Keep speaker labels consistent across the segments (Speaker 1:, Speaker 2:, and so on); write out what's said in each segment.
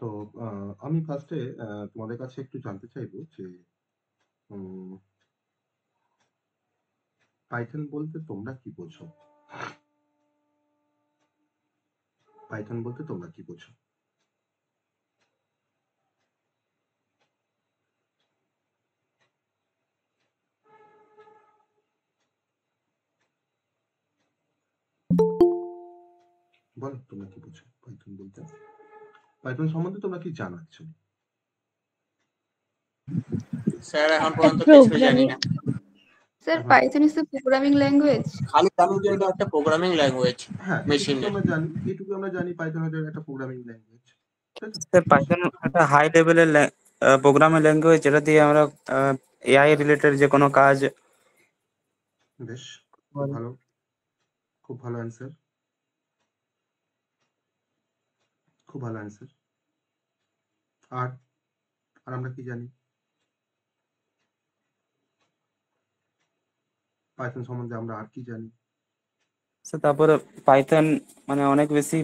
Speaker 1: তো আমি ফার্স্টে তোমাদের কাছে একটু জানতে চাইবো যে উম পাইথন বলতে তোমরা কি বোঝো? পাইথন বলতে তোমরা কি বোঝো? বলো তোমরা কি বোঝো পাইথন বলতে? পাইথন সম্বন্ধে তোমরা কি জানো অ্যাকচুয়ালি?
Speaker 2: স্যার এখন
Speaker 3: একটা
Speaker 2: পর্যন্ত কিছুই জানি
Speaker 3: প্রোগ্রামিং
Speaker 2: না।
Speaker 3: স্যার
Speaker 1: এখন
Speaker 3: Python is the programming language.
Speaker 2: খালি জানি যে এটা একটা প্রোগ্রামিং ল্যাঙ্গুয়েজ
Speaker 1: হ্যাঁ,
Speaker 2: মেশিনের।
Speaker 1: এটুকু আমরা জানি পাইথন হচ্ছে একটা প্রোগ্রামিং ল্যাঙ্গুয়েজ। তাই তো?
Speaker 4: স্যার পাইথন একটা হাই লেভেলের প্রোগ্রামিং ল্যাঙ্গুয়েজ, যেটা দিয়ে আমরা এআই রিলেটেড যে কোনো কাজ।
Speaker 1: বেশ, খুব ভালো, খুব ভালো অ্যান্সার, খুব ভালো অ্যান্সার। আর আর আমরা কি জানি পাইথন সম্বন্ধে? আমরা আর কি জানি?
Speaker 4: স্যার তারপরে পাইথন মানে অনেক বেশি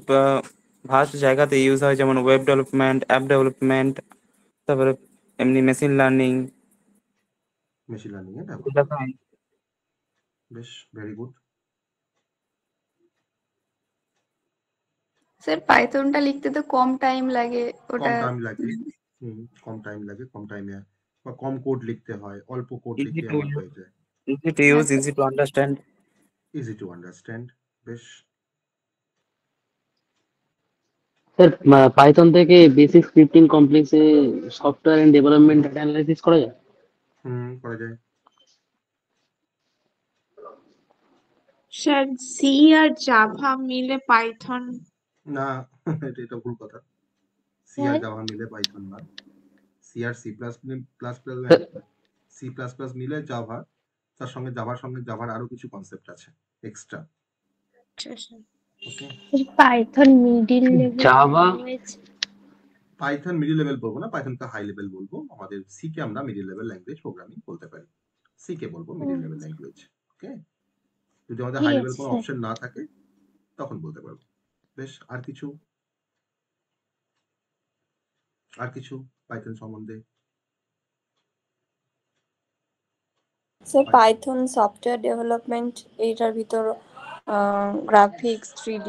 Speaker 4: ভাস্ট জায়গাতে ইউজ হয়, যেমন ওয়েব ডেভেলপমেন্ট, অ্যাপ ডেভেলপমেন্ট, তারপরে এমনি মেশিন লার্নিং।
Speaker 1: মেশিন লার্নিং এ ব্যবহার হয়। বেশ, ভেরি গুড।
Speaker 3: স্যার পাইথনটা লিখতে তো কম টাইম লাগে,
Speaker 1: কম
Speaker 3: ওটা
Speaker 1: টাইম লাগে, কম টাইম লাগে, কম টাইমে বা কম কোড লিখতে হয়, অল্প কোড
Speaker 4: ইজি
Speaker 1: লিখে
Speaker 4: টু
Speaker 1: আমার
Speaker 4: ইউজ,
Speaker 1: হয়ে যায়।
Speaker 4: Easy to use, easy to understand.
Speaker 1: Easy to understand. বেশ,
Speaker 5: স্যার পাইথন থেকে বেসিক স্ক্রিপ্টিং কমপ্লেক্সে software and development data analysis করা যায়।
Speaker 1: করা যায়।
Speaker 6: স্যার সি আর জাভা মিলে পাইথন?
Speaker 1: না, এটা ভুল কথা। সি আর জাভা মিলে পাইথন না। সি আর C plus plus plus C plus plus মিলে জাভা। তার সঙ্গে জাভার আরো কিছু কনসেপ্ট আছে extra. Okay,
Speaker 7: Python middle level
Speaker 5: Java
Speaker 7: language.
Speaker 1: Python middle level বলবো না, পাইথনকে হাই লেভেল বলবো। আমাদের সি কে আমরা মিডিল লেভেল ল্যাঙ্গুয়েজ প্রোগ্রামিং বলতে পারি। সি কে বলবো মিডিল লেভেল ল্যাঙ্গুয়েজ। ওকে, যদি আমাদের
Speaker 7: ঠিক
Speaker 1: হাই
Speaker 7: আছে
Speaker 1: লেভেল কোনো
Speaker 7: স্যার।
Speaker 1: অপশন না থাকে তখন বলতে পারবো। বেশ, আর কিছু পাইথন সম্বন্ধে?
Speaker 8: স্যার পাইথন সফটওয়্যার ডেভেলপমেন্ট, এইটার ভিতর গ্রাফিক্স, 3D,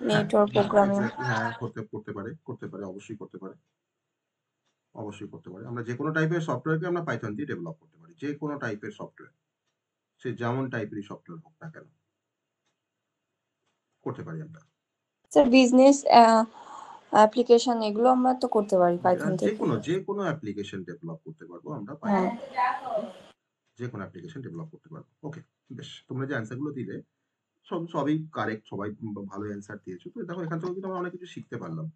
Speaker 8: নেটওয়ার্ক প্রোগ্রামিং।
Speaker 1: হ্যাঁ, করতে পারে, অবশ্যই করতে পারে, আমরা যে কোনো টাইপের সফটওয়্যারকে আমরা পাইথন দিয়ে ডেভেলপ করতে পারি। যে কোনো টাইপের সফটওয়্যার, সে যেমন টাইপেরই সফটওয়্যার হোক না কেন, করতে পারি আমরা।
Speaker 8: স্যার বিজনেস অ্যাপ্লিকেশন এগুলো আমরা তো করতে পারি পাইথন থেকে।
Speaker 1: যে কোনো অ্যাপ্লিকেশন ডেভেলপ করতে পারবো আমরা
Speaker 8: হ্যাঁ।
Speaker 1: পাইথন। যে কোনো অ্যাপ্লিকেশন ডেভেলপ করতে পারবো। ওকে, বেশ, তোমরা যে অ্যান্সারগুলো দিলে সবই কারেক্ট, সবাই ভালো অ্যান্সার দিয়েছো। তো দেখো, এখান থেকে কিন্তু আমরা অনেক কিছু শিখতে পারলাম।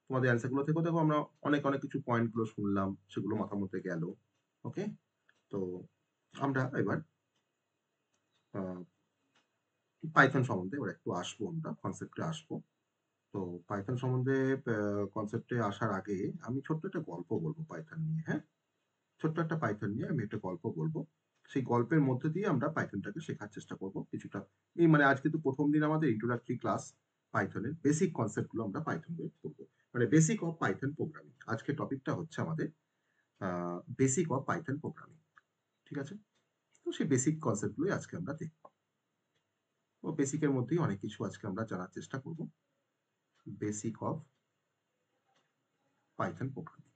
Speaker 1: তোমাদের অ্যান্সারগুলো থেকেও দেখো আমরা অনেক কিছু পয়েন্টগুলো শুনলাম, সেগুলো মাথার মধ্যে গেল। ওকে, তো আমরা এবার পাইথন সম্বন্ধে এবার একটু আসবো, আমরা কনসেপ্টে আসবো। তো পাইথন সম্বন্ধে কনসেপ্টে আসার আগে আমি ছোট্ট একটা গল্প বলবো পাইথন নিয়ে। হ্যাঁ, ছোট্ট একটা পাইথন নিয়ে আমি একটা গল্প বলবো। সেই গল্পের মধ্যে দিয়ে আমরা পাইথনটাকে শেখার চেষ্টা করব কিছুটা। এই মানে আজকে তো প্রথম দিন আমাদের ইন্ট্রোডাক্টরি ক্লাস, পাইথনের বেসিক কনসেপ্টগুলো আমরা পাইথন দিয়ে করবো, মানে বেসিক অফ পাইথন প্রোগ্রামিং। আজকে টপিকটা হচ্ছে আমাদের বেসিক অফ পাইথন প্রোগ্রামিং। ঠিক আছে, তো সেই বেসিক কনসেপ্টগুলোই আজকে আমরা দেখব। ও বেসিকের মধ্যেই অনেক কিছু আজকে আমরা জানার চেষ্টা করব। Basic of Python programming.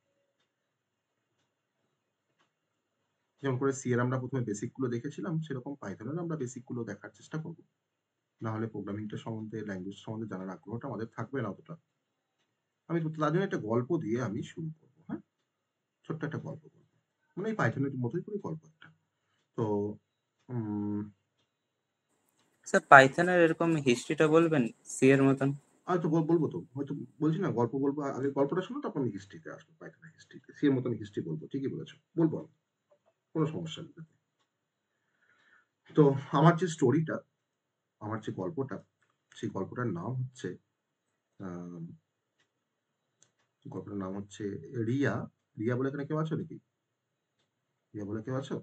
Speaker 1: যেমন করে সি এর আমরা প্রথমে বেসিক গুলো দেখেছিলাম, সেরকম পাইথনের আমরা বেসিক গুলো দেখার চেষ্টা করব। না হলে প্রোগ্রামিংটা সম্বন্ধে, ল্যাঙ্গুয়েজ সম্বন্ধে জানার আগ্রহটা আমাদের থাকবে না অতটা। আমি তার জন্য একটা গল্প দিয়ে আমি শুরু করবো। হ্যাঁ, ছোট্ট একটা গল্প বলবো, মানে এই পাইথনের মতোই করে গল্প একটা। তো
Speaker 4: স্যার পাইথনের এরকম হিস্ট্রিটা বলবেন সি এর মতন?
Speaker 1: হয়তো বলবো, তো হয়তো বলছি না, গল্প বলবো, আগে গল্পটা শুনো, তারপর আমি হিস্ট্রিতে আসবো। পাইথনের হিস্ট্রিতে সি এর মতন হিস্ট্রি বলবো। ঠিকই বলেছো, বলবো আমি, কোনো সমস্যা নেই। তো আমার যে স্টোরিটা, আমার যে গল্পটা, সেই গল্পটার নাম হচ্ছে গল্পটার নাম হচ্ছে রিয়া। রিয়া বলে এখানে কেউ আছো নাকি? রিয়া বলে কেউ আছো?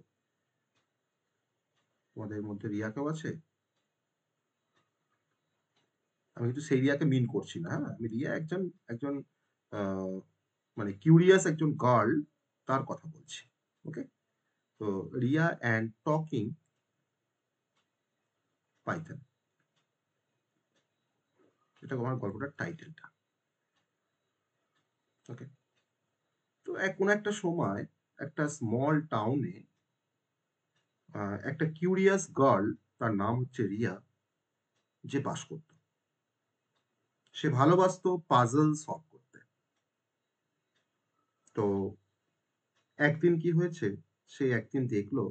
Speaker 1: তোমাদের মধ্যে রিয়া কেউ আছে? আমি কিন্তু সেই রিয়াকে মিন করছি না। হ্যাঁ, আমি রিয়া একজন একজন মানে কিউরিয়াস একজন গার্ল তার কথা বলছি। ওকে, তো রিয়া অ্যান্ড টকিং পাইথন, এটা আমার গল্পটার টাইটেলটা। ওকে, তো কোনো একটা সময় একটা স্মল টাউনে একটা কিউরিয়াস গার্ল, তার নাম হচ্ছে রিয়া, যে বাস করত। সে ভালোবাসতো পাজল সলভ করতে। তো একদিন কি হয়েছে, সে একদিন দেখলো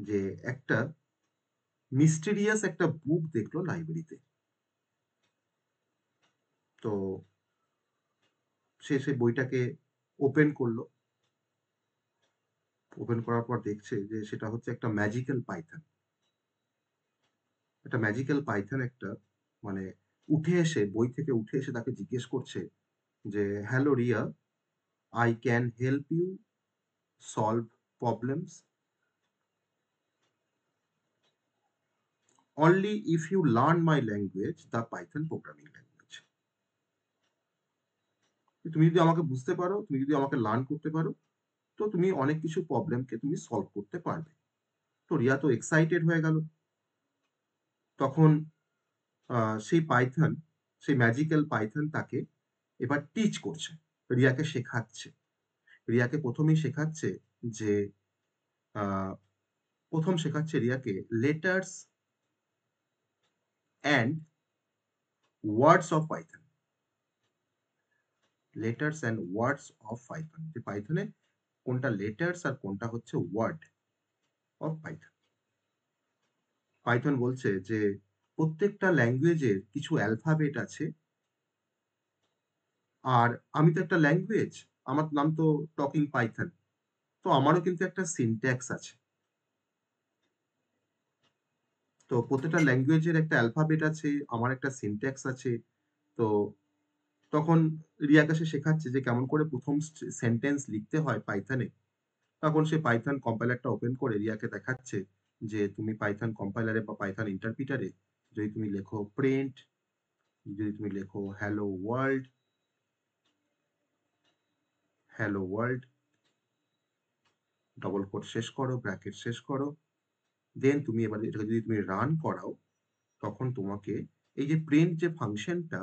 Speaker 1: যে একটা মিস্টেরিয়াস একটা বুক দেখলো লাইব্রেরিতে। তো সে সেই বইটাকে ওপেন করলো। ওপেন করার পর দেখছে যে সেটা হচ্ছে একটা ম্যাজিক্যাল পাইথন। একটা ম্যাজিক্যাল পাইথন একটা মানে উঠে এসে, বই থেকে উঠে এসে তাকে জিজ্ঞেস করছে যে, hello Riya, I can help you solve problems only if you learn my language, the Python programming language. তুমি যদি আমাকে বুঝতে পারো, তুমি যদি আমাকে লার্ন করতে পারো, তো তুমি অনেক কিছু প্রবলেমকে তুমি সলভ করতে পারবে। তো রিয়া তো এক্সাইটেড হয়ে গেল। তখন সেই পাইথন, সেই ম্যাজিক্যাল পাইথন তাকে এবার টিচ করছে, রিয়াকে শেখাচ্ছে। রিয়াকে প্রথমেই শেখাচ্ছে যে প্রথম শেখাচ্ছে রিয়াকে letters and words of Python. Letters and words of Python, যে পাইথনে কোনটা লেটার্স আর কোনটা হচ্ছে ওয়ার্ড অফ পাইথন। পাইথন বলছে যে প্রত্যেকটা ল্যাঙ্গুয়েজের কিছু অ্যালফাবেট আছে, আর আমি তো একটা ল্যাঙ্গুয়েজ, আমার নাম তো টকিং পাইথন, তো আমারও কিন্তু একটা সিনট্যাক্স আছে। তো প্রত্যেকটা ল্যাঙ্গুয়েজের একটা অ্যালফাবেট আছে, আমার একটা সিনট্যাক্স আছে। তো তখন রিয়াকে সে শেখাচ্ছে যে কেমন করে প্রথম সেন্টেন্স লিখতে হয় পাইথনে। তখন সে পাইথন কম্পাইলারটা ওপেন করে রিয়াকে দেখাচ্ছে যে তুমি পাইথন কম্পাইলারে বা পাইথন ইন্টারপ্রিটারে যদি তুমি লেখো প্রিন্ট, যদি তুমি লেখো hello world, hello world, double quote শেষ করো, ব্র্যাকেট শেষ করো, দেন তুমি এবার এটাকে যদি তুমি রান করাও, তখন তোমাকে এই যে প্রিন্ট যে ফাংশনটা,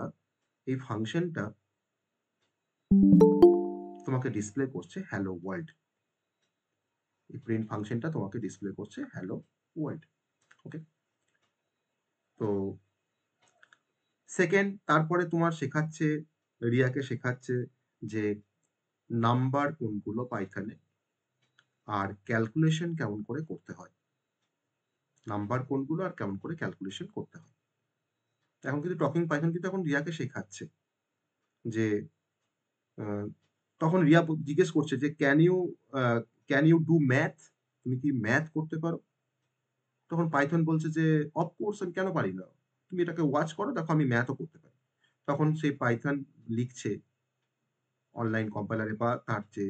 Speaker 1: এই ফাংশনটা তোমাকে ডিসপ্লে করছে হ্যালো ওয়ার্ল্ড। এই প্রিন্ট ফাংশনটা তোমাকে ডিসপ্লে করছে হ্যালো ওয়ার্ল্ড। ওকে, তো সেকেন্ড, তারপরে তোমার শেখাচ্ছে, রিয়াকে শেখাচ্ছে যে নাম্বার কোনগুলো পাইথনে, আর ক্যালকুলেশন কেমন করে করতে হয়। নাম্বার কোনগুলো আর কেমন করে ক্যালকুলেশন করতে হয়। এখন কিন্তু টকিং পাইথন কিন্তু এখন রিয়াকে শেখাচ্ছে যে তখন রিয়া জিজ্ঞেস করছে যে ক্যান ইউ ডু ম্যাথ, তুমি কি ম্যাথ করতে পারো? তখন পাইথন বলছে যে অফকোর্স, আমি কেন পারি না, তুমি এটাকে ওয়াচ করো, দেখো আমি ম্যাথও করতে পারি। তখন সেই পাইথন লিখছে অনলাইন কম্পাইলারে বা তার যে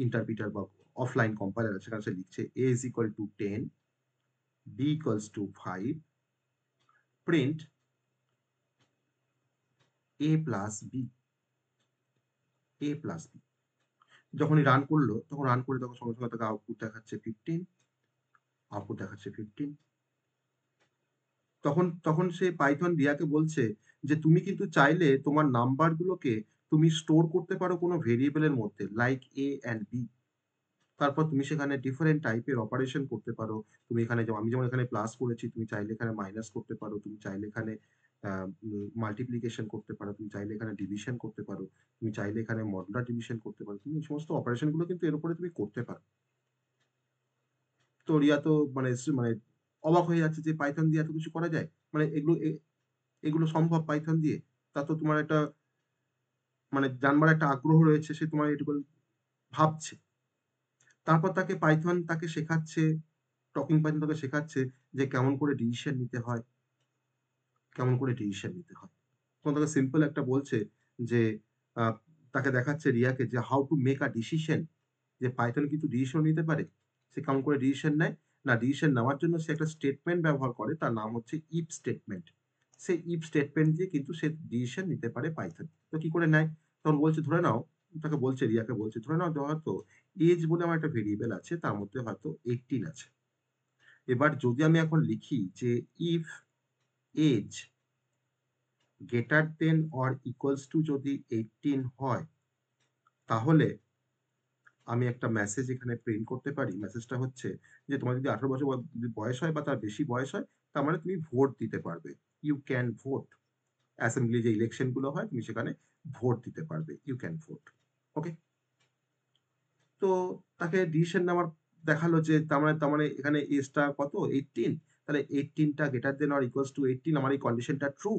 Speaker 1: ইন্টারপ্রিটার বা অফলাইন কম্পাইলার আছে, সেখানে সে লিখছে a is equal to 10, b equals to 5, print a plus b, a plus b। যখনই রান করলো, তখন রান করে তখন সঙ্গে সঙ্গে তাকে আউটপুট দেখাচ্ছে 15, আউটপুট দেখাচ্ছে 15। তখন তখন সে পাইথন রিয়াকে বলছে যে তুমি কিন্তু চাইলে তোমার নাম্বারগুলোকে তুমি স্টোর করতে পারো কোনো ভেরিয়েবলের মধ্যে, লাইক এ অ্যান্ড বি। তারপর তুমি সেখানে ডিফারেন্ট টাইপের অপারেশন করতে পারো। তুমি এখানে আমি যেমন এখানে প্লাস করেছি, তুমি চাইলে এখানে মাইনাস করতে পারো, তুমি চাইলে এখানে মাল্টিপ্লিকেশন করতে পারো, তুমি চাইলে এখানে ডিভিশন করতে পারো, তুমি চাইলে এখানে মডুলার ডিভিশন করতে পারো। তুমি এই সমস্ত অপারেশন গুলো কিন্তু এর উপরে তুমি করতে পারো। তো রিয়া তো মানে মানে অবাক হয়ে যাচ্ছে যে পাইথন দিয়ে এত কিছু করা যায়, মানে এগুলো সম্ভব পাইথন দিয়ে। তা তো তোমার একটা মানে জানবার একটা আগ্রহ রয়েছে, সে তোমার এটুকু ভাবছে। তারপর তাকে পাইথন তাকে শেখাচ্ছে, টকিং পাইথন তাকে শেখাচ্ছে যে কেমন করে ডিসিশন নিতে হয়, কেমন করে ডিসিশন নিতে হয়। তখন তাকে সিম্পল একটা বলছে যে আহ, তাকে দেখাচ্ছে রিয়াকে যে how to make a decision, যে পাইথন কিন্তু ডিসিশন নিতে পারে। সে কেমন করে ডিসিশন নেয় না, ডিসিশন নেওয়ার জন্য সে একটা স্টেটমেন্ট ব্যবহার করে, তার নাম হচ্ছে ইফ স্টেটমেন্ট। সেই ইফ স্টেটমেন্ট দিয়ে কিন্তু সে ডিসিশন নিতে পারে পাইথন। তো কি করে নেয়, তখন বলছে ধরে নাও, তাকে বলছে, রিয়াকে বলছে ধরে নাও যে হয়তো এজ বলে আমার একটা ভেরিয়েবল আছে, তার মধ্যে হয়তো 18 আছে। এবার যদি আমি এখন লিখি যে if age greater than or equals to যদি 18 হয়, তাহলে আমি একটা মেসেজ এখানে প্রিন্ট করতে পারি। মেসেজটা হচ্ছে যে তোমার যদি 18 বছর যদি বয়স হয় বা তার বেশি বয়স হয়, তার মানে তুমি ভোট দিতে পারবে। You can vote. অ্যাসেম্বলি যে ইলেকশন গুলো হয় তুমি সেখানে ভোট দিতে পারবে। You can vote. ওকে, তো তাকে ডিসিশন নেওয়ার দেখালো যে তার মানে এখানে এজটা কত 18, তাহলে 18টা greater than or equals to 18, আমার এই কন্ডিশনটা ট্রু,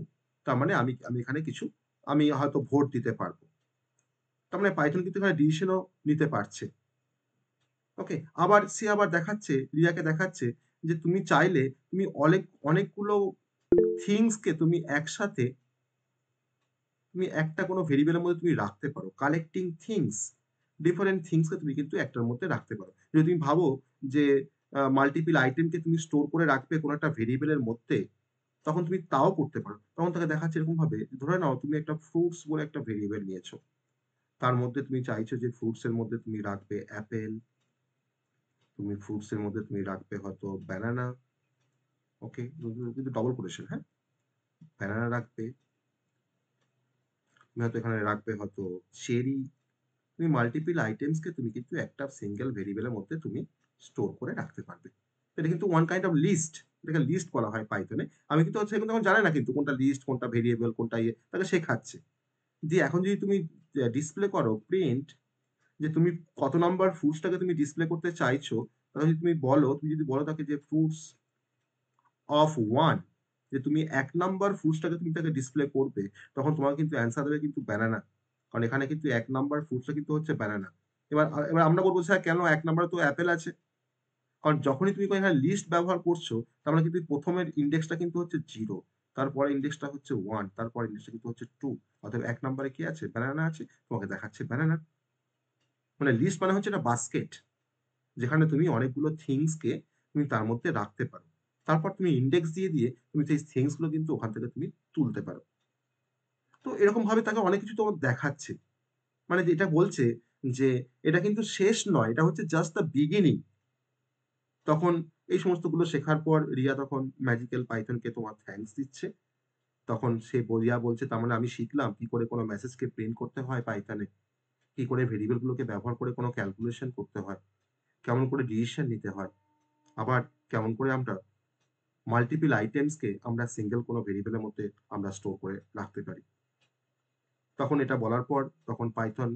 Speaker 1: তার মানে আমি আমি এখানে কিছু আমি হয়তো ভোট দিতে পারবো। তার মানে পাইথন কিন্তু এখানে ডিসিশনও নিতে পারছে। ওকে, আবার সে আবার দেখাচ্ছে, রিয়াকে দেখাচ্ছে যে তুমি চাইলে তুমি অনেকগুলো থিংসকে তুমি একসাথে তুমি একটা কোনো ভেরিয়েবলের মধ্যে তুমি রাখতে পারো। কালেক্টিং থিংস, ডিফারেন্ট থিংসকে তুমি কিন্তু একটার মধ্যে রাখতে পারো। যদি তুমি ভাবো যে মাল্টিপল আইটেমকে তুমি স্টোর করে রাখবে কোনো একটা ভেরিয়েবলের মধ্যে, তখন তুমি তাও করতে পারো। তখন তাকে দেখাচ্ছে এরকম ভাবে, ধরে নাও তুমি একটা ফ্রুটস বলে একটা ভেরিয়েবল নিয়েছো, তার মধ্যে তুমি চাইছো যে ফ্রুটস এর মধ্যে তুমি রাখবে অ্যাপেল, তুমি ফ্রুটস এর মধ্যে তুমি রাখবে হয়তো ব্যানানা। ওকে, কিন্তু ডবল কোটেশন, হ্যাঁ, ব্যানানা রাখবে, তুমি হয়তো এখানে রাখবে হয়তো চেরি। তুমি মাল্টিপল আইটেমসকে তুমি কিন্তু একটা সিঙ্গেল ভেরিয়েবলের মধ্যে তুমি স্টোর করে রাখতে পারবে। এটা কিন্তু ওয়ান কাইন্ড অফ লিস্ট, এটাকে লিস্ট বলা হয় পাইথনে। আমি কিন্তু সে কিন্তু এখন জানে না কিন্তু কোনটা লিস্ট, কোনটা ভেরিয়েবল, কোনটা ইয়ে, তাকে শেখাচ্ছে। দিয়ে এখন যদি তুমি ডিসপ্লে করো প্রিন্ট, যে তুমি কত নাম্বার ফ্রুটসটাকে তুমি ডিসপ্লে করতে চাইছো, তাহলে যদি তুমি যদি বলো তাকে যে ফ্রুটস অফ 1, যে তুমি 1 নাম্বার ফ্রুটসটাকে তুমি তাকে ডিসপ্লে করবে, তখন তোমার কিন্তু অ্যান্সার দেবে কিন্তু ব্যানানা। কারণ এখানে কিন্তু 1 নাম্বার ফ্রুটসটা কিন্তু হচ্ছে ব্যানানা। এবার আমরা বলবো স্যার কেন 1 নাম্বারে তো অ্যাপেল আছে? কারণ যখনই তুমি এখানে লিস্ট ব্যবহার করছো, তার মানে কিন্তু প্রথমের ইন্ডেক্সটা কিন্তু হচ্ছে 0, তারপরে ইন্ডেক্সটা হচ্ছে 1, তারপরে ইন্ডেক্সটা কিন্তু হচ্ছে 2। অতএব 1 নাম্বারে কি আছে? ব্যানানা আছে। তোমাকে দেখাচ্ছে ব্যানানা। মানে লিস্ট মানে হচ্ছে একটা বাস্কেট, যেখানে তুমি অনেকগুলো থিংসকে তুমি তার মধ্যে রাখতে পারো। তারপর তুমি ইন্ডেক্স দিয়ে তুমি সেই থিংস গুলো কিন্তু ওখান থেকে তুমি তুলতে পারো। তো এরকম ভাবে তাকে অনেক কিছু তোমার দেখাচ্ছে। মানে যেটা বলছে যে এটা কিন্তু শেষ নয়, এটা হচ্ছে জাস্ট দ্য বিগিনিং। তখন এই সমস্তগুলো শেখার পর রিয়া তখন ম্যাজিক্যাল পাইথনকে তোমার থ্যাঙ্কস দিচ্ছে। তখন সে রিয়া বলছে তার মানে আমি শিখলাম কি করে কোনো মেসেজকে প্রিন্ট করতে হয় পাইথনে, কি করে ভেরিয়েবল গুলোকে ব্যবহার করে কোনো ক্যালকুলেশন করতে হয়, কেমন করে ডিসিশন নিতে হয়, আবার কেমন করে আমরা মাল্টিপল আইটেমসকে আমরা সিঙ্গেল কোনো ভেরিয়েবলের মধ্যে আমরা স্টোর করে রাখতে পারি। তখন এটা বলার পর তখন পাইথন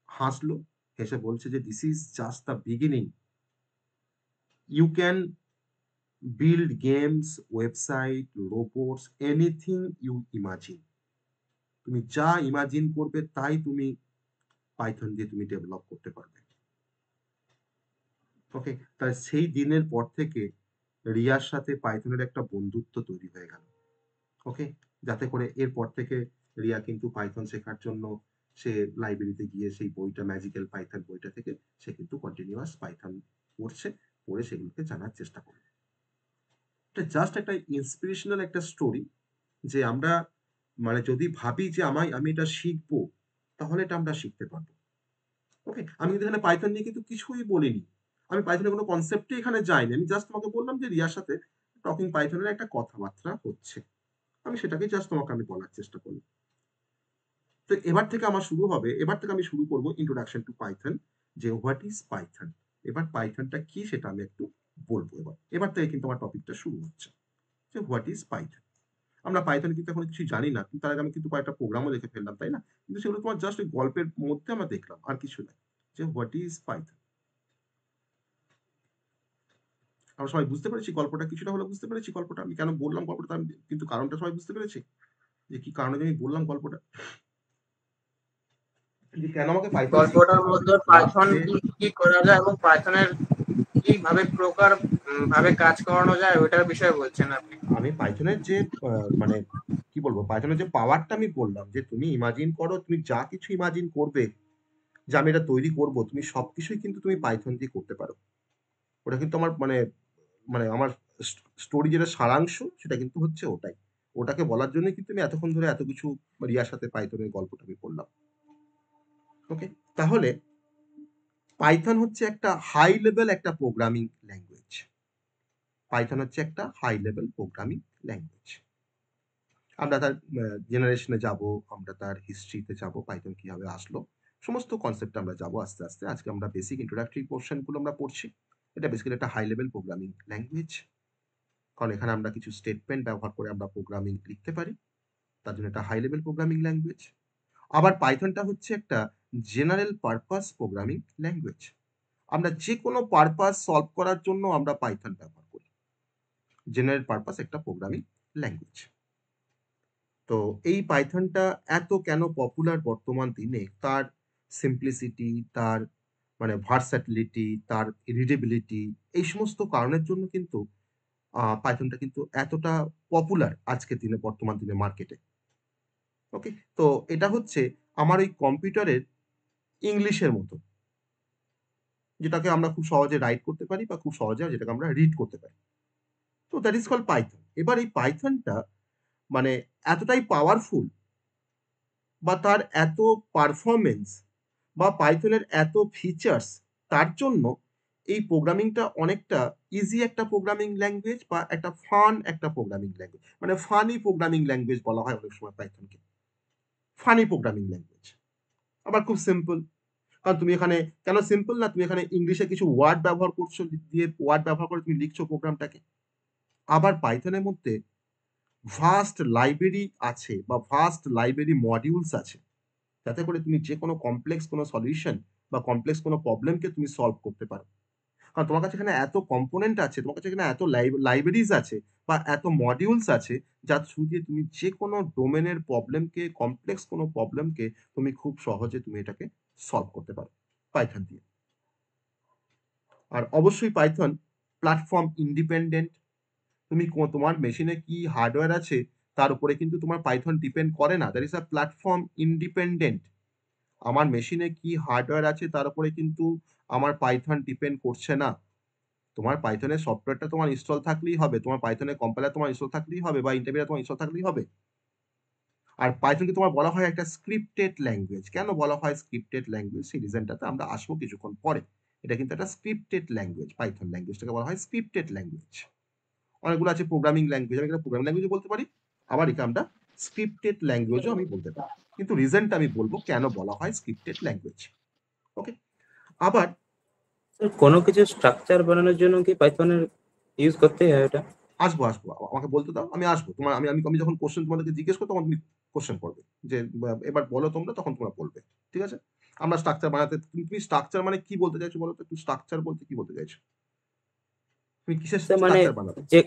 Speaker 1: হাসলো, হেসে বলছে যে this is just the beginning, you can build games, website, robots, anything you imagine. তুমি যা ইমাজিন করবে তাই তুমি পাইথন দিয়ে তুমি ডেভেলপ করতে পারবে। ওকে, তাই সেই দিনের পর থেকে রিয়ার সাথে পাইথনের একটা বন্ধুত্ব তৈরি হয়ে গেল। ওকে, যাতে করে এরপর থেকে রিয়া কিন্তু পাইথন শেখার জন্য সে লাইব্রেরিতে গিয়ে সেই বইটা ম্যাজিক্যাল পাইথন বইটা থেকে সে কিন্তু কন্টিনিউয়াস পাইথন পড়ছে, পড়ে সেগুলোকে জানার চেষ্টা করে। এটা জাস্ট একটা ইন্সপিরেশনাল একটা স্টোরি, যে আমরা মানে যদি ভাবি যে আমি এটা শিখবো, তাহলে এটা আমরা শিখতে পারবো। ওকে, আমি কিন্তু এখানে পাইথন নিয়ে কিন্তু কিছুই বলিনি, আমি পাইথনের কোনো কনসেপ্টে এখানে যাইনি, আমি জাস্ট তোমাকে বললাম যে রিয়ার সাথে টকিং পাইথনের একটা কথাবার্তা হচ্ছে, আমি সেটাকে জাস্ট তোমাকে আমি বলার চেষ্টা করলাম। তো এবার থেকে আমি শুরু করব ইন্ট্রোডাকশন টু পাইথন, যে হোয়াট ইজ পাইথন। এবার পাইথনটা কি সেটা আমি একটু বলবো। এবার থেকে কিন্তু আমার টপিকটা শুরু হচ্ছে, যে হোয়াট ইজ পাইথন। আমরা পাইথন কিন্তু এখন কিছু জানি না, কিন্তু তার আগে আমি কিন্তু কয়েকটা প্রোগ্রামও লিখে ফেললাম, তাই না? কিন্তু সেগুলো তোমার জাস্ট ওই গল্পের মধ্যে আমরা দেখলাম, আর কিছু না। যে হোয়াট ইজ পাইথন, আমরা সবাই বুঝতে পেরেছি গল্পটা, কিছুটা হলে বুঝতে পেরেছি গল্পটা, আমি কেন বললাম গল্পটা, আমি কিন্তু কারণটা সবাই বুঝতে পেরেছি যে কি কারণে আমি বললাম গল্পটা, যে কেন আমাকে পাইথন শিখতে
Speaker 2: গল্পটার
Speaker 1: হবে।
Speaker 2: মধ্যে পাইথন
Speaker 1: লাস্টে
Speaker 2: কি করা যায় এবং পাইথনের কিভাবে প্রকার ভাবে কাজ করানো যায় ওইটার বিষয়ে বলছেন আপনি।
Speaker 1: আমি পাইথনের যে মানে কি বলবো, পাইথনের যে পাওয়ারটা আমি বললাম, যে তুমি ইমাজিন করো, তুমি যা কিছু ইমাজিন করবে যে আমি এটা তৈরি করব, তুমি সবকিছুই কিন্তু তুমি পাইথন দিয়ে করতে পারো। ওটা কিন্তু আমার মানে মানে আমার স্টোরি যেটা সারাংশ, সেটা কিন্তু হচ্ছে ওটাই। ওটাকে বলার জন্য কিন্তু আমি এতক্ষণ ধরে এত কিছু রিয়ার সাথে পাইথনের গল্পটা আমি বললাম। ওকে, তাহলে পাইথন হচ্ছে একটা হাই লেভেল একটা প্রোগ্রামিং ল্যাঙ্গুয়েজ। পাইথন হচ্ছে একটা হাই লেভেল প্রোগ্রামিং ল্যাঙ্গুয়েজ। আমরা তার জেনারেশনে যাব, আমরা তার হিস্ট্রিতে যাব, পাইথন কিভাবে আসলো, সমস্ত কনসেপ্টে আমরা যাব আস্তে আস্তে। আজকে আমরা বেসিক ইন্ট্রোডাক্টরি পোর্শনগুলো আমরা পড়ছি। এটা বেসিক্যালি একটা হাই লেভেল প্রোগ্রামিং ল্যাঙ্গুয়েজ, কারণ এখানে আমরা কিছু স্টেটমেন্ট ব্যবহার করে আমরা প্রোগ্রামিং লিখতে পারি, তার জন্য এটা হাই লেভেল প্রোগ্রামিং ল্যাঙ্গুয়েজ। আবার পাইথনটা হচ্ছে একটা জেনারেল পারপাস প্রোগ্রামিং ল্যাঙ্গুয়েজ। আমরা যে কোনো পারপাস সলভ করার জন্য আমরা পাইথন ব্যবহার করি। জেনারেল পারপাস একটা প্রোগ্রামিং ল্যাঙ্গুয়েজ। তো এই পাইথনটা এত কেন পপুলার বর্তমান দিনে, তার সিম্পলিসিটি, তার মানে ভার্সাটিলিটি, তার রিডেবিলিটি, এই সমস্ত কারণের জন্য কিন্তু পাইথনটা কিন্তু এতটা পপুলার আজকের দিনে, বর্তমান দিনে মার্কেটে। ওকে, তো এটা হচ্ছে আমার এই কম্পিউটারের ইংলিশের মতো, যেটাকে আমরা খুব সহজে রাইট করতে পারি বা খুব সহজে যেটাকে আমরা রিড করতে পারি। তো দ্যাট ইজ কল্ড পাইথন। এবার এই পাইথনটা মানে এতটাই পাওয়ারফুল, বা তার এত পারফরমেন্স, বা পাইথনের এত ফিচার্স, তার জন্য এই প্রোগ্রামিংটা অনেকটা ইজি একটা প্রোগ্রামিং ল্যাঙ্গুয়েজ, বা একটা ফান একটা প্রোগ্রামিং ল্যাঙ্গুয়েজ, মানে ফানি প্রোগ্রামিং ল্যাঙ্গুয়েজ বলা হয় অনেক সময় পাইথনকে। ফানি প্রোগ্রামিং ল্যাঙ্গুয়েজ, আবার খুব সিম্পল। কারণ তুমি এখানে কেন সিম্পল না, তুমি এখানে ইংলিশে কিছু ওয়ার্ড ব্যবহার করছো, দিয়ে ওয়ার্ড ব্যবহার করে তুমি লিখছো প্রোগ্রামটাকে। আবার পাইথনের মধ্যে ভাস্ট লাইব্রেরি আছে, বা ভাস্ট লাইব্রেরি মডিউলস আছে, যাতে করে তুমি যে কোনো কমপ্লেক্স কোনো সলিউশন বা কমপ্লেক্স কোনো প্রবলেমকে তুমি সলভ করতে পারো। কারণ তোমার কাছে এখানে এত কম্পোনেন্ট আছে, তোমার কাছে এখানে এত লাইব্রেরিজ আছে, বা এত মডিউলস আছে, যার থ্রু দিয়ে তুমি যে কোনো ডোমেনের প্রবলেমকে, কমপ্লেক্স কোনো প্রবলেমকে তুমি খুব সহজে তুমি এটাকে সলভ করতে পারো পাইথন দিয়ে। আর অবশ্যই পাইথন প্ল্যাটফর্ম ইন্ডিপেন্ডেন্ট। তুমি তোমার মেশিনে কি হার্ডওয়্যার আছে তার উপরে কিন্তু তোমার পাইথন ডিপেন্ড করে না। That is a platform independent. আমার মেশিনে কি হার্ডওয়্যার আছে তার উপরে কিন্তু আমার পাইথন ডিপেন্ড করছে না। তোমার পাইথনের সফটওয়্যারটা তোমার ইনস্টল থাকলেই হবে, তোমার পাইথনের কম্পাইলার তোমার ইনস্টল থাকলেই হবে, বা ইন্টারপ্রিটার তোমার ইনস্টল থাকলেই হবে। আর পাইথনকে তোমার বলা হয় একটা স্ক্রিপ্টেড ল্যাঙ্গুয়েজ। কেন বলা হয় স্ক্রিপ্টেড ল্যাঙ্গুয়েজ, সেই রিজনটাতে আমরা আসবো কিছুক্ষণ পরে। এটা কিন্তু একটা স্ক্রিপ্টেড ল্যাঙ্গুয়েজ, পাইথন ল্যাঙ্গুয়েজটাকে বলা হয় স্ক্রিপ্টেড ল্যাঙ্গুয়েজ। অনেকগুলো আছে প্রোগ্রামিং ল্যাঙ্গুয়েজ, আমি এটা প্রোগ্রামিং ল্যাঙ্গুয়েজ বলতে পারি, আবার একে আমরা স্ক্রিপ্টেড ল্যাঙ্গুয়েজও আমি বলতে পারি। কিন্তু রিজনটা আমি বলবো কেন বলা হয় স্ক্রিপ্টেড ল্যাঙ্গুয়েজ। ওকে, আবার
Speaker 4: স্যার কোনো কিছু স্ট্রাকচার বানানোর জন্য কি পাইথনের ইউজ করতেই হয় এটা?
Speaker 1: আসবো আসবো, আমাকে বলতে দাও, আমি আসবো। তোমার আমি আমি আমি যখন কোশ্চেন তোমাদেরকে জিজ্ঞেস করবো তখন তুমি কোশ্চেন করবে, যে এবার বলো তোমরা, তখন তোমরা বলবে। ঠিক আছে, আমরা স্ট্রাকচার বানাতে, তুমি স্ট্রাকচার মানে কি বলতে চাইছো বলো তো, একটু স্ট্রাকচার বলতে কি বলতে চাইছো, তুমি কিসের
Speaker 4: স্যার মানে
Speaker 1: স্ট্রাকচার বানাবে?
Speaker 4: যে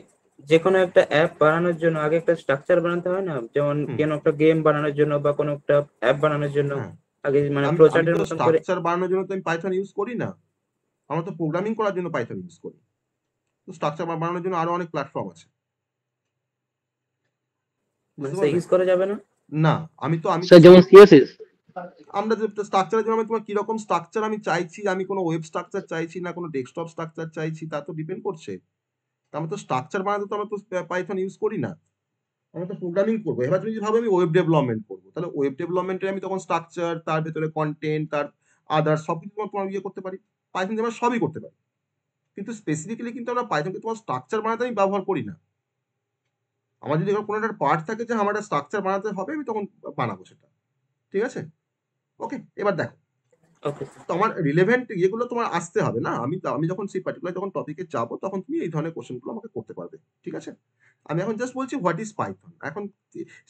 Speaker 4: যে কোনো একটা অ্যাপ বানানোর জন্য আগে একটা স্ট্রাকচার বানাতে হয় না, যেমন
Speaker 1: হুম,
Speaker 4: কোনো একটা গেম বানানোর জন্য বা কোনো একটা অ্যাপ বানানোর জন্য
Speaker 1: হ্যাঁ।
Speaker 4: আগে মানে
Speaker 1: আমি আমি
Speaker 4: ফ্লোচার্টের
Speaker 1: তো
Speaker 4: মতন করে।
Speaker 1: স্ট্রাকচার বানানোর জন্য তো আমি পাইথন ইউজ করি না, আমরা তো প্রোগ্রামিং করার জন্য পাইথন ইউজ করি। তো স্ট্রাকচার বানানোর জন্য আরো অনেক প্ল্যাটফর্ম আছে, বুঝতে
Speaker 4: স্যার
Speaker 1: পারলে?
Speaker 4: ইউজ করা যাবে না?
Speaker 1: না, আমি তো
Speaker 5: স্যার যেমন সিএসএস।
Speaker 1: আমরা যে স্ট্রাকচারের জন্য আমি তোমার কিরকম স্ট্রাকচার আমি চাইছি, আমি কোনো ওয়েব স্ট্রাকচার চাইছি না কোনো ডেস্কটপ স্ট্রাকচার চাইছি, তা তো ডিপেন্ড করছে। তো আমরা তো স্ট্রাকচার বানাতে তো আমরা তো পাইথন ইউজ করি না, আমরা তো প্রোগ্রামিং করবো। এবার তুমি যদি ভাবে আমি ওয়েব ডেভেলপমেন্ট করবো, তাহলে ওয়েব ডেভেলপমেন্টে আমি তখন স্ট্রাকচার, তার ভেতরে কন্টেন্ট, তার আদার্স সবকিছু তোমার ইয়ে করতে পারি, পাইথন দিয়ে আমরা সবই করতে পারি। কিন্তু স্পেসিফিক্যালি কিন্তু আমরা পাইথনকে তোমার স্ট্রাকচার বানাতে আমি ব্যবহার করি না। আমার যদি কোনো একটা পার্ট থাকে যে আমার একটা স্ট্রাকচার বানাতে হবে, আমি তখন বানাবো সেটা। ঠিক আছে, ওকে। এবার দেখো,
Speaker 4: ওকে।
Speaker 1: তো আমার রিলেভেন্ট ইয়েগুলো তোমার আসতে হবে না। আমি যখন সেই পার্টিকুলার যখন টপিকে যাবো, তখন তুমি এই ধরনের কোশ্চেনগুলো আমাকে করতে পারবে। ঠিক আছে, আমি এখন জাস্ট বলছি হোয়াট ইজ পাইথন। এখন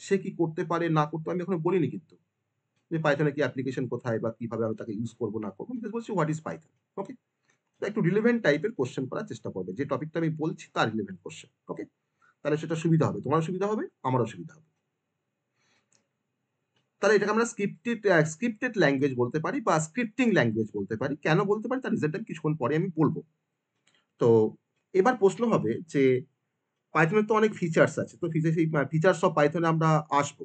Speaker 1: সে কি করতে পারে না করতে আমি এখন বলিনি কিন্তু, যে পাইথনের কি অ্যাপ্লিকেশন কোথায় বা কিভাবে আমি তাকে ইউজ করবো না করবো। আমি জাস্ট বলছি হোয়াট ইজ পাইথন। ওকে, তো একটু রিলেভেন্ট টাইপের কোশ্চেন করার চেষ্টা করবে, যে টপিকটা আমি বলছি তার রিলেভেন্ট কোশ্চেন। ওকে, তাহলে সেটা সুবিধা হবে, তোমারও সুবিধা হবে, আমারও সুবিধা হবে। তাহলে এটাকে আমরা স্ক্রিপ্টেড ল্যাঙ্গুয়েজ বলতে পারি, বা স্ক্রিপ্টিং ল্যাঙ্গুয়েজ বলতে পারি। কেন বলতে পারি তার রিজনটা কিছুক্ষণ পরে আমি বলবো। তো এবার প্রশ্ন হবে যে পাইথনের তো অনেক ফিচার্স আছে, তো সেই ফিচার্স অফ পাইথনে আমরা আসবো।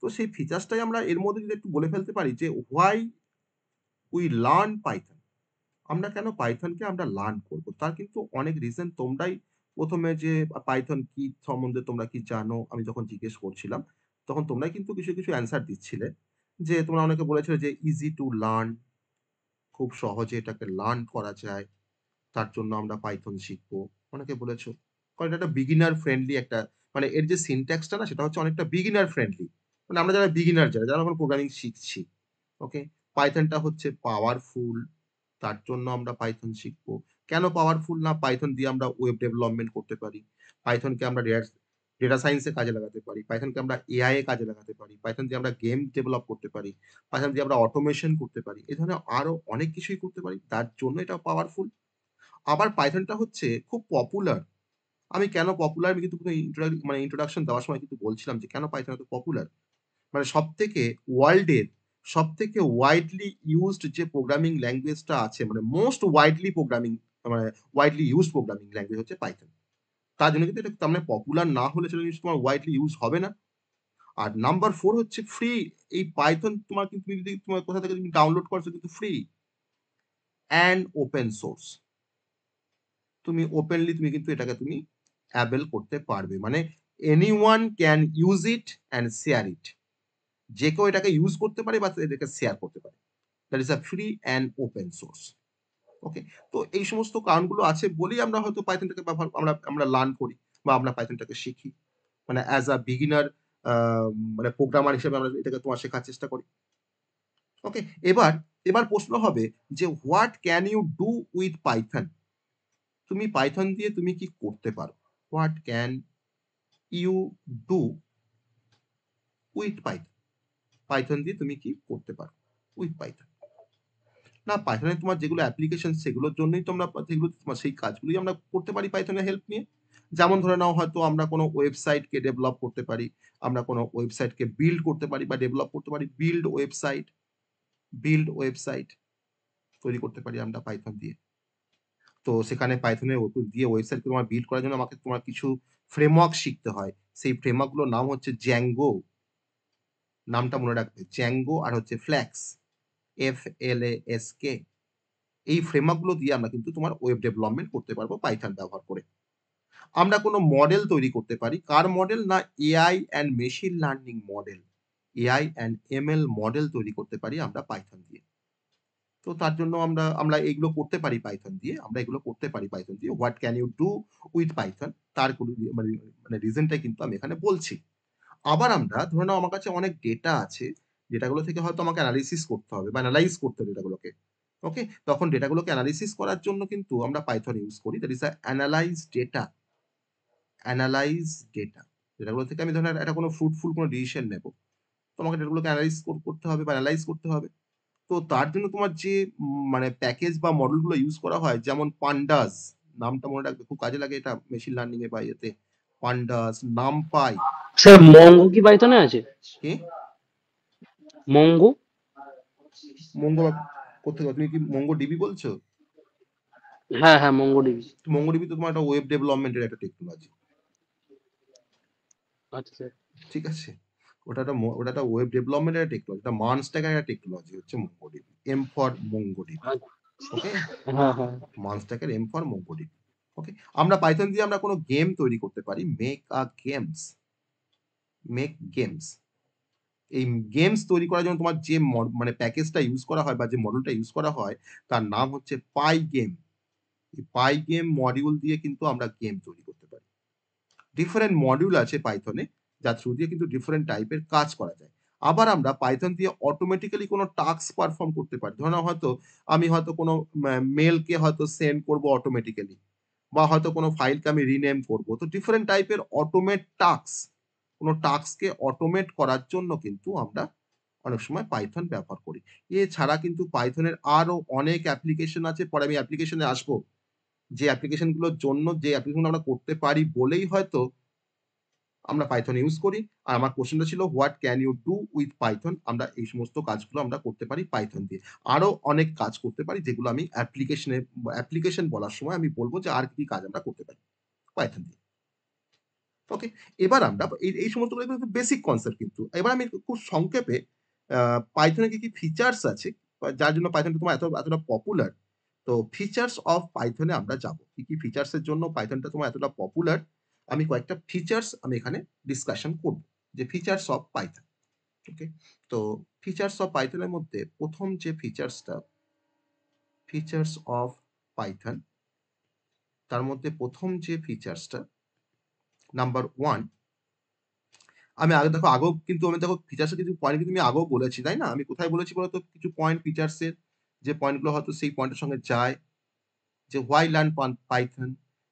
Speaker 1: তো সেই ফিচার্সটাই আমরা এর মধ্যে যদি একটু বলে ফেলতে পারি, যে হোয়াই উই লার্ন পাইথন। আমরা কেন পাইথনকে আমরা লার্ন করব, তার কিন্তু অনেক রিজন। তোমরাই প্রথমে যে পাইথন কি সম্বন্ধে তোমরা কি জানো, আমি যখন জিজ্ঞেস করছিলাম তখন তোমরাই কিন্তু কিছু কিছু অ্যান্সার দিচ্ছিলে, যে তোমরা অনেকে বলেছিলে যে ইজি টু লার্ন, খুব সহজে এটাকে লার্ন করা যায়, তার জন্য আমরা পাইথন শিখবো। অনেকে বলেছো। কারণ এটা একটা বিগিনার ফ্রেন্ডলি একটা, মানে এর যে সিনট্যাক্সটা না সেটা হচ্ছে অনেকটা বিগিনার ফ্রেন্ডলি। মানে আমরা যারা বিগিনার যারা এখন প্রোগ্রামিং শিখছি, ওকে? পাইথনটা হচ্ছে পাওয়ারফুল, তার জন্য আমরা পাইথন শিখবো। কেন পাওয়ারফুল? না পাইথন দিয়ে আমরা ওয়েব ডেভেলপমেন্ট করতে পারি। পাইথনকে আমরা ডেটা সায়েন্সে কাজে লাগাতে পারি। পাইথনকে আমরা এআই এ কাজে লাগাতে পারি। পাইথন দিয়ে আমরা গেম ডেভেলপ করতে পারি। পাইথন দিয়ে আমরা অটোমেশন করতে পারি। এ ধরনের আরো অনেক কিছুই করতে পারি। তার জন্য এটা পাওয়ারফুল। আবার পাইথনটা হচ্ছে খুব পপুলার। আমি কেন পপুলার আমি কিন্তু মানে ইন্ট্রোডাকশন দেওয়ার সময় কিন্তু বলছিলাম যে কেন পাইথন এত পপুলার। মানে সবথেকে ওয়ার্ল্ডের সবথেকে ওয়াইডলি ইউজড যে প্রোগ্রামিং ল্যাঙ্গুয়েজটা আছে, মানে মোস্ট ওয়াইডলি প্রোগ্রামিং, মানে ওয়াইডলি ইউজড প্রোগ্রামিং ল্যাঙ্গুয়েজ হচ্ছে পাইথন। তার জন্য কিন্তু এটা তার মানে পপুলার না হলে সেটা নিশ্চয়ই তোমার ওয়াইডলি ইউজ হবে না। আর নাম্বার 4 হচ্ছে ফ্রি। এই পাইথন তোমার কিন্তু তুমি যদি তোমার কোথা থেকে তুমি ডাউনলোড করছো কিন্তু ফ্রি অ্যান্ড ওপেন সোর্স। তুমি ওপেনলি তুমি কিন্তু এটাকে তুমি অ্যাভেল করতে পারবে। মানে anyone can use it and share it. যে কেউ এটাকে ইউজ করতে পারে বা এটাকে শেয়ার করতে পারে। That is a free and open source. Okay? তো এই সমস্ত কারণগুলো আছে বলেই আমরা হয়তো পাইথনটাকে ব্যবহার আমরা লার্ন করি বা আমরা পাইথনটাকে শিখি। মানে অ্যাজ আ বিগিনার মানে প্রোগ্রামার হিসেবে আমরা এটাকে তোমার শেখার চেষ্টা করি। ওকে? এবার প্রশ্ন হবে যে what can you do with Python? তুমি পাইথন দিয়ে তুমি কি করতে পারো? What can you do with Python? Python দিয়ে তুমি কি করতে পারো উইথ পাইথন? না পাইথনে তোমার যেগুলো অ্যাপ্লিকেশন সেগুলোর জন্যই তো আমরা সেগুলো তোমার সেই কাজগুলোই আমরা করতে পারি পাইথনের হেল্প নিয়ে। যেমন ধরে নাও হয়তো আমরা কোনো ওয়েবসাইটকে ডেভেলপ করতে পারি, আমরা কোনো ওয়েবসাইটকে বিল্ড করতে পারি বা ডেভেলপ করতে পারি। বিল্ড ওয়েবসাইট তৈরি করতে পারি আমরা পাইথন দিয়ে। তো সেখানে পাইথনের দিয়ে ওয়েবসাইট তোমার বিল্ড করার জন্য আমাকে তোমার কিছু ফ্রেমওয়ার্ক শিখতে হয়। সেই ফ্রেমওয়ার্কগুলোর নাম হচ্ছে জ্যাঙ্গো। নামটা মনে রাখবে, জ্যাঙ্গো আর হচ্ছে ফ্ল্যাক্স, FLASK। এই ফ্রেমওয়ার্কগুলো দিয়ে আমরা কিন্তু তোমার ওয়েব ডেভেলপমেন্ট করতে পারবো পাইথন ব্যবহার করে। আমরা কোনো মডেল তৈরি করতে পারি। কার মডেল? না AI and machine learning model. AI and ML model তৈরি করতে পারি আমরা পাইথন দিয়ে। তো তার জন্য আমরা এগুলো করতে পারি পাইথন দিয়ে। আমরা এগুলো করতে পারি পাইথন দিয়ে। What can you do with Python? তার মানে রিজনটাই কিন্তু আমি এখানে বলছি। আবার আমরা ধরে নাও আমার কাছে অনেক ডেটা আছে, ডেটাগুলো থেকে হয়তো আমাকে অ্যানালিসিস করতে হবে বা অ্যানালাইজ করতে হবে ডেটাগুলোকে। ওকে? তখন ডেটাগুলোকে অ্যানালিসিস করার জন্য কিন্তু আমরা পাইথন ইউজ করি। That is a analyse data. Analyse data. ডেটাগুলো থেকে আমি ধরেন একটা কোনো ফ্রুটফুল কোনো ডিসিশন নেব। তো আমাকে ডেটাগুলোকে অ্যানালাইজ করতে হবে বা অ্যানালাইজ করতে হবে। তো তার জন্য তোমার যে মানে প্যাকেজ বা মডেলগুলো ইউজ করা হয় যেমন পান্ডাস, নামটা মনে রাখবে, খুব কাজে লাগে এটা মেশিন লার্নিং এ বা ইয়েতে। Pandas, NumPy.
Speaker 5: স্যার মঙ্গো কি পাইথনে আছে?
Speaker 1: কি?
Speaker 5: মঙ্গো?
Speaker 1: মঙ্গো কোথায়? তুমি কি মঙ্গোডিবি বলছো?
Speaker 5: হ্যাঁ হ্যাঁ মঙ্গোডিবি।
Speaker 1: মঙ্গোডিবি তো তোমার একটা ওয়েব ডেভেলপমেন্টের একটা টেকনোলজি।
Speaker 5: আচ্ছা স্যার।
Speaker 1: ঠিক আছে? ওটা একটা ওয়েব ডেভেলপমেন্টের টেকনোলজি। এটা মানস্ট্যাকের একটা টেকনোলজি হচ্ছে MongoDB. M for MongoDB. Okay?
Speaker 5: হ্যাঁ হ্যাঁ।
Speaker 1: মানস্ট্যাকের এম ফর মঙ্গোডিবি। ওকে? আমরা পাইথন দিয়ে আমরা কোনো গেম তৈরি করতে পারি। Make games. এই গেমস তৈরি করার জন্য তোমার যে মানে প্যাকেজটা ইউজ করা হয় বা যে মডেলটা ইউজ করা হয় তার নাম হচ্ছে পাইগেম। এই পাইগেম মডিউল দিয়ে কিন্তু আমরা গেম তৈরি করতে পারি। ডিফারেন্ট মডিউল আছে পাইথনে যার থ্রু দিয়ে কিন্তু ডিফারেন্ট টাইপের কাজ করা যায়। আবার আমরা পাইথন দিয়ে অটোমেটিক্যালি কোনো টাস্ক পারফর্ম করতে পারি। ধরো হয়তো আমি হয়তো কোনো মেলকে হয়তো সেন্ড করব অটোমেটিক্যালি, বা হয়তো কোনো ফাইলকে আমি রিনেম করব। তো ডিফারেন্ট টাইপের অটোমেট টাস্ক, কোনো টাস্ককে অটোমেট করার জন্য কিন্তু আমরা অনেক সময় পাইথন ব্যবহার করি। এছাড়া কিন্তু পাইথনের আরো অনেক অ্যাপ্লিকেশন আছে। পরে আমি অ্যাপ্লিকেশনে আসবো। যে অ্যাপ্লিকেশনগুলোর জন্য যে অ্যাপ্লিকেশন আমরা করতে পারি বলেই হয়তো আমরা পাইথন ইউজ করি। আর আমার কোশ্চেনটা ছিল what can you do with Python? আমরা এই সমস্ত কাজগুলো আমরা করতে পারি পাইথন দিয়ে। আরো অনেক কাজ করতে পারি যেগুলো আমি অ্যাপ্লিকেশন বলার সময় আমি বলব যে আর কি কাজ আমরা করতে পারি পাইথন দিয়ে। ওকে? এবার আমরা এই সমস্তগুলো কিন্তু বেসিক কনসেপ্ট কিন্তু। এবার আমি খুব সংক্ষেপে পাইথনের কি ফিচার্স আছে যার জন্য পাইথনটা তোমার এতটা পপুলার। তো ফিচার্স অফ পাইথনে আমরা যাব। কি ফিচার্স এর জন্য পাইথনটা তোমার এতটা পপুলার, আমি কয়েকটা ফিচার্স আমি এখানে ডিসকাশন করব। যে ফিচার্স অফ পাইথন। ওকে, তো ফিচার্স অফ পাইথনের মধ্যে প্রথম যে ফিচার্স অফ পাইথন, তার মধ্যে প্রথম যে ফিচার্সটা নাম্বার 1, আমি আগেও কিন্তু আমি ফিচার্সের কিছু পয়েন্ট কিন্তু আমি আগেও বলেছি, তাই না? আমি কোথায় বলেছি বলতো? কিছু পয়েন্ট ফিচার্সের, যে পয়েন্টগুলো হয়তো সেই পয়েন্টের সঙ্গে যায়, যে হোয়াই লার্ন পাইথন,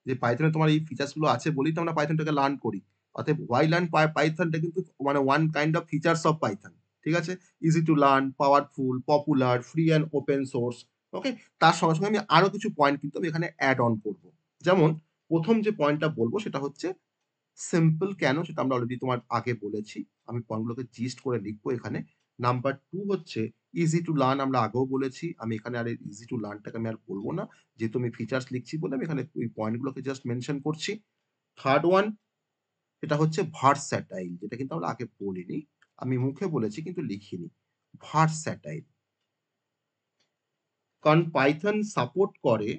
Speaker 1: যে পাইথনে তোমার এই ফিচার্স গুলো আছে বলেই তো আমরা পাইথনটাকে লার্ন করি। অতএব হোয়াই লার্ন পাইথনটা কিন্তু মানে one kind of features of Python, ঠিক আছে? Easy to learn, powerful, popular, free and open source. Okay, তার সঙ্গে সঙ্গে আমি আরো কিছু পয়েন্ট কিন্তু আমি এখানে অ্যাড অন করবো। যেমন প্রথম যে পয়েন্টটা বলবো সেটা হচ্ছে সিম্পল। কেন? সেটা আমরা অলরেডি তোমার আগে বলেছি, আমি পয়েন্টগুলোকে জিস্ট করে লিখবো এখানে। নাম্বার 2 হচ্ছে ইজি টু লার্ন, আমরা আগেও বলেছি, আমি এখানে আর ইজি টু লার্নটাকে আমি আর বলবো না, যেহেতু আমি ফিচার্স লিখছি বলে আমি এখানে ওই পয়েন্টগুলোকে জাস্ট মেনশন করছি। থার্ড ওয়ান, এটা হচ্ছে ভার্সেটাইল, যেটা কিন্তু আমরা আগে বলিনি, আমি মুখে বলেছি কিন্তু লিখিনি। ভার্সেটাইল, কারণ পাইথন সাপোর্ট করে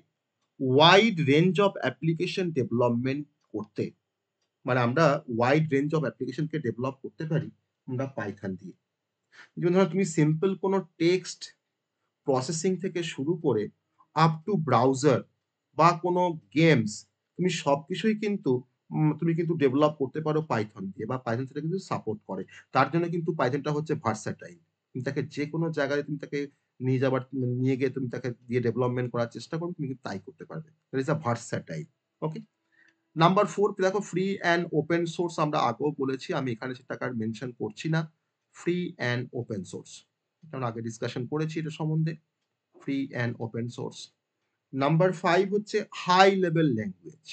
Speaker 1: wide range of application development করতে, মানে আমরা ওয়াইড রেঞ্জ অফ অ্যাপ্লিকেশনকে ডেভেলপ করতে পারি আমরা পাইথন দিয়ে। যেমন ধরো তুমি সিম্পল কোনো টেক্সট প্রসেসিং থেকে শুরু করে আপ টু ব্রাউজার বা কোনো গেমস, তুমি সবকিছুই কিন্তু তুমি কিন্তু ডেভেলপ করতে পারো পাইথন দিয়ে, বা পাইথন সেটা কিন্তু সাপোর্ট করে। তার জন্য কিন্তু পাইথনটা হচ্ছে ভার্সাটাইল। তুমি তাকে যে কোনো জায়গায় তুমি তাকে নিয়ে গিয়ে তুমি তাকে দিয়ে ডেভেলপমেন্ট করার চেষ্টা করো, তুমি কিন্তু তাই করতে পারবে। That is a versatile. Okay, number 4, দেখো ফ্রি অ্যান্ড ওপেন সোর্স, আমরা আগেও বলেছি, আমি এখানে সেটাকে আর মেনশন করছি না। ফ্রি অ্যান্ড ওপেন সোর্স, আমরা আগে ডিসকাশন করেছি এটা সম্বন্ধে। Free and open source. Number 5 হচ্ছে হাই লেভেল ল্যাঙ্গুয়েজ।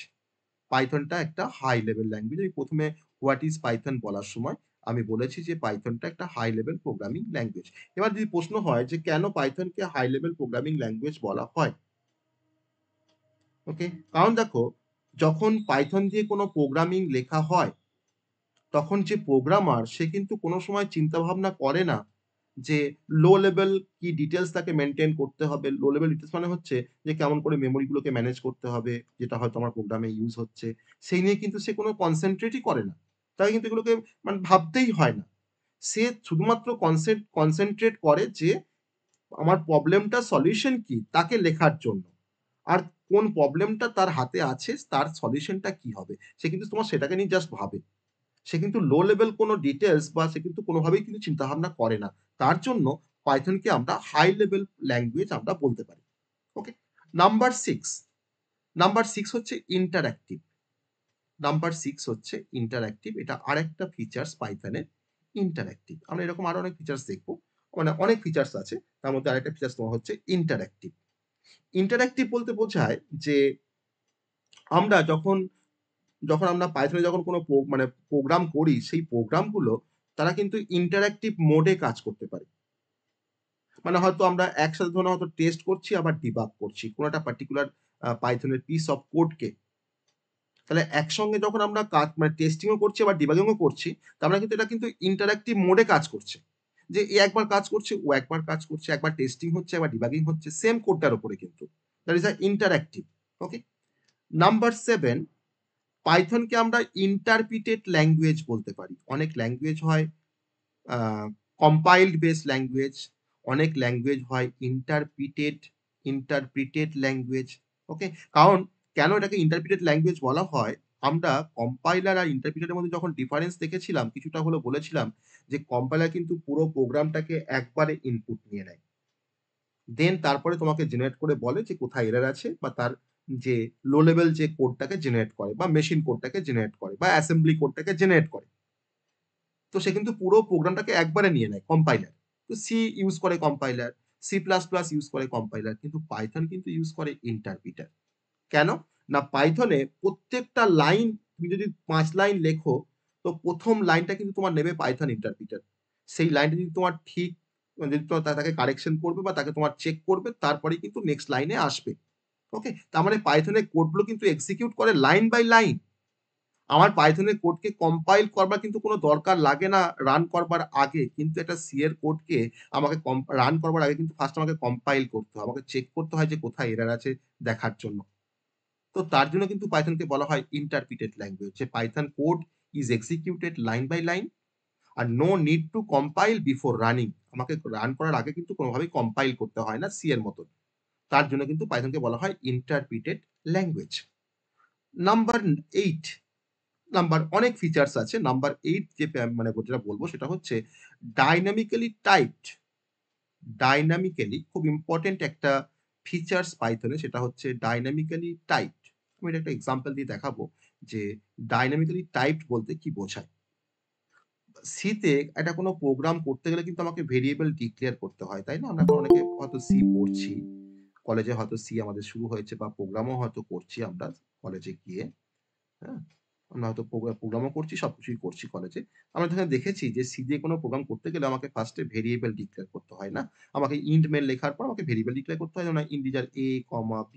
Speaker 1: পাইথনটা একটা হাই লেভেল ল্যাঙ্গুয়েজ। আমি প্রথমে হোয়াট ইজ পাইথন বলার সময় আমি বলেছি যে পাইথনটা একটা হাই লেভেল প্রোগ্রামিং ল্যাঙ্গুয়েজ। এবার যদি প্রশ্ন হয় যে কেন পাইথনকে হাই লেভেল প্রোগ্রামিং ল্যাঙ্গুয়েজ বলা হয়, ওকে, কারণ দেখো যখন পাইথন দিয়ে কোনো প্রোগ্রামিং লেখা হয়, তখন যে প্রোগ্রামার সে কিন্তু কোনো সময় চিন্তা ভাবনা করে না যে লো লেভেল কি ডিটেলস তাকে মেনটেন করতে হবে। লো লেভেল ডিটেলস মানে হচ্ছে যে কেমন করে মেমোরি গুলোকে ম্যানেজ করতে হবে, যেটা হয়তো আমার প্রোগ্রামে ইউজ হচ্ছে, সেই নিয়ে কিন্তু সে কোনো কনসেন্ট্রেটই করে না। তাই কিন্তু এগুলোকে মানে ভাবতেই হয় না। সে শুধুমাত্র কনসেন্ট্রেট করে যে আমার প্রবলেমটা সলিউশন কি তাকে লেখার জন্য, আর কোন প্রবলেমটা তার হাতে আছে তার সলিউশনটা কি হবে, সে কিন্তু তোমার সেটাকে নিয়ে জাস্ট ভাবে। সে কিন্তু লো লেভেল কোনো ডিটেলস বা সে কিন্তু কোনোভাবেই কিন্তু চিন্তাভাবনা করে না। তার জন্য পাইথনকে আমরা হাই লেভেল ল্যাঙ্গুয়েজ আমরা বলতে পারি। ওকে, নাম্বার 6, হচ্ছে ইন্টারঅ্যাক্টিভ। এটা আরেকটা ফিচার্স পাইথনের, ইন্টারঅ্যাক্টিভ। আমরা এরকম আরো অনেক ফিচার্স দেখবো, মানে অনেক ফিচার্স আছে, তার মধ্যে আরেকটা ফিচার্স তোমার হচ্ছে ইন্টারঅ্যাক্টিভ। ইন্টারঅ্যাক্টিভ বলতে বোঝায় যে আমরা যখন যখন আমরা পাইথনে যখন কোনো মানে প্রোগ্রাম করি, সেই প্রোগ্রামগুলো তারা কিন্তু ইন্টারঅ্যাক্টিভ মোডে কাজ করতে পারে। মানে হয়তো আমরা একসাথে ধরুন হয়তো টেস্ট করছি আবার ডিবাগ করছি কোনো একটা পার্টিকুলার পাইথনের পিস অফ কোডকে। তাহলে একসঙ্গে যখন আমরা কাজ মানে টেস্টিংও করছি আবার ডিবাগিংও করছি, তার মানে কিন্তু এটা কিন্তু ইন্টারঅ্যাক্টিভ মোডে কাজ করছে। যে এ একবার কাজ করছে, ও একবার কাজ করছে, একবার টেস্টিং হচ্ছে, একবার ডিবাগিং হচ্ছে, সেম কোডটার উপরে কিন্তু। That is a interactive. Okay, number 7, পাইথনকে আমরা ইন্টারপ্রিটেড ল্যাঙ্গুয়েজ বলতে পারি। অনেক ল্যাঙ্গুয়েজ হয় কম্পাইলড বেস ল্যাঙ্গুয়েজ, অনেক ল্যাঙ্গুয়েজ হয় ইন্টারপ্রিটেড ল্যাঙ্গুয়েজ। ওকে, কারণ কেন এটাকে ইন্টারপ্রিটেড ল্যাঙ্গুয়েজ বলা হয়, আমরা কম্পাইলার আর ইন্টারপ্রিটারের মধ্যে যখন ডিফারেন্স দেখেছিলাম, কিছুটা হলো বলেছিলাম যে কম্পাইলার কিন্তু পুরো প্রোগ্রামটাকে একবারে ইনপুট নিয়ে নেয়, দেন তারপরে তোমাকে জেনারেট করে বলে যে কোথায় এরর আছে, বা তার যে লো লেভেল যে কোডটাকে জেনারেট করে, বা মেশিন কোডটাকে জেনারেট করে, বা অ্যাসেম্বলি কোডটাকে জেনারেট করে। তো সে কিন্তু পুরো প্রোগ্রামটাকে একবারে নিয়ে নেয় কম্পাইলার। তো সি ইউজ করে কম্পাইলার, C++ ইউজ করে কম্পাইলার, কিন্তু পাইথন কিন্তু ইউজ করে ইন্টারপ্রিটার। কেন? না পাইথনে প্রত্যেকটা লাইন তুমি যদি 5 লাইন লেখো, তো প্রথম লাইনটা কিন্তু তোমার নেবে পাইথন ইন্টারপ্রিটার। সেই লাইনটা যদি তোমার ঠিক, যদি তোমার তাকে কারেকশন করবে বা তাকে তোমার চেক করবে, তারপরেই কিন্তু নেক্সট লাইনে আসবে। ওকে, তার মানে পাইথনের কোডগুলো কিন্তু এক্সিকিউট করে লাইন বাই লাইন। আমার পাইথনের কোডকে কম্পাইল করবার কিন্তু কোনো দরকার লাগে না রান করবার আগে, কিন্তু একটা সি এর কোডকে আমাকে রান করবার আগে কিন্তু ফার্স্ট আমাকে কম্পাইল করতে হয়, আমাকে চেক করতে হয় যে কোথায় এরর আছে দেখার জন্য। তো তার জন্য কিন্তু পাইথনকে বলা হয় ইন্টারপ্রিটেড ল্যাঙ্গুয়েজ, যে Python code is executed line by line, আর no need to compile before running, আমাকে রান করার আগে কিন্তু কোনোভাবেই কম্পাইল করতে হয় না সি এর মতন। তার জন্য কিন্তু পাইথনকে বলা হয় ইন্টারপ্রিটেড ল্যাঙ্গুয়েজ। নাম্বার 8, অনেক ফিচার্স আছে। নাম্বার 8 যে মানে যেটা বলবো সেটা হচ্ছে ডাইনামিক্যালি টাইপড। ডাইনামিক্যালি খুব ইম্পর্টেন্ট একটা ফিচার্স পাইথনে, সেটা হচ্ছে ডাইনামিক্যালি টাইপড। আমি এটা একটা এক্সাম্পল দিয়ে দেখাবো যে ডাইনামিক্যালি টাইপড বলতে কি বোঝায়। সিতে একটা কোনো প্রোগ্রাম করতে গেলে কিন্তু আমাকে ভেরিয়েবল ডিক্লেয়ার করতে হয়, তাই না? আমরা এখন অনেকে হয়তো সি পড়ছি, কলেজে হয়তো সি আমাদের শুরু হয়েছে বা প্রোগ্রামও হয়তো করছি আমরা কলেজে গিয়ে, হ্যাঁ? আমরা হয়তো প্রোগ্রামও করছি, সবকিছুই করছি কলেজে। আমরা যেখানে দেখেছি যে সি দিয়ে কোনো প্রোগ্রাম করতে গেলে আমাকে ফার্স্টে ভেরিয়েবল ডিক্লেয়ার করতে হয় না? আমাকে ইন্ট মেল লেখার পর আমাকে ভেরিয়েবল ডিক্লেয়ার করতে হয়, যেমন integer a, b,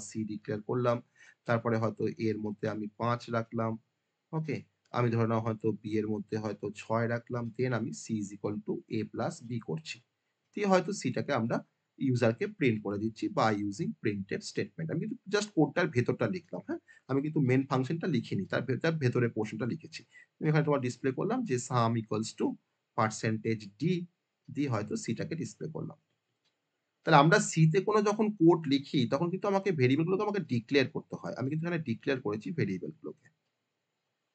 Speaker 1: c declare করলাম। তারপরে হয়তো a এর মধ্যে আমি 5 রাখলাম। ওকে? আমি ধরে নাও হয়তো b এর মধ্যে হয়তো 6 রাখলাম। দেন আমি c is equal to a plus b করছি। দিয়ে হয়তো সিটাকে আমরা ইউজারকে প্রিন্ট করে দিচ্ছি বা ইউজিং প্রিন্টেড স্টেটমেন্ট। আমি কিন্তু জাস্ট কোডটার ভেতরটা লিখলাম, হ্যাঁ? আমি কিন্তু মেইন ফাংশনটা লিখিনি, তার ভেতরের পোর্শনটা লিখেছি। এখানে তোমার ডিসপ্লে করলাম যে সাম ইকুয়ালস টু %d দিয়ে হয়তো সিটাকে ডিসপ্লে করলাম। তাহলে আমরা সিতে কোনো যখন কোড লিখি তখন কিন্তু আমাকে ভেরিয়েবলগুলোকে আমাকে ডিক্লেয়ার করতে হয়। আমি কিন্তু এখানে ডিক্লেয়ার করেছি ভেরিয়েবলগুলোকে।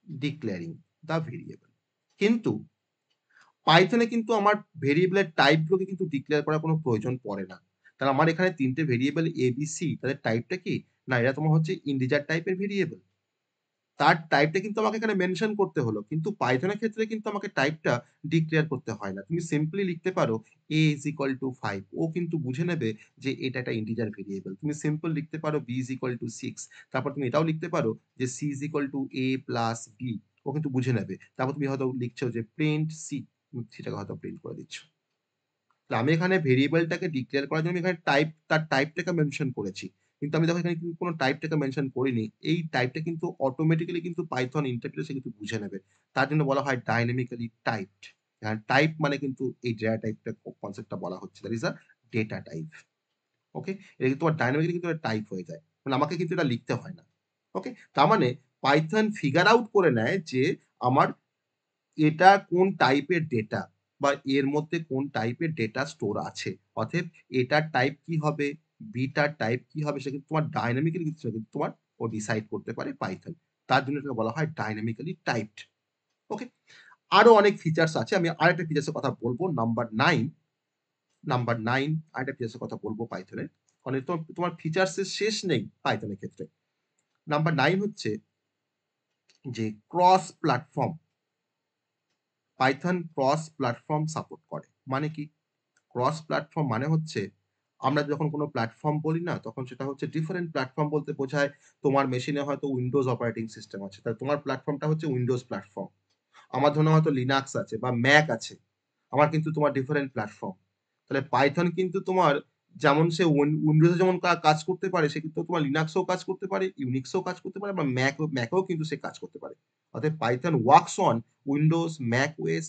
Speaker 1: Declaring the variable. কিন্তু পাইথনে কিন্তু আমার ভেরিয়েবলের টাইপগুলোকে কিন্তু ডিক্লেয়ার করার কোনো প্রয়োজন পড়ে না। তাহলে আমার এখানে ৩ টে ভেরিয়েবল a, b, c, তাদের টাইপটা কি? না, এরা তোমার হচ্ছে ইন্টিজার টাইপের ভেরিয়েবল। তার টাইপটা কিন্তু আমাকে এখানে মেনশন করতে হলো। কিন্তু পাইথনের ক্ষেত্রে কিন্তু আমাকে টাইপটা ডিক্লেয়ার করতে হয় না। তুমি সিম্পলি লিখতে পারো a is equal to 5, ও কিন্তু বুঝে নেবে যে এটা একটা ইন্টিজার ভেরিয়েবল। তুমি সিম্পল লিখতে পারো b is equal to 6, তারপর তুমি এটাও লিখতে পারো যে c is equal to a plus b, ও কিন্তু বুঝে নেবে। তারপর তুমি হয়তো লিখছো যে প্রিন্ট c, সেটাকে হয়তো প্রিন্ট করে দিচ্ছ। তাহলে আমি এখানে ভেরিয়েবলটাকে ডিক্লেয়ার করার জন্য এখানে তার টাইপটাকে মেনশন করেছি। কিন্তু আমি দেখো এখানে কিন্তু কোনো টাইপটাকে মেনশন করিনি। এই টাইপটা কিন্তু অটোমেটিক্যালি কিন্তু পাইথন ইন্টারপ্রেটার সে কিন্তু বুঝে নেবে। তার জন্য বলা হয় ডাইনামিক্যালি টাইপড। টাইপ মানে কিন্তু এই ডেটা টাইপটা কনসেপ্টটা বলা হচ্ছে। That is a data type. Okay? এটা কিন্তু তোমার ডাইনামিক্যালি কিন্তু এটা টাইপ হয়ে যায়। মানে আমাকে কিন্তু এটা লিখতে হয় না। ওকে? তার মানে পাইথন ফিগার আউট করে নেয় যে আমার এটা কোন টাইপের ডেটা বা এর মধ্যে কোন টাইপের ডেটা স্টোর আছে। অতএব এটার টাইপ কি হবে, বিটার টাইপ কি হবে, সেটা কিন্তু তোমার ডাইনামিক্যালি কিন্তু সেটা কিন্তু তোমার ও ডিসাইড করতে পারে পাইথন। তার জন্য এটাকে বলা হয় ডাইনামিক্যালি টাইপড। ওকে? আরো অনেক ফিচার্স আছে। আমি আরেকটা ফিচার্সের কথা বলবো, নাম্বার 9 আরেকটা ফিচার্সের কথা বলবো পাইথনের। কারণ তোমার ফিচার্সের শেষ নেই পাইথনের ক্ষেত্রে। নাম্বার 9 হচ্ছে যে cross platform. Python cross platform support করে। মানে কি? ক্রস প্ল্যাটফর্ম মানে হচ্ছে আমরা যখন কোনো প্ল্যাটফর্ম বলি না, তখন সেটা হচ্ছে ডিফারেন্ট প্ল্যাটফর্ম বলতে বোঝায় তোমার মেশিনে হয়তো উইন্ডোজ অপারেটিং সিস্টেম আছে। তাহলে তোমার প্ল্যাটফর্মটা হচ্ছে উইন্ডোজ প্ল্যাটফর্ম। আমার ধরুন হয়তো লিনাক্স আছে বা ম্যাক আছে। আমার কিন্তু তোমার ডিফারেন্ট প্ল্যাটফর্ম। তাহলে পাইথন কিন্তু তোমার যেমন সে উইন্ডোজে যেমন কাজ করতে পারে, সে কিন্তু তোমার লিনাক্সেও কাজ করতে পারে, ইউনিক্সেও কাজ করতে পারে বা ম্যাকেও কিন্তু সে কাজ করতে পারে। অতএব Python works on Windows, Mac OS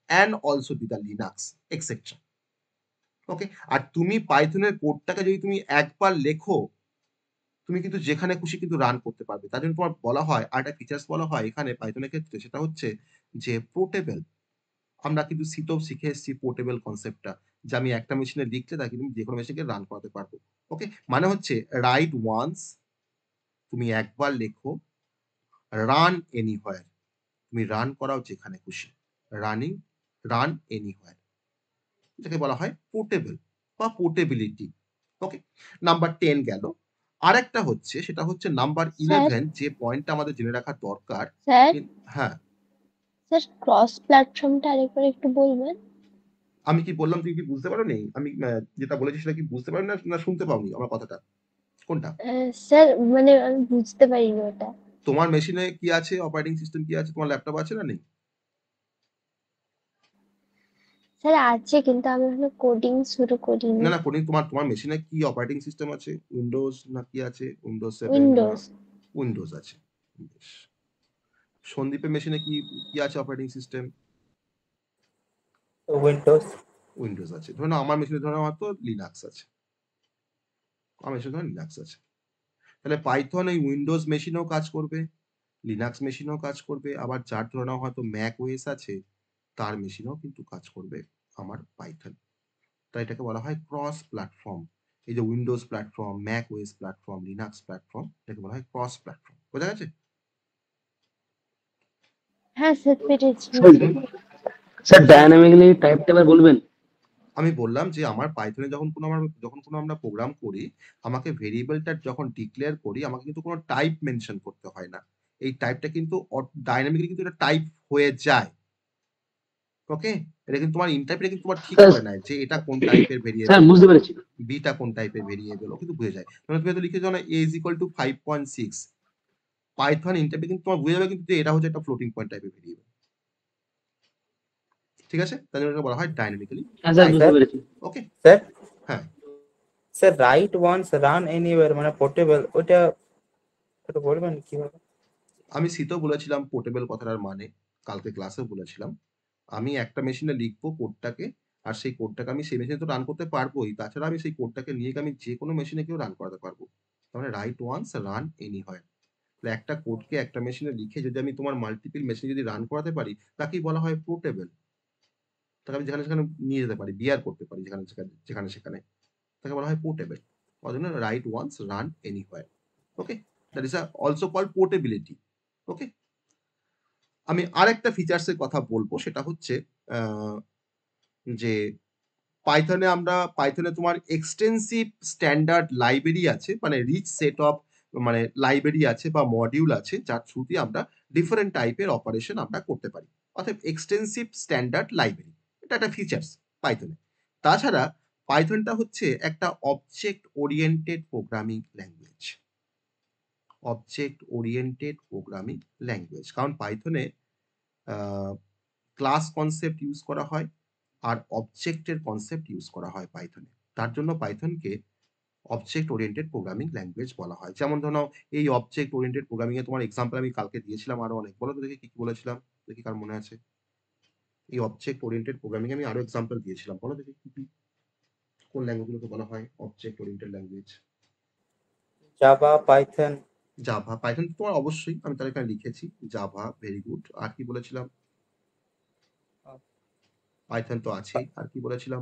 Speaker 1: and also with the Linux etcetera. Okay? আর তুমি পাইথনের কোডটাকে যদি তুমি একবার লেখো, তুমি কিন্তু যেখানে খুশি কিন্তু রান করতে পারবে। তার জন্য তোমার বলা হয়, আরেকটা ফিচার্স বলা হয় এখানে পাইথনের ক্ষেত্রে, সেটা হচ্ছে যে পোর্টেবল। আমরা কিন্তু সিতেও শিখে এসেছি পোর্টেবল কনসেপ্টটা, যে আমি একটা মেশিনে লিখলে তাকে তুমি যেকোনো মেশিনকে রান করাতে পারবো। ওকে? মানে হচ্ছে রাইট ওয়ান্স, তুমি একবার লেখো, রান এনিহোয়ার, তুমি রান করাও যেখানে খুশি। রান এনিহোয়ার, এটাকে বলা হয় পোর্টেবল বা পোর্টেবিলিটি। ওকে? নাম্বার 10 গেল। আরেকটা হচ্ছে, সেটা হচ্ছে নাম্বার
Speaker 7: স্যার
Speaker 1: 11, যে পয়েন্টটা আমাদের জেনে রাখা দরকার।
Speaker 7: স্যার
Speaker 1: হ্যাঁ,
Speaker 7: স্যার ক্রস প্ল্যাটফর্মটা আরেকবার একটু বলবেন?
Speaker 1: আমি কি বললাম তুমি কি বুঝতে পারোনি? আমি যেটা বলেছি সেটা কি বুঝতে পারো না শুনতে পাওনি আমার কথাটা? কোনটা?
Speaker 7: স্যার মানে আমি বুঝতে পারিনি ওটা।
Speaker 1: তোমার মেশিনে কি আছে, অপারেটিং সিস্টেম কি আছে, তোমার ল্যাপটপ আছে না নেই?
Speaker 7: স্যার আছে, কিন্তু আমি এখনো কোডিং শুরু করিনি।
Speaker 1: না কোডিং, তোমার মেশিনে কি অপারেটিং সিস্টেম আছে? উইন্ডোজ না কি আছে? উইন্ডোজ 7 না
Speaker 7: উইন্ডোজ।
Speaker 1: উইন্ডোজ আছে? বেশ। সন্দীপের মেশিনে কি কি আছে অপারেটিং সিস্টেম?
Speaker 4: উইন্ডোজ।
Speaker 1: উইন্ডোজ আছে। ধরুন আমার মেশিনে ধরুন হয়তো লিনাক্স আছে। আমার মেশিনে ধরুন লিনাক্স আছে। তাহলে পাইথন এই উইন্ডোজ মেশিনেও কাজ করবে, লিনাক্স মেশিনেও কাজ করবে। আবার যার ধরে নাও হয়তো ম্যাক ওএস আছে, তার মেশিনেও কিন্তু কাজ করবে আমার পাইথন। তাই এটাকে বলা হয় ক্রস প্ল্যাটফর্ম। এই যে Windows platform, Mac OS platform, Linux platform, এটাকে বলা হয় ক্রস প্ল্যাটফর্ম। বোঝা গেছে?
Speaker 7: হ্যাঁ স্যার পেরেছি।
Speaker 5: স্যার স্যার ডায়নামিক্যালি টাইপটা এবার বলবেন?
Speaker 1: আমি বললাম যে আমার পাইথনে যখন কোনো আমরা প্রোগ্রাম করি, আমাকে ভেরিয়েবলটা যখন ডিক্লেয়ার করি, আমাকে কিন্তু কোনো টাইপ মেনশন করতে হয় না। এই টাইপটা কিন্তু ডাইনামিক্যালি কিন্তু এটা টাইপ হয়ে যায়। ওকে? এটা কিন্তু তোমার ইনটাইপ এটা কিন্তু তোমার ঠিক
Speaker 5: স্যার
Speaker 1: করে নেয় যে এটা কোন টাইপের
Speaker 5: স্যার
Speaker 1: ভেরিয়েবল,
Speaker 5: বুঝতে পেরেছি।
Speaker 1: বিটা কোন টাইপের ভেরিয়েবল, ও কিন্তু বুঝে যায়। ধরো তুমি হয়তো লিখে যাও না a is equal to 5.6, Python ইনটাইপে কিন্তু তোমার বুঝে যাবে কিন্তু যে এটা হচ্ছে একটা ফ্লোটিং পয়েন্ট টাইপের ভেরিয়েবল। ঠিক আছে? তাই জন্য এটাকে বলা হয় ডাইনামিক্যালি
Speaker 5: হ্যাঁ স্যার
Speaker 1: টাইপ।
Speaker 5: বুঝতে পেরেছি।
Speaker 1: ওকে?
Speaker 4: স্যার
Speaker 1: হ্যাঁ,
Speaker 4: sir write once run anywhere মানে পোর্টেবল, ওটা একটু বলবেন কিভাবে?
Speaker 1: আমি শীতেও বলেছিলাম পোর্টেবল কথাটার মানে, কালকে ক্লাসেও বলেছিলাম। আমি একটা মেশিনে লিখবো কোডটাকে, আর সেই কোডটাকে আমি সেই মেশিনে তো রান করতে পারবোই। তাছাড়া আমি সেই কোডটাকে নিয়ে আমি যেকোনো মেশিনে গিয়েও রান করাতে পারবো। তার মানে রাইট ওয়ান্স রান এনিহোয়ার। তাহলে একটা কোডকে একটা মেশিনে লিখে যদি আমি তোমার মাল্টিপল মেশিনে যদি রান করাতে পারি, তাকেই বলা হয় পোর্টেবল। তাকে আমি যেখানে সেখানে নিয়ে যেতে পারি, বিয়ার করতে পারি যেখানে সেখানে। তাকে বলা হয় পোর্টেবল। ওই জন্য write once run anywhere. Okay? That is also called portability. Okay? আমি আরেকটা ফিচার্স এর কথা বলবো, সেটা হচ্ছে যে পাইথনে তোমার এক্সটেন্সিভ স্ট্যান্ডার্ড লাইব্রেরি আছে, মানে রিচ সেট অফ মানে লাইব্রেরি আছে বা মডিউল আছে, যার থ্রু দিয়ে আমরা ডিফারেন্ট টাইপের অপারেশন আমরা করতে পারি। অর্থাৎ এক্সটেন্সিভ স্ট্যান্ডার্ড লাইব্রেরি, এটা একটা ফিচার্স পাইথনে। তাছাড়া পাইথনটা হচ্ছে একটা object oriented programming language. Object oriented programming language, কারণ পাইথনে ক্লাস কনসেপ্ট ইউজ করা হয় আর অবজেক্টের কনসেপ্ট ইউজ করা হয় পাইথনে। তার জন্য পাইথনকে অবজেক্ট ওরিয়েন্টেড প্রোগ্রামিং ল্যাঙ্গুয়েজ বলা হয়। যেমন ধরো এই অবজেক্ট ওরিয়েন্টেড প্রোগ্রামিং এ তোমার এক্সাম্পল আমি কালকে দিয়েছিলাম আরো অনেক। বলো তো দেখি কি কি বলেছিলাম, দেখি কার মনে আছে। এই অবজেক্ট ওরিয়েন্টেড প্রোগ্রামিং আমি আরো এক্সাম্পল দিয়েছিলাম, বলো দেখি কি কি, কোন ল্যাঙ্গুয়েজগুলোকে বলা হয় object oriented language.
Speaker 4: Java, Python.
Speaker 1: Java, Python তো তোমার অবশ্যই, আমি তার এখানে লিখেছি জাভা, ভেরি গুড। আর কি বলেছিলাম? পাইথন তো আছেই, আর কি বলেছিলাম?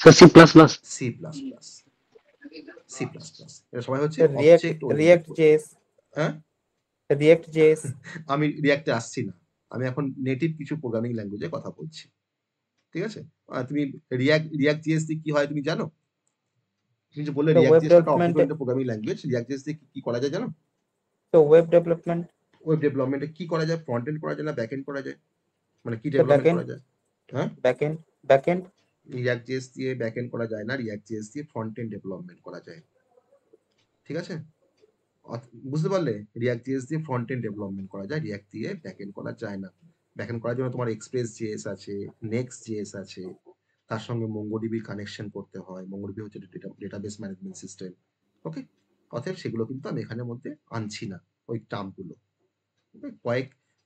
Speaker 5: Sir C plus plus.
Speaker 1: C plus plus, C plus plus, এটা সবাই হচ্ছে
Speaker 4: React
Speaker 1: object
Speaker 4: React
Speaker 1: oriented.
Speaker 4: JS.
Speaker 1: হ্যাঁ,
Speaker 4: রিয়েক্ট জেএস।
Speaker 1: আমি রিয়াক্টে আসছি না, আমি এখন নেটিভ কিছু প্রোগ্রামিং ল্যাঙ্গুয়েজে কথা বলছি। ঠিক আছে? তুমি রিয়াক্ট জিএস দিয়ে কি হয় তুমি জানো? তুমি যে বললে রিয়াক্ট
Speaker 4: ওয়েব
Speaker 1: জিএস একটা অবজেক্ট
Speaker 4: ডেভেলপমেন্টে,
Speaker 1: oriented programming language, React JS দিয়ে কি করা যায় জানো?
Speaker 4: তো ওয়েব ডেভেলপমেন্ট,
Speaker 1: ওয়েব ডেভেলপমেন্টে কি করা যায়? ফ্রন্ট এন্ড করা যায় না ব্যাক এন্ড করা যায়? মানে কি
Speaker 4: তো
Speaker 1: ডেভেলপমেন্ট
Speaker 4: ব্যাকএন্ড,
Speaker 1: করা যায়? হ্যাঁ,
Speaker 4: ব্যাকএন্ড।
Speaker 1: রিয়াক্ট জিএস দিয়ে ব্যাক এন্ড করা যায় না, রিয়াক্ট জিএস দিয়ে ফ্রন্ট এন্ড ডেভেলপমেন্ট করা যায়। ঠিক আছে? বুঝতে পারলে? রিয়াক্ট জিএস দিয়ে ফ্রন্ট এন্ড ডেভেলপমেন্ট করা যায়, রিয়াক্ট দিয়ে ব্যাক এন্ড করা যায় না। ব্যাক এন্ড করার জন্য তোমার এক্সপ্রেস জিএস আছে, নেক্সট জিএস আছে, তার সঙ্গে মঙ্গোডিবি কানেকশন করতে হয়। মঙ্গোডিবি হচ্ছে ডেটাবেস ম্যানেজমেন্ট সিস্টেম। ওকে? অতএব সেগুলো কিন্তু আমি এখানের মধ্যে আনছি না, ওই টার্মগুলো।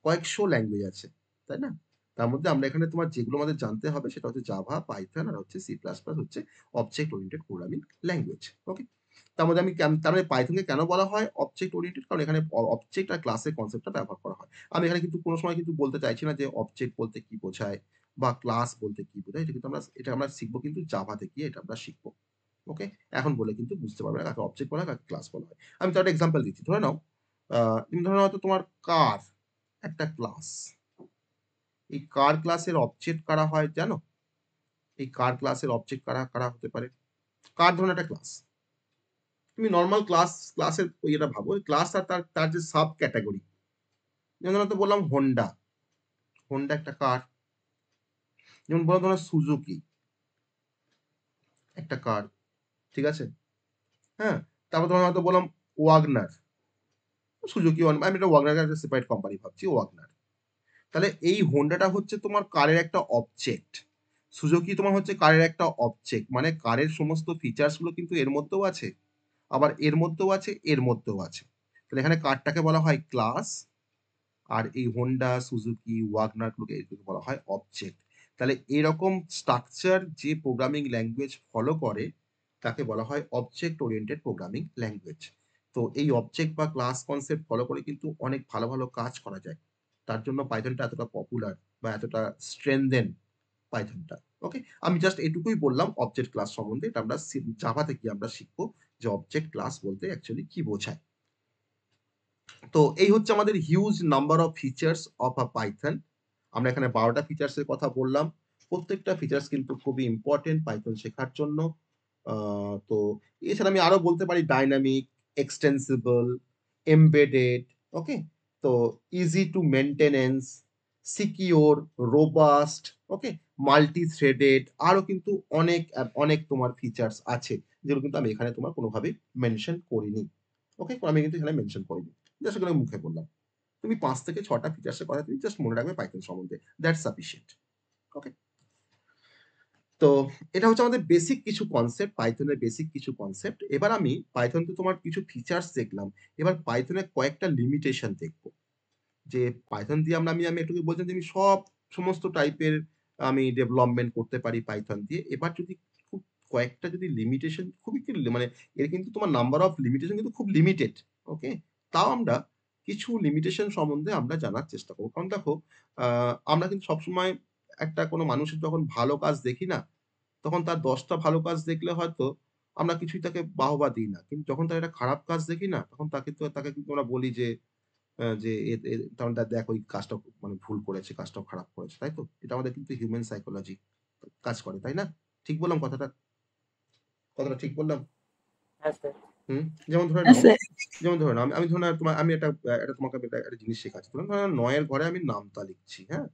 Speaker 1: কয়েকশো ল্যাঙ্গুয়েজ আছে, তাই না? তার মধ্যে আমরা এখানে তোমার যেগুলো আমাদের জানতে হবে সেটা হচ্ছে জাভা, পাইথন আর হচ্ছে সি প্লাস প্লাস, হচ্ছে অবজেক্ট ওরিয়েন্টেড প্রোগ্রামিং ল্যাঙ্গুয়েজ। ওকে? তার মধ্যে তার মানে পাইথনকে কেন বলা হয় অবজেক্ট ওরিয়েন্টেড, কারণ এখানে অবজেক্ট আর ক্লাসের কনসেপ্টটা ব্যবহার করা হয়। আমি এখানে কিন্তু কোনো সময় কিন্তু বলতে চাইছি না যে অবজেক্ট বলতে কি বোঝায় বা ক্লাস বলতে কি বোঝায়। এটা আমরা শিখবো কিন্তু জাভাতে গিয়ে এটা আমরা শিখবো। ওকে? এখন বলে কিন্তু বুঝতে পারবে না কাকে অবজেক্ট বলা হয়, কাকে ক্লাস বলা হয়। আমি তো একটা এক্সাম্পল দিচ্ছি। ধরে নাও তুমি ধরে নাও হয়তো তোমার কার একটা ক্লাস। এই কার ক্লাসের অবজেক্ট কারা হয় জানো? এই কার ক্লাসের অবজেক্ট কারা কারা হতে পারে? কার ধরনের একটা ক্লাস, তুমি নর্মাল ক্লাসের এটা ভাবো, ক্লাস আর তার যে সাব ক্যাটাগরি। যেমন তো বললাম হোন্ডা, হোন্ডা একটা কার। যেমন বললাম তোমার সুজুকি একটা কার। ঠিক আছে? হ্যাঁ, তারপর তোমার হয়তো বললাম ওয়াগনার, সুজুকি, আমি এটা ওয়াগনার একটা সেপারেট কোম্পানি ভাবছি, ওয়াগনার। তাহলে এই হোন্ডাটা হচ্ছে তোমার কারের একটা অবজেক্ট, সুজুকি তোমার হচ্ছে কারের একটা অবজেক্ট, মানে কারের সমস্ত ফিচার্স গুলো কিন্তু এর মধ্যেও আছে, আবার এর মধ্যেও আছে, এর মধ্যেও আছে। তাহলে এখানে কারটাকে বলা হয় ক্লাস, আর এই হোন্ডা, সুজুকি, ওয়াগনার গুলোকে বলা হয় অবজেক্ট। তাহলে এরকম স্ট্রাকচার যে প্রোগ্রামিং ল্যাঙ্গুয়েজ ফলো করে তাকে বলা হয় অবজেক্ট ওরিয়েন্টেড প্রোগ্রামিং ল্যাঙ্গুয়েজ। তো এই অবজেক্ট বা ক্লাস কনসেপ্ট ফলো করে কিন্তু অনেক ভালো ভালো কাজ করা যায়। তার জন্য পাইথনটা এতটা পপুলার বা এতটা স্ট্রেনদেন পাইথনটা। ওকে, আমি জাস্ট এটুকুই বললাম অবজেক্ট ক্লাস সম্বন্ধে। এটা আমরা জাভাতে কি আমরা শিখবো যে অবজেক্ট ক্লাস বলতে অ্যাকচুয়ালি কি বোঝায়। তো এই হচ্ছে আমাদের huge number of features of a Python. আমরা এখানে 12টা ফিচার্স এর কথা বললাম। প্রত্যেকটা ফিচার্স কিন্তু খুবই ইম্পর্টেন্ট পাইথন শেখার জন্য। তো এছাড়া আমি আরো বলতে পারি ডাইনামিক, এক্সটেন্সিবল, এমবেডেড, ওকে, তো easy to maintenance, secure, robust, okay, multi threaded, আরো কিন্তু অনেক অনেক তোমার ফিচার্স আছে যেগুলো কিন্তু আমি এখানে তোমার কোনোভাবে মেনশন করিনি। ওকে, আমি কিন্তু এখানে মেনশন করিনি, জাস্ট এগুলো মুখে বললাম। তুমি 5 থেকে 6টা ফিচার্সের কথা তুমি জাস্ট মনে রাখবে পাইথন সম্বন্ধে, দ্যাটস সাফিসিয়েন্ট। ওকে, তো এটা হচ্ছে আমাদের বেসিক কিছু কনসেপ্ট, পাইথনের বেসিক কিছু কনসেপ্ট। এবার আমি পাইথন তো তোমার কিছু ফিচার্স দেখলাম, এবার পাইথনের কয়েকটা লিমিটেশন দেখবো। যে পাইথন দিয়ে আমি একটু বলছেন যে আমি সমস্ত টাইপের আমি ডেভেলপমেন্ট করতে পারি পাইথন দিয়ে। এবার যদি খুব কয়েকটা যদি লিমিটেশন খুবই মানে এর কিন্তু তোমার নাম্বার অফ লিমিটেশন কিন্তু খুব লিমিটেড। ওকে, তাও আমরা কিছু লিমিটেশন সম্বন্ধে আমরা জানার চেষ্টা করবো। কারণ দেখো, আমরা কিন্তু সবসময় একটা কোনো মানুষের যখন ভালো কাজ দেখি না, তখন তার 10টা ভালো কাজ দেখলে হয়তো আমরা কিছুই তাকে বাহবা দিই না। কিন্তু যখন তার একটা খারাপ কাজ দেখি না, তখন তাকে কিন্তু আমরা বলি যে যে তখন দেখ ওই কাজটা মানে ভুল করেছে, কাজটাও খারাপ করেছে, তাই তো? এটা আমাদের কিন্তু হিউম্যান সাইকোলজি কাজ করে, তাই না? ঠিক বললাম কথাটা? কথাটা ঠিক বললাম?
Speaker 4: হ্যাঁ স্যার।
Speaker 1: হুম, যেমন ধরে নাও, আমি ধরে নাও আমি একটা তোমাকে একটা জিনিস শেখাচ্ছি। ধরুন 9 এর ঘরে আমি নামতা লিখছি, হ্যাঁ?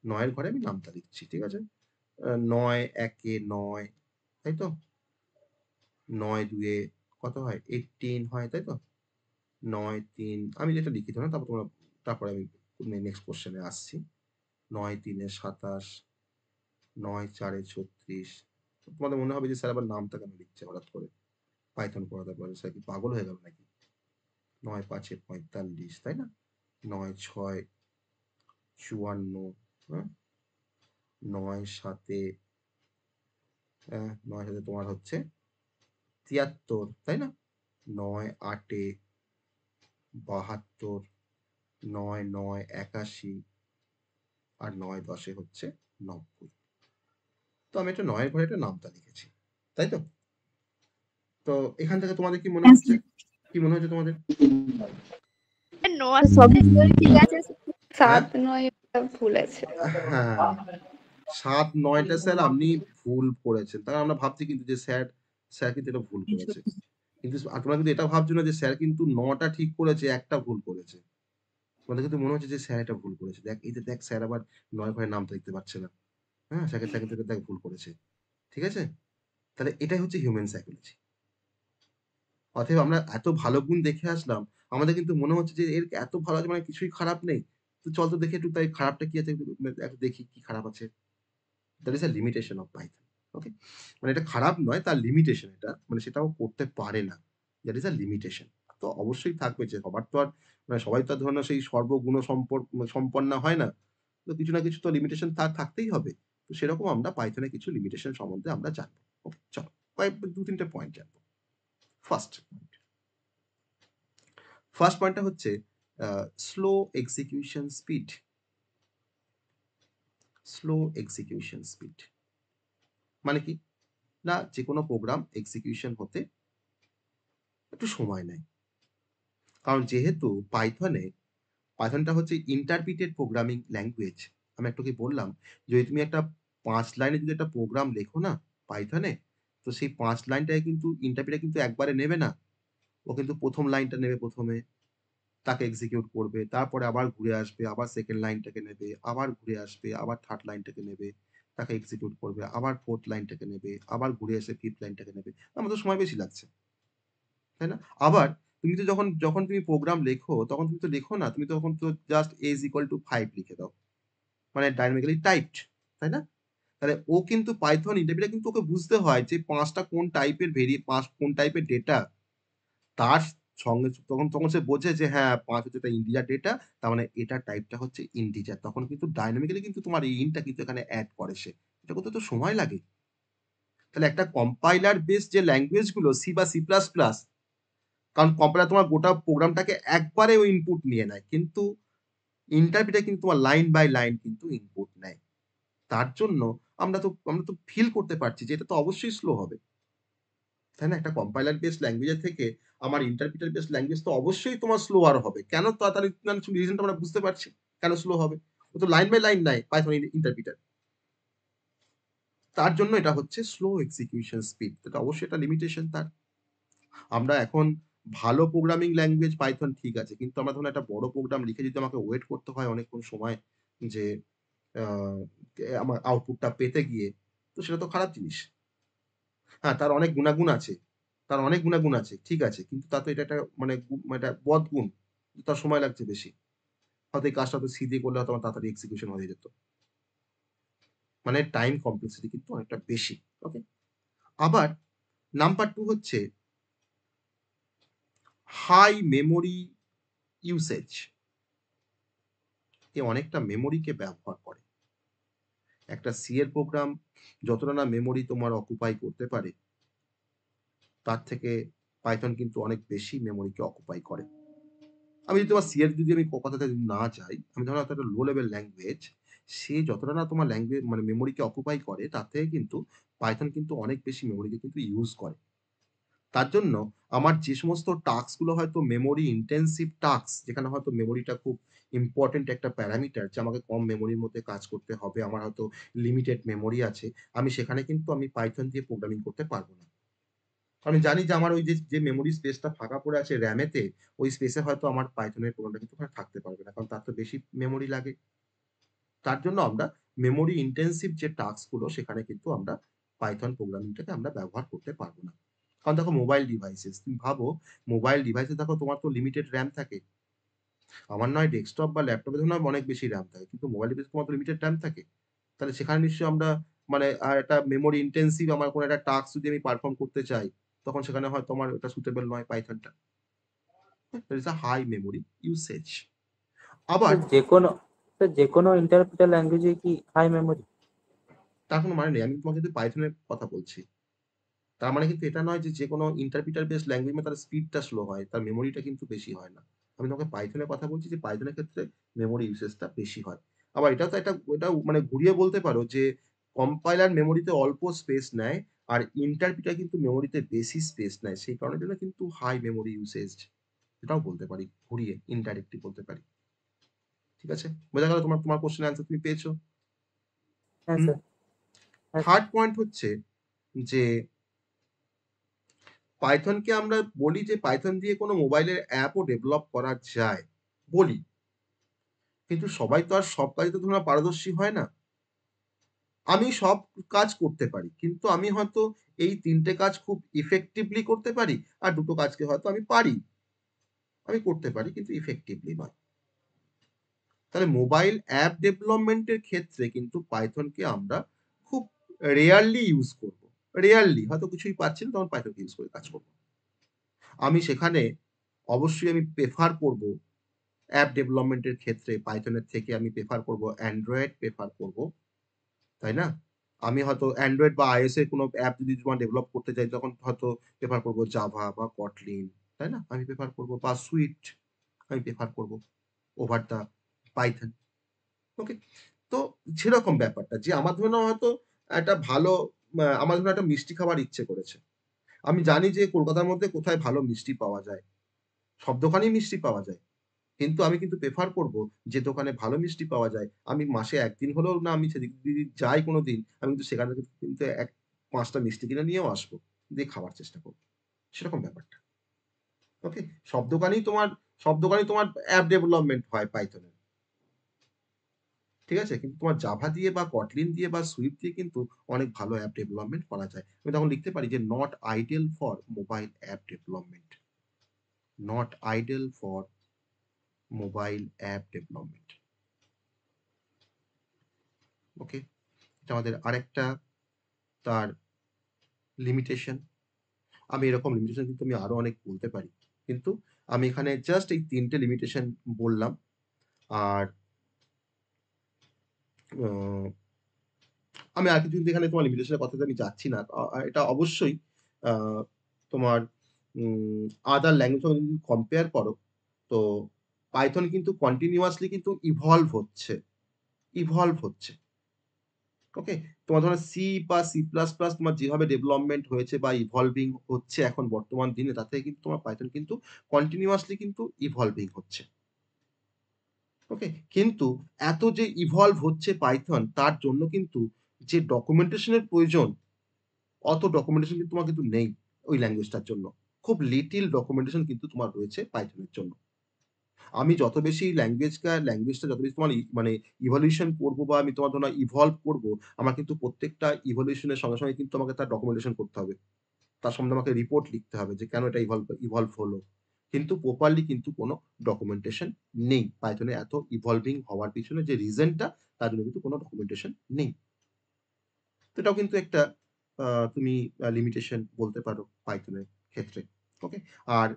Speaker 1: 9 এর ঘরে আমি নামতা লিখছি, ঠিক আছে? 9 একে 9, তাই তো? 9 দুয়ে কত হয়? 18 হয়, তাই তো? 9 3 আমি যেটা লিখি ধরুন, তারপরে আমি নেক্সট কোয়েশ্চেনে আসছি। 9 3 এ 27, 9 4 এ 36। তোমাদের মনে হবে যে স্যার আবার নামটা কেন লিখছে হঠাৎ করে? পাইথন পড়াতে পারে, স্যার কি পাগল হয়ে গেল নাকি? 9 5 এ 45, তাই না? 9 6 54, হ্যাঁ? 9 7 এ 9 7 তোমার হচ্ছে 73, তাই না? 9 8 এ 72, 9 9 81 আর 9 10 এ হচ্ছে 90। তো আমি একটা 9 এর ঘরে একটা নামতা লিখেছি, তাই তো? তো এখান থেকে তোমাদের কি মনে হচ্ছে? কি মনে হচ্ছে তোমাদের?
Speaker 3: সব ঠিক আছে,
Speaker 1: হ্যাঁ?
Speaker 3: 7 9 ভুল আছে।
Speaker 1: হ্যাঁ, 7 9 টা স্যার আপনি ভুল করেছেন। তাহলে আমরা ভাবছি কিন্তু যে স্যার কিন্তু এটা ভুল করেছে। কিন্তু তোমরা কিন্তু এটা ভাবছো না যে স্যার কিন্তু 9 টা ঠিক করেছে, 1 টা ভুল করেছে। তোমাদের কিন্তু মনে হচ্ছে যে স্যার এটা ভুল করেছে। দেখ এই যে দেখ স্যার আবার 9 ঘরের নামটা লিখতে পারছে না। হ্যাঁ? স্যার কিন্তু দেখ ভুল করেছে। ঠিক আছে? তাহলে এটাই হচ্ছে হিউম্যান সাইকোলজি। অতএব আমরা এত ভালো গুণ দেখে আসলাম, আমাদের কিন্তু মনে হচ্ছে যে এর এত ভালো আছে মানে কিছুই খারাপ নেই। তো চল তো দেখি একটু তাই খারাপটা কি আছে একটু দেখি কি খারাপ আছে। That is a limitation of Python. Okay? মানে এটা খারাপ নয়, তার লিমিটেশন এটা। মানে সেটাও করতে পারে না। That is a limitation. তো অবশ্যই থাকবে যে সবার তো আর মানে সবাই তো আর ধরে নাও সেই সর্বগুণ সম্পন্না হয় না। তো কিছু না কিছু তো লিমিটেশন থাকতেই হবে। তো সেরকম আমরা পাইথনে কিছু লিমিটেশন সম্বন্ধে আমরা জানবো। ওকে? চলো। 2-3 টে পয়েন্ট জানবো। ফার্স্ট পয়েন্টটা হচ্ছে slow execution speed. Slow execution speed মানে কি? না যেকোনো প্রোগ্রাম এক্সিকিউশন হতে একটু সময় নেয়। কারণ যেহেতু পাইথনটা হচ্ছে ইন্টারপ্রিটেড প্রোগ্রামিং ল্যাঙ্গুয়েজ। আমি একটু কি বললাম, যদি তুমি একটা 5 লাইনের যদি একটা প্রোগ্রাম লেখো না পাইথনে, তো সেই 5 লাইনটায় কিন্তু ইন্টারপ্রিটার কিন্তু একবারে নেবে না। ও কিন্তু 1ম লাইনটা নেবে ১ম এ, তাকে এক্সিকিউট করবে, তারপরে আবার ঘুরে আসবে, আবার 2nd লাইনটাকে নেবে, আবার ঘুরে আসবে, আবার 3rd লাইনটাকে নেবে, তাকে এক্সিকিউট করবে, আবার 4th লাইনটাকে নেবে, আবার ঘুরে এসে 5th লাইনটাকে নেবে। আমার তো সময় বেশি লাগছে, তাই না? আবার তুমি তো যখন তুমি প্রোগ্রাম লেখো, তখন তুমি তো লেখো না, তুমি তখন তো জাস্ট a = 5 লিখে দাও। মানে ডায়নামিক্যালি টাইপড, তাই না? তাহলে ও কিন্তু পাইথন ইন্টারপ্রিটার কিন্তু ওকে বুঝতে হয় যে 5 টা কোন টাইপের 5 কোন টাইপের ডেটা। তার সঙ্গে তখন সে বোঝে যে হ্যাঁ ৫ হচ্ছে একটা ইন্টিজার ডেটা, তার মানে এটার টাইপটা হচ্ছে ইন্টিজার। তখন কিন্তু ডায়নামিক্যালি কিন্তু তোমার এই ইন্টটা কিন্তু এখানে এড করে সে। এটা করতে তো সময় লাগে। তাহলে একটা কম্পাইলার বেস যে ল্যাঙ্গুয়েজ গুলো সি বা সি প্লাস প্লাস, কারণ কম্পাইলার তোমার গোটা প্রোগ্রামটাকে একবারে ও ইনপুট নিয়ে নেয়। কিন্তু ইন্টারপ্রিটার কিন্তু তোমার লাইন বাই লাইন কিন্তু ইনপুট নেয়। তার জন্য আমরা তো ফিল করতে পারছি যে এটা তো অবশ্যই স্লো হবে। তাই না? একটা কম্পাইলার বেসড ল্যাঙ্গুয়েজ এর থেকে আমার ইন্টারপ্রিটার বেসড ল্যাঙ্গুয়েজ তো অবশ্যই তোমার স্লোয়ার হবে। কেন তাড়াতাড়ি মানে রিজনটা আমরা বুঝতে পারছি কেন স্লো হবে। ও তো লাইন বাই লাইন নেয় পাইথন ইন্টারপ্রিটার। তার জন্য এটা হচ্ছে স্লো এক্সিকিউশন স্পিড। এটা অবশ্যই একটা লিমিটেশন তার। আমরা এখন ভালো প্রোগ্রামিং ল্যাঙ্গুয়েজ পাইথন ঠিক আছে। কিন্তু আমরা ধরুন একটা বড় প্রোগ্রাম লিখে যদি আমাকে ওয়েট করতে হয় অনেকক্ষণ সময় যে আ আমার আউটপুটটা পেতে গিয়ে, তো সেটা তো খারাপ জিনিস। হ্যাঁ, তার অনেক গুণাগুণ আছে। তার অনেক গুণাগুণ আছে। ঠিক আছে। কিন্তু তার তো এটা একটা মানে এটা বদগুণ। তার সময় লাগছে বেশি। হয়তো এই কাজটা সি দিয়ে করলে হয়তো আমার তাড়াতাড়ি এক্সিকিউশন হয়ে যেত। মানে টাইম কমপ্লেক্সিটি কিন্তু অনেকটা বেশি। ওকে? আবার নাম্বার 2 হচ্ছে হাই মেমোরি ইউসেজ। এ অনেকটা মেমোরিকে ব্যবহার করে। একটা সি এর প্রোগ্রাম যতটা না মেমোরি তোমার অকুপাই করতে পারে, তার থেকে পাইথন কিন্তু অনেক বেশি মেমোরিকে অকুপাই করে। আমি যদি তোমার সি এর যদি আমি কথাতে যদি না যাই, আমি ধরো একটা লো লেভেল ল্যাঙ্গুয়েজ, সে যতটা না তোমার মানে মেমোরিকে অকুপাই করে, তার থেকে কিন্তু পাইথন কিন্তু অনেক বেশি মেমোরিকে কিন্তু ইউজ করে। তার জন্য আমার যে সমস্ত টাস্ক গুলো হয়তো মেমোরি ইনটেনসিভ টাস্ক, যেখানে হয়তো মেমোরিটা খুব ইম্পোর্টেন্ট একটা প্যারামিটার যে আমাকে কম মেমোরির মধ্যে কাজ করতে হবে, আমার হয়তো লিমিটেড মেমোরি আছে, আমি সেখানে কিন্তু আমি পাইথন দিয়ে প্রোগ্রামিং করতে পারবো না। আমি জানি যে আমার ওই যে মেমোরি স্পেসটা ফাঁকা পড়ে আছে র‍্যামেতে, ওই স্পেসে হয়তো আমার পাইথনের প্রোগ্রামটা কিন্তু ওখানে থাকতে পারবে না। কারণ তার তো বেশি মেমোরি লাগে। তার জন্য আমরা মেমোরি ইনটেনসিভ যে টাস্ক গুলো সেখানে কিন্তু আমরা পাইথন প্রোগ্রামিংটাকে আমরা ব্যবহার করতে পারবো না। কারণ দেখো মোবাইল ডিভাইসেস, তুমি ভাবো মোবাইল ডিভাইসে দেখো তোমার তো লিমিটেড র‍্যাম থাকে। আমার নয় ডেস্কটপ বা ল্যাপটপে ধরুন অনেক বেশি র‍্যাম থাকে। কিন্তু মোবাইল ডিভাইসে তোমার তো লিমিটেড র‍্যাম থাকে। তাহলে সেখানে নিশ্চয়ই আমরা মানে একটা মেমোরি ইনটেনসিভ আমার কোনো একটা টাস্ক যদি আমি পারফর্ম করতে চাই, তখন সেখানে হয়তো আমার ওটা সুটেবল নয় পাইথনটা। That is a high memory usage. আবার
Speaker 4: যেকোনো ইন্টারপ্রিটার ল্যাঙ্গুয়েজে কি হাই মেমোরি?
Speaker 1: তার কোনো মানে নেই। আমি তোমাকে কিন্তু পাইথনের কথা বলছি। তার মানে কিন্তু এটা নয় যে যেকোনো ইন্টারপ্রিটার বেসড ল্যাঙ্গুয়েজ এ তার স্পিডটা স্লো হয়, তার মেমোরিটা কিন্তু বেশি হয় না। আমি তোমাকে পাইথনের কথা বলছি যে পাইথনের ক্ষেত্রে মেমোরি ইউসেজটা বেশি হয়। আবার এটাও মানে ঘুরিয়ে বলতে পারো যে কম্পাইলার মেমোরিতে অল্প স্পেস নেয়, আর ইন্টারপ্রিটার কিন্তু মেমোরিতে বেশি স্পেস নেয়। সেই কারণের জন্য কিন্তু হাই মেমোরি ইউসেজ। এটাও বলতে পারি ঘুরিয়ে ইনডাইরেক্টলি বলতে পারি। ঠিক আছে? বোঝা গেল তোমার তোমার কোয়েশ্চেনের অ্যান্সার তুমি পেয়েছো?
Speaker 4: হ্যাঁ
Speaker 1: হুম।
Speaker 4: স্যার। হ্যাঁ স্যার।
Speaker 1: থার্ড পয়েন্ট হচ্ছে যে পাইথনকে আমরা বলি যে পাইথন দিয়ে কোনো মোবাইলের অ্যাপও ডেভেলপ করা যায়, বলি। কিন্তু সবাই তো আর সব কাজে তো ধরুন পারদর্শী হয় না। আমি সব কাজ করতে পারি। কিন্তু আমি হয়তো এই ৩ টে কাজ খুব ইফেক্টিভলি করতে পারি। আর ২ টো কাজকে হয়তো আমি পারি। আমি করতে পারি কিন্তু ইফেক্টিভলি নয়। তাহলে মোবাইল অ্যাপ ডেভেলপমেন্ট এর ক্ষেত্রে কিন্তু পাইথনকে আমরা খুব রেয়ারলি ইউজ করব। রেয়ারলি হয়তো কিছুই পাচ্ছি না, তখন পাইথনকে ইউজ করে কাজ করব। আমি সেখানে অবশ্যই আমি প্রেফার করব অ্যাপ ডেভেলপমেন্ট এর ক্ষেত্রে পাইথনের থেকে আমি প্রেফার করব অ্যান্ড্রয়েড প্রেফার করব। তাই না? আমি হয়তো অ্যান্ড্রয়েড বা iOS এর কোনো অ্যাপ যদি তোমার ডেভেলপ করতে চাই, তখন হয়তো প্রেফার করব জাভা বা কটলিন। তাই না? আমি প্রেফার করব বা সুইফট আমি প্রেফার করব ওভার দ্যা পাইথন। ওকে? তো সেরকম ব্যাপারটা যে আমার ধরে নাও হয়তো একটা ভালো আমার ধরুন একটা মিষ্টি খাবার ইচ্ছে করেছে। আমি জানি যে কলকাতার মধ্যে কোথায় ভালো মিষ্টি পাওয়া যায়। সব দোকানেই মিষ্টি পাওয়া যায়। কিন্তু আমি কিন্তু প্রেফার করব যে দোকানে ভালো মিষ্টি পাওয়া যায়। আমি মাসে ১ দিন হলেও না আমি সেদিক যদি যাই কোনদিন, আমি কিন্তু সেখান থেকে কিন্তু ৫ টা মিষ্টি কিনে নিয়েও আসবো। দিয়ে খাওয়ার চেষ্টা করব। সেরকম ব্যাপারটা। ওকে? সব দোকানেই তোমার সব দোকানেই তোমার অ্যাপ ডেভেলপমেন্ট হয় পাইথনের। ঠিক আছে? কিন্তু তোমার জাভা দিয়ে বা কটলিন দিয়ে বা সুইফট দিয়ে কিন্তু অনেক ভালো অ্যাপ ডেভেলপমেন্ট করা যায়। আমি তখন লিখতে পারি যে not ideal for mobile app development. Not ideal for mobile app development. Okay? এটা আমাদের আরেকটা তার লিমিটেশন। আমি এরকম লিমিটেশন কিন্তু আমি আরো অনেক বলতে পারি। কিন্তু আমি এখানে জাস্ট এই ৩ টে লিমিটেশন বললাম। আর আ আমি আর কিছু কিন্তু এখানে তোমার লিমিটেশন এর কথাতে আমি যাচ্ছি না। এটা অবশ্যই আ তোমার উম আদার ল্যাঙ্গুয়েজ এর সঙ্গে যদি কম্পেয়ার করো, তো পাইথন কিন্তু কন্টিনিউয়াসলি কিন্তু ইভলভ হচ্ছে। ওকে? তোমার ধরো সি বা সি প্লাস প্লাস তোমার যেভাবে ডেভেলপমেন্ট হয়েছে বা ইভলভিং হচ্ছে এখন বর্তমান দিনে, তাতে কিন্তু তোমার পাইথন কিন্তু কন্টিনিউয়াসলি কিন্তু ইভলভিং হচ্ছে। ওকে? কিন্তু এত যে ইভলভ হচ্ছে পাইথন, তার জন্য কিন্তু যে ডকুমেন্টেশন এর প্রয়োজন, অত ডকুমেন্টেশন কিন্তু তোমার কিন্তু নেই ওই ল্যাঙ্গুয়েজটার জন্য। খুব লিটল ডকুমেন্টেশন কিন্তু তোমার রয়েছে পাইথনের জন্য। আমি যত বেশি ল্যাঙ্গুয়েজটা যত বেশি তোমার মানে ইভলিউশন করবো বা আমি তোমার ধরো ইভলভ করবো, আমার কিন্তু প্রত্যেকটা ইভলিউশন এর সঙ্গে, সঙ্গে কিন্তু আমাকে তার ডকুমেন্টেশন করতে হবে। তার সম্বন্ধে আমাকে রিপোর্ট লিখতে হবে যে কেন এটা ইভলভ হলো। কিন্তু প্রপারলি কিন্তু কোনো ডকুমেন্টেশন নেই। পাইথনে এত ইভলভিং হওয়ার পিছনে যে রিজনটা, তার জন্য কিন্তু কোনো ডকুমেন্টেশন নেই। তো এটাও কিন্তু একটা তুমি লিমিটেশন বলতে পারো পাইথনের ক্ষেত্রে। ওকে? আর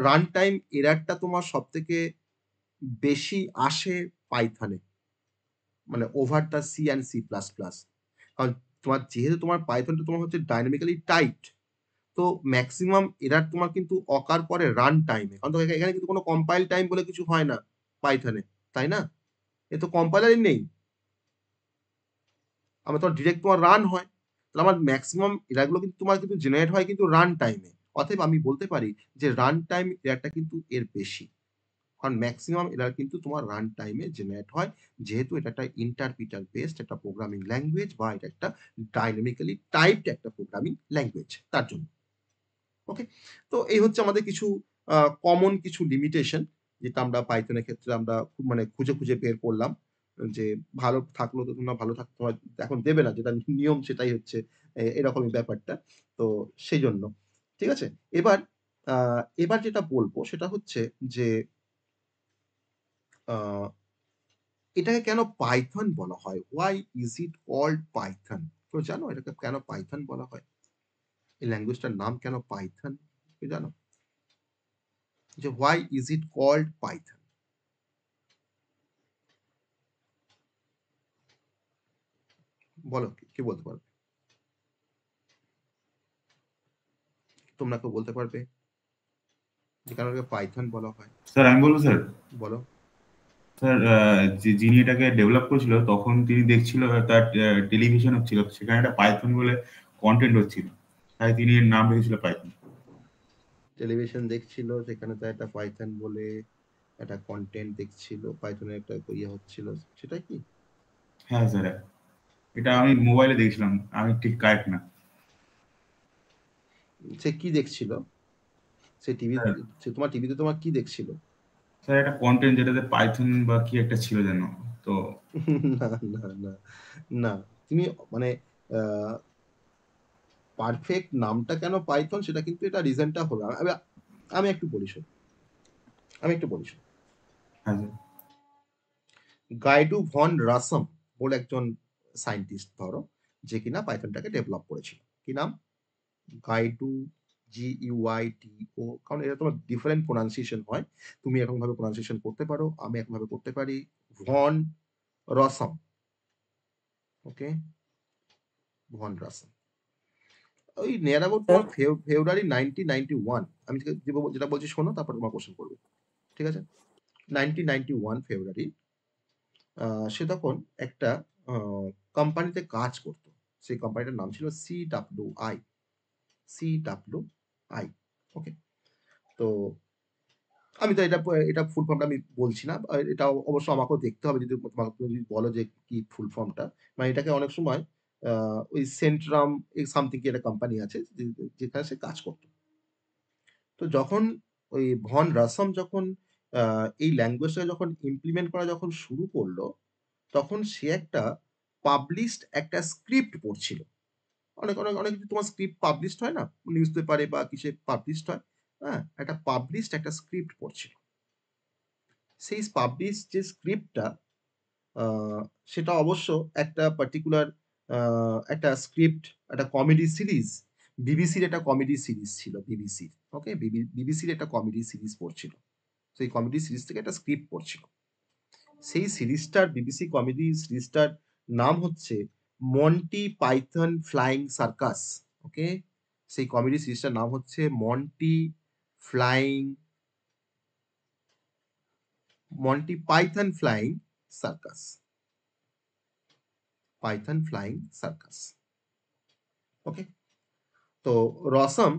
Speaker 1: রান টাইম এররটা তোমার সবথেকে বেশি আসে পাইথনে, মানে over the C and C plus plus. কারণ যেহেতু তোমার পাইথনটা তোমার হচ্ছে ডাইনামিক্যালি টাইপড, তো ম্যাক্সিমাম এরার তোমার কিন্তু অকার করে রান টাইমে। কারণ তো এখানে কিন্তু কোনো কম্পাইল টাইম বলে কিছু হয় না পাইথনে, তাই না? এ তো কম্পাইলারই নেই। আমার তোমার ডিরেক্ট তোমার রান হয়। তাহলে আমার ম্যাক্সিমাম এরারগুলো কিন্তু তোমার কিন্তু জেনারেট হয় কিন্তু রান টাইমে। অতএব আমি বলতে পারি যে রান টাইম এরারটা কিন্তু এর বেশি। কারণ ম্যাক্সিমাম এরার কিন্তু তোমার রান টাইমে জেনারেট হয়, যেহেতু এটা একটা ইন্টারপ্রিটার বেসড একটা প্রোগ্রামিং ল্যাঙ্গুয়েজ বা এটা একটা ডাইনামিক্যালি টাইপড একটা প্রোগ্রামিং ল্যাঙ্গুয়েজ, তার জন্য। ওকে? তো এই হচ্ছে আমাদের কিছু কমন কিছু লিমিটেশন, যেটা আমরা পাইথনের ক্ষেত্রে আমরা খুব মানে খুঁজে, খুঁজে বের করলাম। যে ভালো থাকলেও তো তোমরা ভালো থাকতে হয় এখন দেবে না, যেটা নিয়ম সেটাই হচ্ছে এরকমই ব্যাপারটা। তো সেইজন্য। ঠিক আছে? এবার এবার যেটা বলবো সেটা হচ্ছে যে আ এটাকে কেন পাইথন বলা হয়? Why is it called Python? কেউ জানো এটাকে কেন পাইথন বলা হয়? এই ল্যাঙ্গুয়েজটার নাম কেন পাইথন? কেউ জানো? যে why is it called Python? বলো কে বলতে পারবে? তোমরা কেউ বলতে পারবে? যে কেন এটাকে পাইথন বলা হয়?
Speaker 9: স্যার আমি বলবো স্যার।
Speaker 1: বলো।
Speaker 9: স্যার যিনি এটাকে ডেভেলপ করেছিল তখন তিনি দেখছিল তার টেলিভিশন হচ্ছিল, সেখানে একটা পাইথন বলে কন্টেন্ট হচ্ছিল, তাই তিনি এর নাম রেখেছিল পাইথন।
Speaker 1: টেলিভিশন দেখছিল, সেখানে তো একটা পাইথন বলে একটা কনটেন্ট দেখছিল, পাইথনের একটা ইয়ে হচ্ছিল, সেটাই কি?
Speaker 9: হ্যাঁ স্যার, এটা আমি মোবাইলে দেখছিলাম, আমি ঠিক কারেক্ট না।
Speaker 1: সে কি দেখছিল? সে টিভি,
Speaker 9: স্যার
Speaker 1: সে তোমার টিভিতে তোমার কি দেখছিল?
Speaker 9: স্যার একটা কন্টেন্ট যেটাতে পাইথন বা কি একটা ছিল যেন, তো
Speaker 1: না, না, না, না। তুমি মানে পারফেক্ট নামটা কেন পাইথন সেটা কিন্তু এটা রিজনটা হলো। আমি একটু বলি শোনো। আমি একটু বলি শোনো।
Speaker 9: হ্যাঁ স্যার।
Speaker 1: গাইডু ভন রাসম বলে একজন সায়েন্টিস্ট ধরো, যে কিনা পাইথনটাকে ডেভেলপ করেছিল। কি নাম? গাইডু, GUIDO। কারণ এটা তোমার ডিফারেন্ট প্রোনাউন্সিয়েশন হয়। তুমি এরকম ভাবে প্রোনাউন্সিয়েশন করতে পারো, আমি এরকম ভাবে করতে পারি। ভন রসম। ওকে? ভন রাসম। ওই নিয়ার অ্যাবাউট
Speaker 4: স্যার
Speaker 1: তোমার ফেব্রুয়ারি 1991। আমি যেটা বলছি শোনো, তারপর তোমার কোশ্চেন করবে। ঠিক আছে? 1991 ফেব্রুয়ারি সে তখন একটা কোম্পানিতে কাজ করত। সেই কোম্পানিটার নাম ছিল CWI। CWI। ওকে? তো আমি তো এটা ফুল ফর্মটা আমি বলছি না। এটা অবশ্য আমাকেও দেখতে হবে, যদি তুমি যদি বলো যে কি ফুল ফর্মটা। মানে এটাকে অনেক সময় ওই সেন্ট্রাম সামথিং কি একটা কোম্পানি আছে যেখানে সে কাজ করত। তো যখন ওই ভন রাসম যখন এই ল্যাঙ্গুয়েজটা যখন ইমপ্লিমেন্ট করা যখন শুরু করলো, তখন সে একটা পাবলিশড একটা স্ক্রিপ্ট পড়ছিল। অনেক কিছু তোমার স্ক্রিপ্ট পাবলিশড হয় না? নিউজ পেপারে বা কিসে পাবলিশড হয়। হ্যাঁ? একটা পাবলিশড একটা স্ক্রিপ্ট পড়ছিল। সেই পাবলিশড যে স্ক্রিপ্টটা আ সেটা অবশ্য একটা পার্টিকুলার একটা স্ক্রিপ্ট, একটা কমেডি সিরিজ। বিবিসির একটা কমেডি সিরিজ ছিল বিবিসির। ওকে? বিবিসির একটা কমেডি সিরিজ পড়ছিল। সেই কমেডি সিরিজ থেকে একটা স্ক্রিপ্ট পড়ছিল। সেই সিরিজটার বিবিসি কমেডি সিরিজটার নাম হচ্ছে Monty Python Flying Circus. Okay? সেই কমেডি সিরিজটার নাম হচ্ছে Monty Flying Monty Python Flying Circus, Python Flying Circus. Okay, তো রসম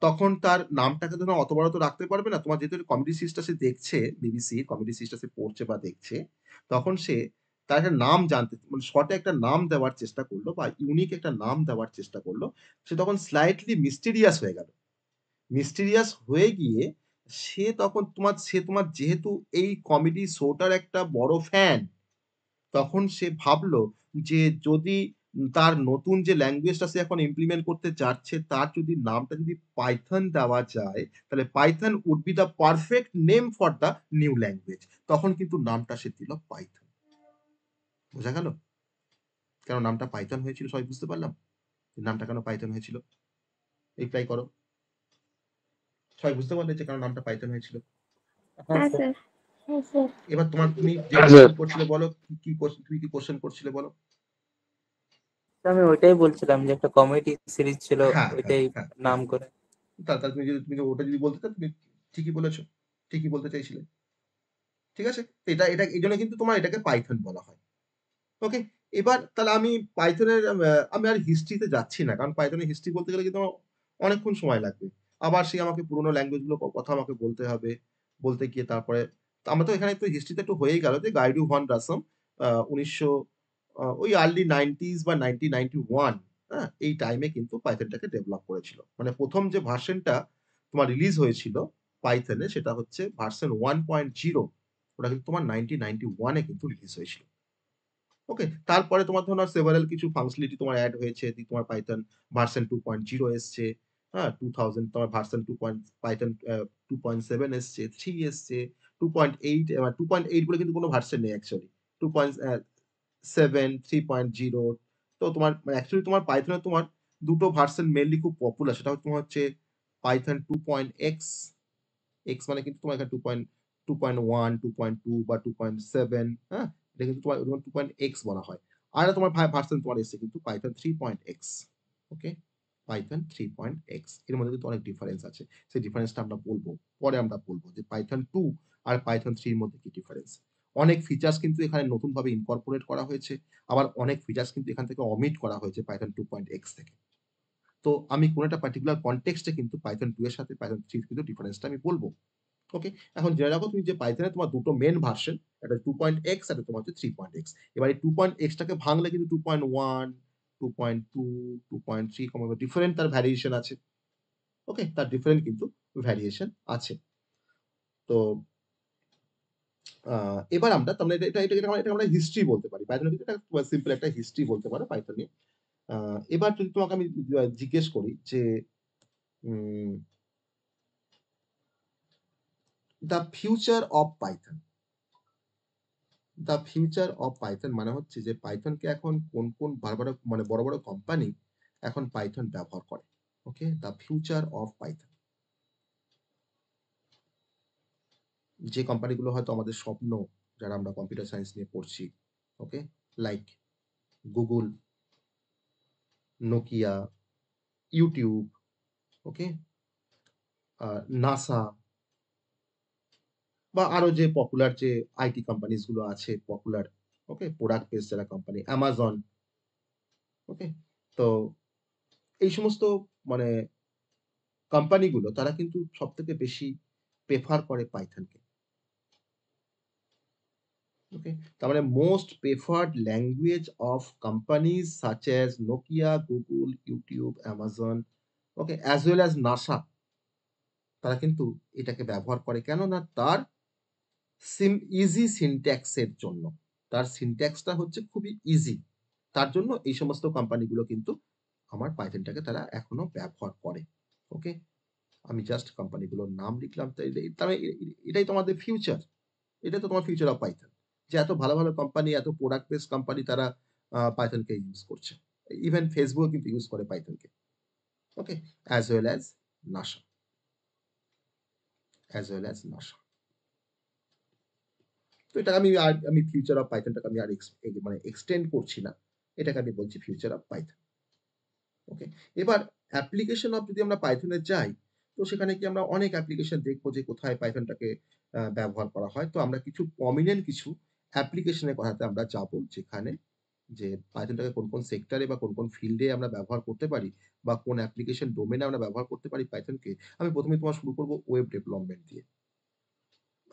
Speaker 1: তখন তার নামটাকে তো অত বড় তো রাখতে পারবে না, তোমার যেহেতু কমেডি সিরিজটা সে দেখছে, বিবিসি কমেডি সিরিজটা সে পড়ছে বা দেখছে, তখন সে তার একটা নাম জানতে, মানে শর্টে একটা নাম দেওয়ার চেষ্টা করলো বা ইউনিক একটা নাম দেওয়ার চেষ্টা করলো। সে তখন স্লাইটলি মিস্টিরিয়াস হয়ে গেল, মিস্টিরিয়াস হয়ে গিয়ে সে তোমার যেহেতু এই কমেডি শোটার একটা বড় ফ্যান, তখন সে ভাবলো যে যদি তার নতুন যে ল্যাঙ্গুয়েজটা সে এখন ইমপ্লিমেন্ট করতে যাচ্ছে, তার যদি নামটা যদি পাইথন দেওয়া যায়, তাহলে Python would be the perfect name for the new language. তখন কিন্তু নামটা সে দিল পাইথন। বোঝা গেল কেন নামটা পাইথন হয়েছিল? সবাই বুঝতে পারলাম নামটা কেন পাইথন হয়েছিল? রিপ্লাই করো, সবাই বুঝতে পারলে যে কেন নামটা পাইথন হয়েছিল?
Speaker 4: হ্যাঁ
Speaker 3: হ্যাঁ
Speaker 4: স্যার।
Speaker 3: স্যার।
Speaker 7: হ্যাঁ স্যার।
Speaker 1: এবার তুমি যে
Speaker 5: হ্যাঁ,
Speaker 1: কোশ্চেন
Speaker 5: স্যার।
Speaker 1: করছিলে বলো, তুমি কি কোশ্চেন করছিলে বলো?
Speaker 4: আমি ওইটাই বলছিলাম যে একটা কমেডি সিরিজ ছিল,
Speaker 1: হ্যাঁ,
Speaker 4: ওইটাই
Speaker 1: হ্যাঁ।
Speaker 4: নাম করে।
Speaker 1: তাহলে তুমি ওটা যদি বলতে, তুমি ঠিকই বলেছো, ঠিকই বলতে চাইছিলে। ঠিক আছে, তো এটা এই জন্য কিন্তু তোমার এটাকে পাইথন বলা হয়। ওকে, এবার তাহলে আমি পাইথনের আমি আর হিস্ট্রিতে যাচ্ছি না, কারণ পাইথনের হিস্ট্রি বলতে গেলে কিন্তু আমার অনেকক্ষণ সময় লাগবে। আবার সে আমাকে পুরোনো ল্যাঙ্গুয়েজ গুলো কথা আমাকে বলতে হবে, বলতে গিয়ে তারপরে আমরা তো এখানে একটু হিস্ট্রিতে একটু হয়েই গেল যে গাইডু ভন রাসম 1900 ওই আর্লি 90s বা 1991, হ্যাঁ, এই টাইমে কিন্তু পাইথনটাকে ডেভেলপ করেছিল। মানে প্রথম যে ভার্সনটা তোমার রিলিজ হয়েছিল পাইথনে, সেটা হচ্ছে ভার্সন 1.0, ওটা কিন্তু তোমার 1991-এ কিন্তু রিলিজ হয়েছিল। ওকে, তারপরে তোমার ধরো সেভারাল কিছু ফাংশনালিটি তোমার অ্যাড হয়েছে, তোমার পাইথন ভার্সন 2.0 এসছে, হ্যাঁ 2000 তোমার ভার্সন 2.7 এসছে, 3 এসছে, 2.8, 2.8 বলে কিন্তু কোনো ভার্সন নেই অ্যাকচুয়ালি, 2.7, 3.0। তো তোমার অ্যাকচুয়ালি তোমার পাইথনে তোমার দুটো ভার্সন মেনলি খুব পপুলার, সেটা হচ্ছে তোমার হচ্ছে পাইথন 2.x, এক্স মানে কিন্তু তোমার এখানে 2.1, 2.2 বা 2.7, হ্যাঁ, এটা কিন্তু তোমার 2.x বলা হয়। আর একটা তোমার ভার্সন তোমার এসছে কিন্তু পাইথন 3.x। ওকে, পাইথন 3.x এর মধ্যে কিন্তু অনেক ডিফারেন্স আছে, সেই ডিফারেন্সটা আমরা বলবো পরে, আমরা বলবো যে পাইথন 2 আর পাইথন 3 এর মধ্যে কি ডিফারেন্স। অনেক ফিচার্স কিন্তু এখানে নতুন ভাবে ইনকর্পোরেট করা হয়েছে, আবার অনেক ফিচার্স কিন্তু এখান থেকে অমিট করা হয়েছে পাইথন 2.x থেকে। তো আমি কোন একটা পার্টিকুলার কনটেক্সটে কিন্তু পাইথন 2 এর সাথে পাইথন 3 কিন্তু ডিফারেন্সটা আমি বলবো। ওকে, এখন জেনে রাখো তুমি যে পাইথনে তোমার দুটো মেন ভার্সন, একটা 2.x আর তোমার হচ্ছে 3.x। এবার এই 2.x টাকে ভাঙলে কিন্তু 2.1, 2.2, 2.3 ডিফারেন্ট তার ভ্যারিয়েশন আছে। ওকে, তার ডিফারেন্ট কিন্তু ভ্যারিয়েশন আছে। তো এবার আমরা তাহলে এটা আমরা হিস্ট্রি বলতে পারি, পাইথনে কিন্তু এটা সিম্পল একটা হিস্ট্রি বলতে পারো পাইথনে। এবার যদি তোমাকে আমি জিজ্ঞেস করি যে the future of Python, the future of Python মানে হচ্ছে যে পাইথনকে এখন কোন কোন বড় বড় কোম্পানি এখন পাইথন ব্যবহার করে। ওকে, দ্য ফিউচার অফ পাইথন, যে কোম্পানিগুলো হয়তো আমাদের স্বপ্ন, যারা আমরা কম্পিউটার সায়েন্স নিয়ে পড়ছি, ওকে, লাইক গুগল, নোকিয়া, ইউটিউব, ওকে, নাসা, বা আরো যে পপুলার যে আইটি কোম্পানিজ গুলো আছে পপুলার, ওকে, প্রোডাক্ট বেস যারা কোম্পানি, অ্যামাজন। ওকে, তো এই সমস্ত মানে কোম্পানিগুলো তারা কিন্তু সব থেকে বেশি প্রেফার করে পাইথনকে। ওকে, তার মানে most preferred language of companies such as Nokia, Google, YouTube, Amazon, okay, as well as NASA, তারা কিন্তু এটাকে ব্যবহার করে। কেন না তার ইজি সিনট্যাক্সের জন্য, তার সিনট্যাক্সটা হচ্ছে খুবই ইজি, তার জন্য এই সমস্ত কোম্পানিগুলো কিন্তু আমার পাইথনটাকে তারা এখনো ব্যবহার করে। ওকে, আমি জাস্ট কোম্পানিগুলোর নাম লিখলাম, এটাই তোমাদের ফিউচার, এটা তো তোমার ফিউচার অফ পাইথন, যে এত ভালো ভালো কোম্পানি, এত প্রোডাক্ট বেস কোম্পানি তারা পাইথনকে ইউজ করছে। ইভেন ফেসবুক কিন্তু ইউজ করে পাইথনকে। Okay, as well as NASA, as well as NASA. তো এটা আমি ফিউচার অফ পাইথনটাকে আমি আর মানে এক্সটেন্ড করছি না, এটাকে আমি বলছি ফিউচার অফ পাইথন। ওকে, এবার অ্যাপ্লিকেশন অফ যদি আমরা পাইথনে যাই, তো সেখানে কি আমরা অনেক অ্যাপ্লিকেশন দেখবো যে কোথায় পাইথনটাকে ব্যবহার করা হয়। তো আমরা কিছু প্রমিনেন্ট কিছু অ্যাপ্লিকেশনের কথাতে আমরা যাবো যেখানে যে পাইথনটাকে কোন সেক্টরে বা কোন ফিল্ডে আমরা ব্যবহার করতে পারি বা কোন অ্যাপ্লিকেশন ডোমেইন এ আমরা ব্যবহার করতে পারি পাইথনকে। আমি ১ম এই তোমার শুরু করব ওয়েব ডেভেলপমেন্ট দিয়ে।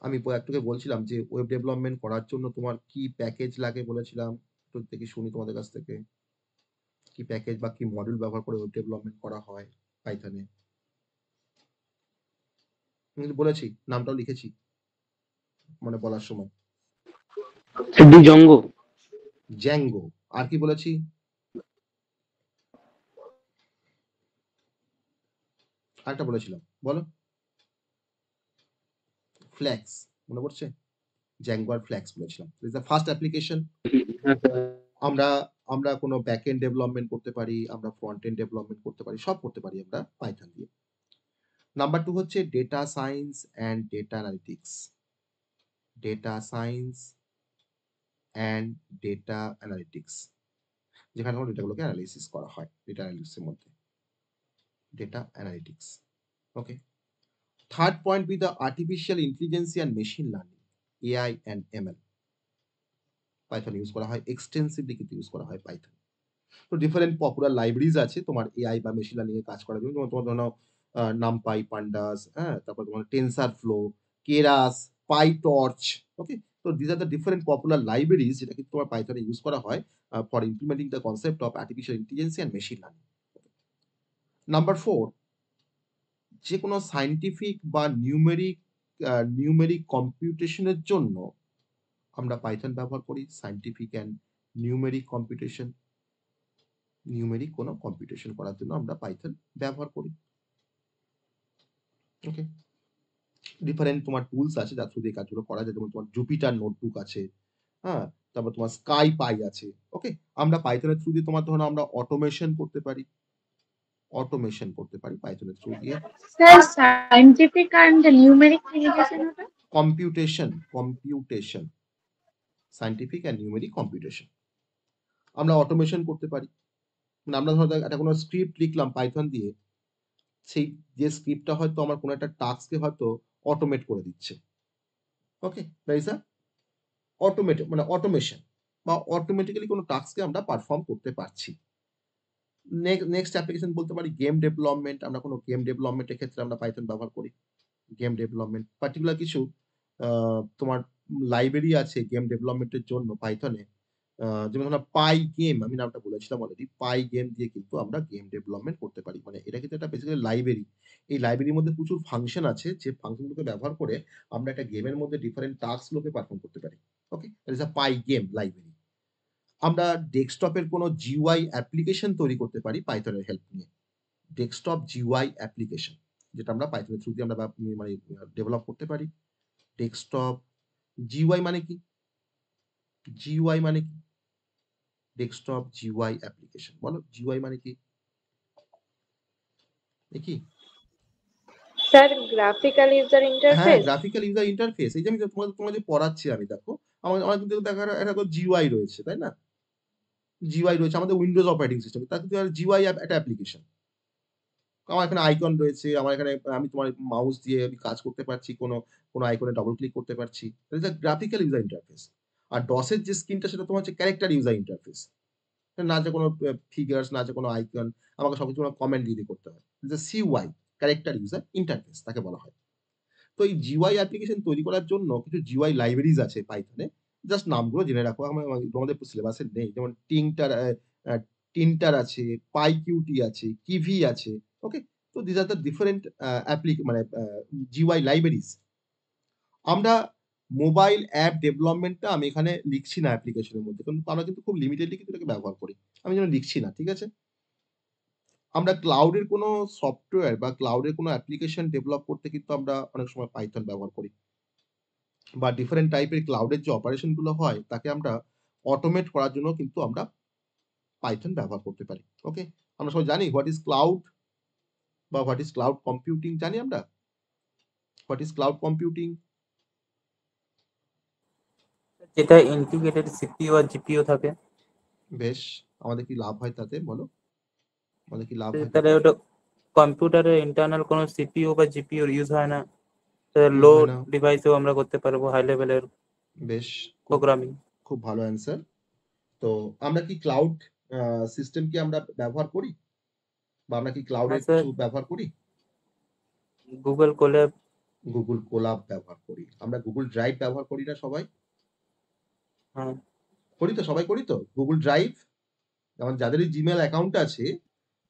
Speaker 1: আমি একটু বলছিলাম যে ওয়েব ডেভেলপমেন্ট করার জন্য তোমার কি প্যাকেজ লাগে বলেছিলাম। একটু দেখি শুনি তোমাদের কাছ থেকে। কি প্যাকেজ বা কি মডিউল ব্যবহার করে ওয়েব ডেভেলপমেন্ট করা হয় পাইথনে? আমি কিন্তু বলেছি, নামটাও লিখেছি মানে বলার সময়।
Speaker 5: স্যার ডিজঙ্গো।
Speaker 1: জ্যাঙ্গো। আর কি বলেছি? আরেকটা বলেছিলাম। বলো। ফ্ল্যাক্স। মনে পড়ছে? জ্যাঙ্গো আর ফ্ল্যাক্স বলেছিলাম। This is the first application. আমরা আমরা কোনো ব্যাকএন্ড ডেভেলপমেন্ট করতে পারি, আমরা ফ্রন্ট এন্ড ডেভেলপমেন্ট করতে পারি, সব করতে পারি আমরা পাইথন দিয়ে। নাম্বার 2 হচ্ছে data science and data analytics. Data science and data analytics, যেখানে আমার ডেটাগুলোকে অ্যানালাইসিস করা হয় ডেটা অ্যানালিটিক্সের মধ্যে। Data analytics. Okay. Third point B the artificial intelligence and machine learning, AI and ML. Python use করা হয়, extensively কিন্তু use করা হয় পাইথন। তো ডিফারেন্ট পপুলার লাইব্রেরিজ আছে তোমার এআই বা মেশিন লার্নিং এর কাজ করার জন্য। যেমন তোমার ধরো নামপাই, পান্ডাস, হ্যাঁ? তারপর তোমার টেনসারফ্লো, কেরাস, পাইটর্চ। ওকে? তো this are the different popular libraries যেটা কিন্তু তোমার পাইথনে ইউজ করা হয় for implementing the concept of artificial intelligence and machine learning. Number 4, যেকোনো সায়েন্টিফিক বা নিউমেরিক কম্পিউটেশনের জন্য আমরা পাইথন ব্যবহার করি। Scientific and numeric computation, numeric কোনো কম্পিউটেশন করার জন্য আমরা পাইথন ব্যবহার করি। ওকে। ডিফারেন্ট তোমার টুলস আছে যার থ্রু দিয়ে কাজগুলো করা যায়। যেমন তোমার জুপিটার নোটবুক আছে, হ্যাঁ? তারপর তোমার স্কাই পাই আছে। ওকে? আমরা পাইথনের থ্রু দিয়ে তোমার ধরো আমরা অটোমেশন করতে পারি। অটোমেশন করতে পারি পাইথনের থ্রু দিয়ে।
Speaker 6: Sir scientific and numeric limitation ওটা?
Speaker 1: Computation. Scientific and numeric computation. আমরা অটোমেশন করতে পারি। মানে আমরা ধরো একটা কোনো স্ক্রিপ্ট লিখলাম পাইথন দিয়ে, সেই যে স্ক্রিপ্টটা হয়তো আমার কোনো একটা টাস্ককে হয়তো অটোমেট করে দিচ্ছে। ওকে? দ্যাট ইজ আ মানে অটোমেশন বা অটোমেটিক্যালি কোনো টাস্ককে আমরা পারফর্ম করতে পারছি। নেক্সট অ্যাপ্লিকেশন বলতে পারি গেম ডেভেলপমেন্ট। আমরা কোনো গেম ডেভেলপমেন্টের ক্ষেত্রে আমরা পাইথন ব্যবহার করি। গেম ডেভেলপমেন্ট পার্টিকুলার কিছু তোমার লাইব্রেরি আছে গেম ডেভেলপমেন্টের জন্য পাইথনে। যেমন ধরো পাই গেম, আমি নামটা বলেছিলাম অলরেডি। পাই গেম দিয়ে কিন্তু আমরা গেম ডেভেলপমেন্ট করতে পারি। মানে এটা কিন্তু একটা বেসিক্যালি লাইব্রেরি। এই লাইব্রেরির মধ্যে প্রচুর ফাংশন আছে যে ফাংশনগুলোকে ব্যবহার করে আমরা একটা গেমের মধ্যে ডিফারেন্ট টাস্কগুলোকে পারফর্ম করতে পারি। Okay? That is a Pygame library. আমরা ডেস্কটপের কোনো জিইউআই অ্যাপ্লিকেশন তৈরি করতে পারি পাইথনের হেল্প নিয়ে। ডেস্কটপ জিইউআই অ্যাপ্লিকেশন, যেটা আমরা পাইথনের থ্রু দিয়ে আমরা মানে ডেভেলপ করতে পারি। ডেস্কটপ জিইউআই মানে কি? জিইউআই মানে কি? Desktop GUI application. বলো জিইউআই মানে কি? কি?
Speaker 6: স্যার গ্রাফিক্যাল ইউজার
Speaker 1: হ্যাঁ,
Speaker 6: ইন্টারফেস?
Speaker 1: Graphical user interface. এই যে আমি তোমাদের পড়াচ্ছি আমি দেখো। আমার কিন্তু দেখা একটা জিইউআই রয়েছে, তাই না? জিইউআই রয়েছে আমাদের উইন্ডোজ অপারেটিং সিস্টেম। তার কিন্তু জিইউআই একটা অ্যাপ্লিকেশন। আমার এখানে আইকন রয়েছে, আমার এখানে আমি তোমার মাউস দিয়ে আমি কাজ করতে পারছি, কোনো আইকনে ডবল ক্লিক করতে পারছি। That is a graphical user interface. আর DOS এর যে স্ক্রিনটা সেটা তোমার হচ্ছে ক্যারেক্টার ইউজার ইন্টারফেস। না যে কোনো ফিগারস, না যে কোনো আইকন, আমাকে সবকিছু কমান্ড দিয়ে করতে হয়। It's a CUI, character user interface তাকে বলা হয়। তো এই জিইউআই অ্যাপ্লিকেশন তৈরি করার জন্য কিছু জিইউআই লাইব্রেরিজ আছে পাইথনে। জাস্ট নামগুলো জেনে রাখো। তোমাদের সিলেবাসে নেই। যেমন টিন্টার আছে, পাইকিউটি আছে, কিভি আছে। ওকে? তো দিস আর দ্য ডিফারেন্ট মানে জিইউআই লাইব্রেরিজ। আমরা মোবাইল অ্যাপ ডেভেলপমেন্টটা আমি এখানে লিখছি না অ্যাপ্লিকেশনের মধ্যে। কারণ আমরা কিন্তু খুব লিমিটেডলি কিন্তু এটাকে ব্যবহার করি। আমি যেন লিখছি না। ঠিক আছে? আমরা ক্লাউডের কোনো সফটওয়্যার বা ক্লাউডের কোনো অ্যাপ্লিকেশন ডেভেলপ করতে কিন্তু আমরা অনেক সময় পাইথন ব্যবহার করি। বা ডিফারেন্ট টাইপের ক্লাউডের যে অপারেশন গুলো হয় তাকে আমরা অটোমেট করার জন্য কিন্তু আমরা পাইথন ব্যবহার করতে পারি। ওকে? আমরা সবাই জানি হোয়াট ইজ ক্লাউড বা হোয়াট ইজ ক্লাউড কম্পিউটিং জানি আমরা? What is cloud computing?
Speaker 4: যেটা ইন্টিগ্রেটেড সিপিইউ আর জিপিইউ থাকে।
Speaker 1: বেশ, আমাদের কি লাভ হয় তাতে বলো? আমাদের কি লাভ হয়
Speaker 4: তাহলে
Speaker 1: তাতে?
Speaker 4: ওটা কম্পিউটারে ইন্টারনাল কোনো সিপিইউ বা জিপিইউর ইউজ হয় না,
Speaker 1: ইউজ
Speaker 4: লো
Speaker 1: হয় না।
Speaker 4: ডিভাইসেও আমরা করতে পারবো হাই লেভেলের
Speaker 1: বেশ, খুব
Speaker 4: প্রোগ্রামিং।
Speaker 1: খুব ভালো অ্যান্সার। তো আমরা কি ক্লাউড সিস্টেম কি আমরা ব্যবহার করি, বা আমরা কি ক্লাউডের
Speaker 4: হ্যাঁ স্যার,
Speaker 1: কিছু ব্যবহার করি?
Speaker 4: Google collab.
Speaker 1: গুগল কোলাব ব্যবহার করি। আমরা গুগল ড্রাইভ ব্যবহার করি না সবাই?
Speaker 4: হ্যাঁ
Speaker 1: করি তো, সবাই করি তো গুগল ড্রাইভ। যেমন যাদেরই জিমেল অ্যাকাউন্ট আছে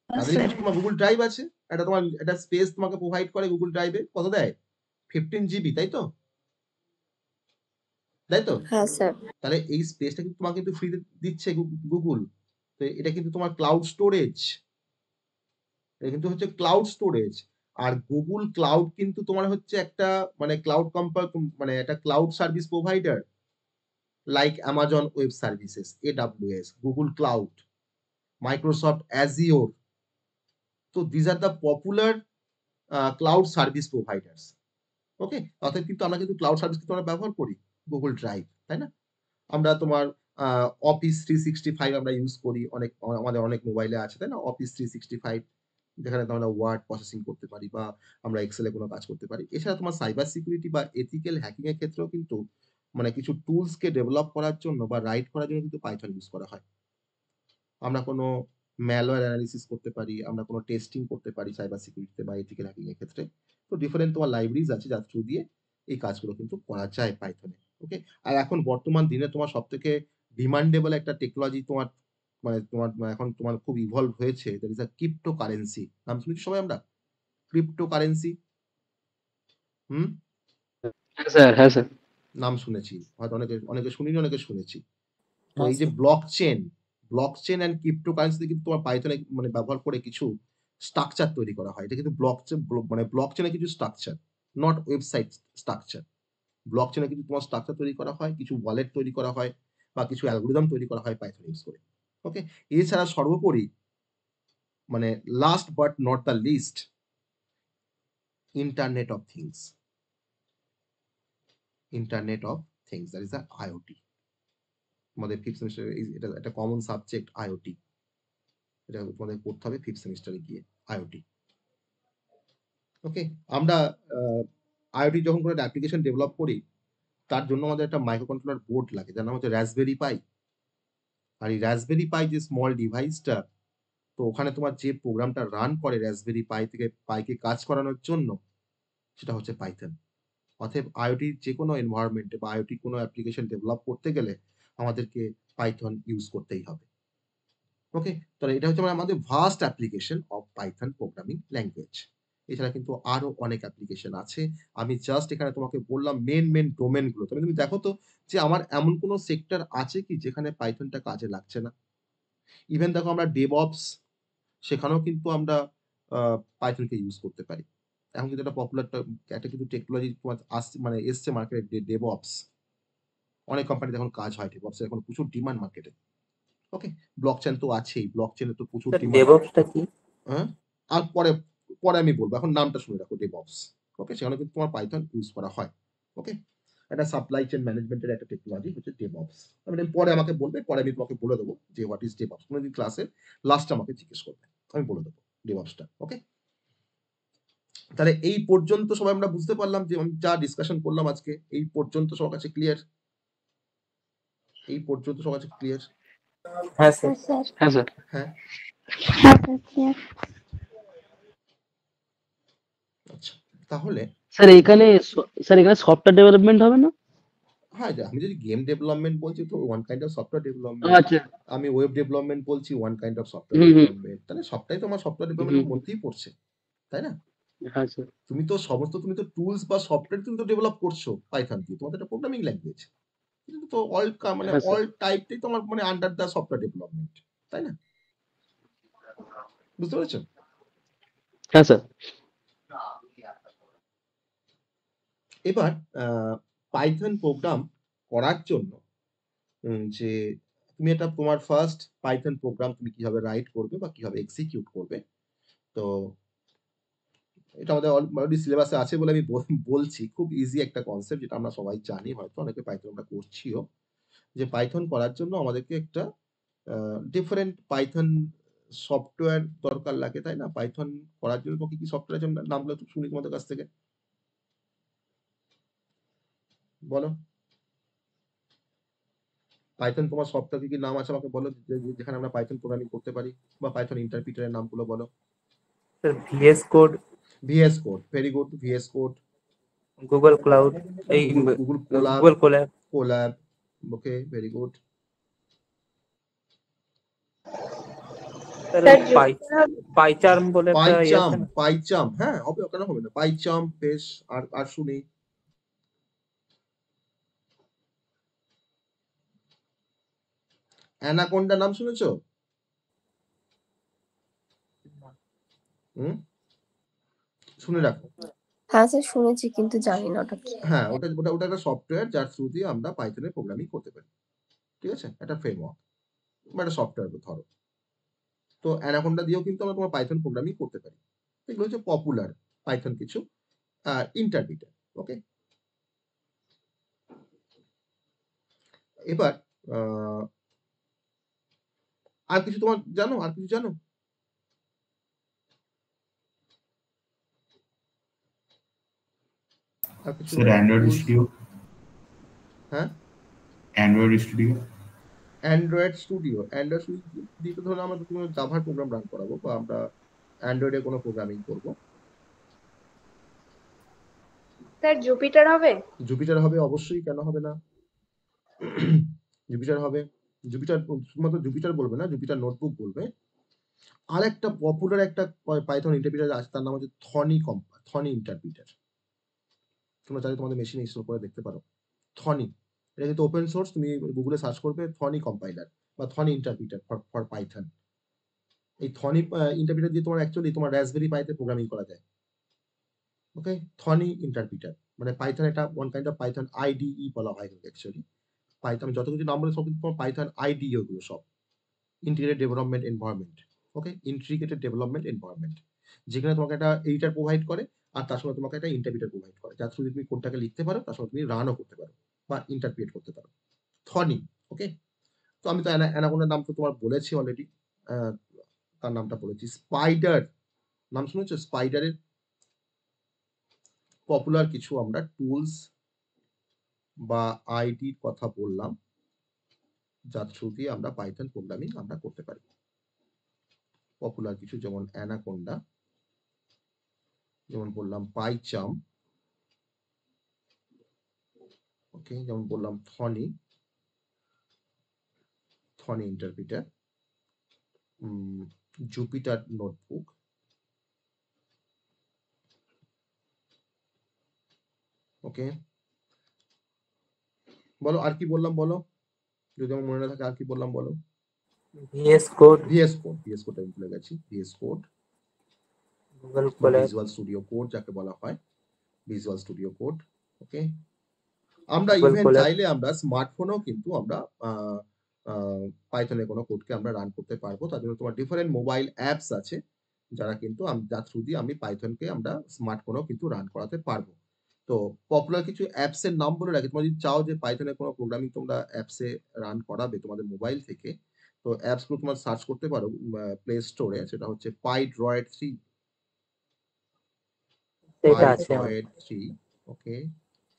Speaker 1: তাদেরই কিন্তু তোমার গুগল ড্রাইভ আছে, এটা তোমার একটা স্পেস তোমাকে প্রোভাইড করে গুগল ড্রাইভে। কত দেয়? 15 জিবি, তাই তো? তাই তো?
Speaker 8: হ্যাঁ স্যার।
Speaker 1: তাহলে এই স্পেসটা কিন্তু তোমাকে কিন্তু ফ্রিতে দিচ্ছে গুগল। তো এটা কিন্তু তোমার ক্লাউড স্টোরেজ, এটা কিন্তু হচ্ছে ক্লাউড স্টোরেজ। আর গুগল ক্লাউড কিন্তু তোমার হচ্ছে একটা মানে ক্লাউড মানে একটা cloud service provider, like Amazon Web Services, AWS, Google Cloud, Microsoft Azure. তো this are the popular cloud service providers. Okay, অর্থাৎ কিন্তু আমরা কিন্তু ক্লাউড সার্ভিস কিন্তু আমরা ব্যবহার করি, গুগল ড্রাইভ, তাই না? আমরা তোমার অফিস 365 আমরা ইউজ করি, অনেক আমাদের অনেক মোবাইলে আছে, তাই না? অফিস 365, যেখানে আমরা ওয়ার্ড প্রসেসিং করতে পারি বা আমরা এক্সেলে কোনো কাজ করতে পারি। এছাড়া তোমার সাইবার সিকিউরিটি বা এথিক্যাল হ্যাকিং এর ক্ষেত্রেও কিন্তু মানে কিছু টুলস কে ডেভেলপ করার জন্য বা রাইট করার জন্য কিন্তু পাইথন ইউজ করা হয়। আমরা কোনো ম্যালওয়্যার অ্যানালিসিস করতে পারি, আমরা কোনো টেস্টিং করতে পারি সাইবার সিকিউরিটিতে বা এথিক্যাল হ্যাকিং এর ক্ষেত্রে। তো ডিফারেন্ট তোমার লাইব্রেরিজ আছে যার থ্রু দিয়ে এই কাজগুলো কিন্তু করা যায় পাইথনে। ওকে, আর এখন বর্তমান দিনে তোমার সবথেকে ডিমান্ডেবল একটা টেকনোলজি তোমার এখন তোমার খুব ইভলভ হয়েছে, দ্যাট ইজ আ ক্রিপ্টোকারেন্সি। নাম শুনেছি সবাই আমরা? ক্রিপ্টোকারেন্সি। হুম,
Speaker 5: হ্যাঁ স্যার, হ্যাঁ স্যার।
Speaker 1: নাম শুনেছি, হয়তো অনেকে শুনিনি, অনেকে শুনেছি। তো
Speaker 4: হ্যাঁ
Speaker 1: এই যে
Speaker 4: স্যার।
Speaker 1: ব্লকচেন এন্ড ক্রিপ্টোকারেন্সি কিন্তু তোমার পাইথনে মানে ব্যবহার করে কিছু স্ট্রাকচার তৈরি করা হয়। এটা কিন্তু ব্লকচেনে কিছু স্ট্রাকচার, নট ওয়েবসাইট স্ট্রাকচার। ব্লকচেনে কিন্তু তোমার স্ট্রাকচার তৈরি করা হয়, কিছু ওয়ালেট তৈরি করা হয় বা কিছু অ্যালগরিদম তৈরি করা হয় পাইথন ইউজ করে। ওকে, এছাড়া সর্বোপরি মানে last but not the least, internet of things. Internet of things, that is the IoT. আমাদের ফিফথ সেমিস্টারে এটা একটা কমন সাবজেক্ট, আইওটি। এটা তোমাদের পড়তে হবে ফিফথ সেমিস্টারে গিয়ে, আইওটি। ওকে, আমরা আইওটি যখন কোনো অ্যাপ্লিকেশন ডেভেলপ করি তার জন্য আমাদের একটা মাইক্রো কন্ট্রোলার বোর্ড লাগে, যার নাম হচ্ছে রাসবেরি পাই। আর এই রাসবেরি পাই যে স্মল ডিভাইসটা, তো ওখানে তোমার যে প্রোগ্রামটা রান করে রাসবেরি পাই থেকে পাইকে কাজ করানোর জন্য, সেটা হচ্ছে পাইথন। অতএব আইওটি যে কোনো এনভায়রনমেন্টে বা আইওটি কোনো অ্যাপ্লিকেশন ডেভেলপ করতে গেলে আমাদেরকে পাইথন ইউজ করতেই হবে। ওকে, তাহলে এটা হচ্ছে আমাদের vast application of Python programming language. এছাড়া কিন্তু আরো অনেক অ্যাপ্লিকেশন আছে। আমি জাস্ট এখানে তোমাকে বললাম মেন ডোমেন গুলো। তবে তুমি দেখো তো যে আমার এমন কোনো সেক্টর আছে কি যেখানে পাইথনটা কাজে লাগছে না? ইভেন দেখো আমরা ডেভঅপস, সেখানেও কিন্তু আমরা পাইথনকে ইউজ করতে পারি। এখন কিন্তু একটা পপুলার একটা কিন্তু টেকনোলজি তোমার আসছে, মানে এসছে মার্কেটে, ডেভঅপস। অনেক কোম্পানিতে এখন কাজ হয় ডেভঅপস এর, এখন প্রচুর ডিমান্ড মার্কেটে। ওকে, ব্লকচেন তো আছেই, ব্লকচেনে তো প্রচুর
Speaker 4: স্যার
Speaker 1: ডিমান্ড।
Speaker 4: ডেভঅপসটা কি?
Speaker 1: হ্যাঁ, আর পরে পরে আমি বলবো, এখন নামটা শুনে রাখো, ডেভঅপস। ওকে, সেখানে কিন্তু তোমার পাইথন ইউজ করা হয়। ওকে, একটা সাপ্লাই চেইন ম্যানেজমেন্টের একটা টেকনোলজি হচ্ছে ডেভঅপস। আমি পরে আমাকে বলবে, পরে আমি তোমাকে বলে দেবো যে হোয়াট ইজ ডেভঅপস। কোনোদিন ক্লাসে লাস্টে আমাকে জিজ্ঞেস করবে, আমি বলে দেবো ডেভঅপসটা। ওকে, তাহলে এই পর্যন্ত সবাই আমরা বুঝতে পারলাম যে আমি যা ডিসকাশন করলাম আজকে, এই পর্যন্ত সবার কাছে ক্লিয়ার? এই পর্যন্ত সবার কাছে ক্লিয়ার?
Speaker 4: হ্যাঁ স্যার।
Speaker 7: হ্যাঁ স্যার।
Speaker 5: হ্যাঁ স্যার।
Speaker 1: হ্যাঁ,
Speaker 7: হ্যাঁ স্যার, clear।
Speaker 1: আচ্ছা, তাহলে
Speaker 5: স্যার এখানে সফটওয়্যার ডেভেলপমেন্ট হবে না?
Speaker 1: হ্যাঁ, আমি যদি গেম ডেভেলপমেন্ট বলছি তো one kind of software development.
Speaker 5: আচ্ছা।
Speaker 1: আমি ওয়েব ডেভেলপমেন্ট বলছি one kind of software
Speaker 5: hmm hmm
Speaker 1: development. তাহলে সবটাই তো আমার সফটওয়্যার ডেভেলপমেন্টের
Speaker 5: হুম।
Speaker 1: মধ্যেই পড়ছে, তাই না?
Speaker 5: হ্যাঁ স্যার।
Speaker 1: তুমি তো টুলস বা সফটওয়্যার তুমি তো ডেভেলপ করছো পাইথন দিয়ে, তোমাদের একটা প্রোগ্রামিং ল্যাঙ্গুয়েজ। কিন্তু তো মানে
Speaker 5: হ্যাঁ স্যার।
Speaker 1: অল টাইপটাই তোমার মানে আন্ডার দ্য সফটওয়্যার ডেভেলপমেন্ট, তাই না? বুঝতে পেরেছো?
Speaker 5: হ্যাঁ স্যার।
Speaker 1: এবার পাইথন প্রোগ্রাম করার জন্য যে তুমি এটা তোমার ফার্স্ট পাইথন প্রোগ্রাম তুমি কিভাবে রাইট করবে বা কিভাবে এক্সিকিউট করবে, তো এটা আমাদের অলরেডি সিলেবাসে আছে বলে আমি বলছি। খুব ইজি একটা কনসেপ্ট, যেটা আমরা সবাই জানি, হয়তো অনেকে পাইথন আমরা করছিও। যে পাইথন করার জন্য আমাদেরকে একটা ডিফারেন্ট পাইথন সফটওয়্যার দরকার লাগে, তাই না? পাইথন করার জন্য তো কি কি সফটওয়্যার আছে নামগুলো একটু শুনি তোমাদের কাছ থেকে, বলো। পাইথন তোমার সফটওয়্যার কি কি নাম আছে আমাকে বলো, যেখানে আমরা পাইথন প্রোগ্রামিং করতে পারি, বা পাইথন ইন্টারপ্রিটারের নামগুলো বলো।
Speaker 4: Sir VS code,
Speaker 1: VS code, very good. VS code,
Speaker 4: Google Cloud, এই
Speaker 1: Google Colab,
Speaker 4: Google Colab,
Speaker 1: Colab, okay, very good.
Speaker 4: Sir
Speaker 3: sir
Speaker 4: py PyCharm বলে একটা ইয়ে
Speaker 1: পাইচাম,
Speaker 4: আছে না?
Speaker 1: পাইচাম, হ্যাঁ হবে, কেন হবে না, পাইচাম, বেশ। আর আর শুনি, অ্যানাকোন্ডা নাম শুনেছো? হুম, শুনে রাখো।
Speaker 8: হ্যাঁ স্যার শুনেছি, কিন্তু জানি না ওটা কি।
Speaker 1: হ্যাঁ, ওটা ওটা ওটা একটা সফটওয়্যার যার থ্রু দিয়ে আমরা পাইথনে প্রোগ্রামিং করতে পারি, ঠিক আছে? একটা ফ্রেমওয়ার্ক বা একটা সফটওয়্যার ধরো। তো অ্যানাকোন্ডা দিয়েও কিন্তু আমরা তোমার পাইথন প্রোগ্রামিং করতে পারি। এগুলো হচ্ছে পপুলার পাইথন কিছু ইন্টারপ্রিটার, ওকে। এবার আর কিছু তোমার জানো, আর কিছু জানো? আর কিছু
Speaker 9: স্যার অ্যান্ড্রয়েড
Speaker 1: tools?
Speaker 9: স্টুডিও,
Speaker 1: হ্যাঁ,
Speaker 9: Android studio.
Speaker 1: Android studio, Android studio দিয়ে তো ধরো আমরা কোনো জাভার প্রোগ্রাম রান করাবো, বা আমরা অ্যান্ড্রয়েডে কোনো প্রোগ্রামিং করবো।
Speaker 3: স্যার জুপিটার হবে?
Speaker 1: জুপিটার হবে অবশ্যই, কেন হবে না? জুপিটার হবে। জুপিটার শুধুমাত্র জুপিটার বলবে না, জুপিটার নোটবুক বলবে। আর একটা পপুলার একটা পাইথন ইন্টারপ্রিটার আছে, তার নাম হচ্ছে থনি ইন্টারপ্রিটার। তোমরা চাইলে তোমাদের মেশিনে ইনস্টল করে দেখতে পারো। থনি, এটা কিন্তু ওপেন সোর্স, তুমি গুগলে সার্চ করবে থনি কম্পাইলার বা থনি ইন্টারপ্রিটার ফর পাইথন। এই থনি ইন্টারপ্রিটার দিয়ে তোমার অ্যাকচুয়ালি তোমার রাসবেরি পাইতে প্রোগ্রামিং করা যায়, ওকে। থনি ইন্টারপ্রিটার মানে পাইথন, এটা one kind of Python IDE বলা হয় অ্যাকচুয়ালি। পাইথন যত কিছু নাম বলে সব কিন্তু তোমার পাইথন আইডি, ওগুলো সব ইন্টিগ্রেটেড ডেভেলপমেন্ট এনভায়রনমেন্ট, ওকে। ইন্টিগ্রেটেড ডেভেলপমেন্ট এনভায়রনমেন্ট, যেখানে তোমাকে একটা এডিটর প্রোভাইড করে, আর তার সঙ্গে তোমাকে একটা ইন্টারপ্রিটার প্রোভাইড করে, যার থ্রু তুমি কোডটাকে লিখতে পারো, তার সঙ্গে তুমি রানও করতে পারো বা ইন্টারপ্রিট করতে পারো। থনি, ওকে। তো আমি তো অ্যানাকোন্ডার নাম তো তোমার বলেছি অলরেডি, তার নামটা বলেছি। স্পাইডার নাম শুনেছো? স্পাইডারের পপুলার কিছু আমরা টুলস বা আইডির কথা বললাম, যার থ্রু দিয়ে আমরা পাইথন প্রোগ্রামিং আমরা করতে পারি। পপুলার কিছু যেমন অ্যানাকোন্ডা, যেমন বললাম পাইচাম, ওকে, যেমন বললাম থনি ইন্টারপ্রিটার, জুপিটার নোটবুক, ওকে। বলো আর কি বললাম, বলো যদি আমার মনে না থাকে, আর কি বললাম বলো।
Speaker 4: ভিএস কোড,
Speaker 1: ভিএস কোড আমি ভুলে গেছি। VS code,
Speaker 4: Google Colab,
Speaker 1: Visual Studio Code যাকে বলা হয়, ভিজুয়াল স্টুডিও কোড, ওকে। আমরা
Speaker 4: গুগল
Speaker 1: ইভেন
Speaker 4: কোল্যাব।
Speaker 1: চাইলে আমরা স্মার্টফোনেও কিন্তু আমরা পাইথনের কোনো কোডকে আমরা রান করতে পারবো। তার জন্য তোমার ডিফারেন্ট মোবাইল অ্যাপস আছে, যারা কিন্তু যার থ্রু দিয়ে আমি পাইথনকে আমরা স্মার্টফোনেও কিন্তু রান করাতে পারবো। তো পপুলার কিছু অ্যাপস এর নাম বলে রাখি, তোমরা যদি চাও যে পাইথনের কোনো প্রোগ্রামিং তোমরা অ্যাপসে রান করাবে তোমাদের মোবাইল থেকে, তো অ্যাপস গুলো তোমার সার্চ করতে পারো প্লে স্টোরে। সেটা হচ্ছে পাইড্রয়েড 3,
Speaker 4: এটা আছে আমার।
Speaker 1: পাইড্রয়েড 3, ওকে।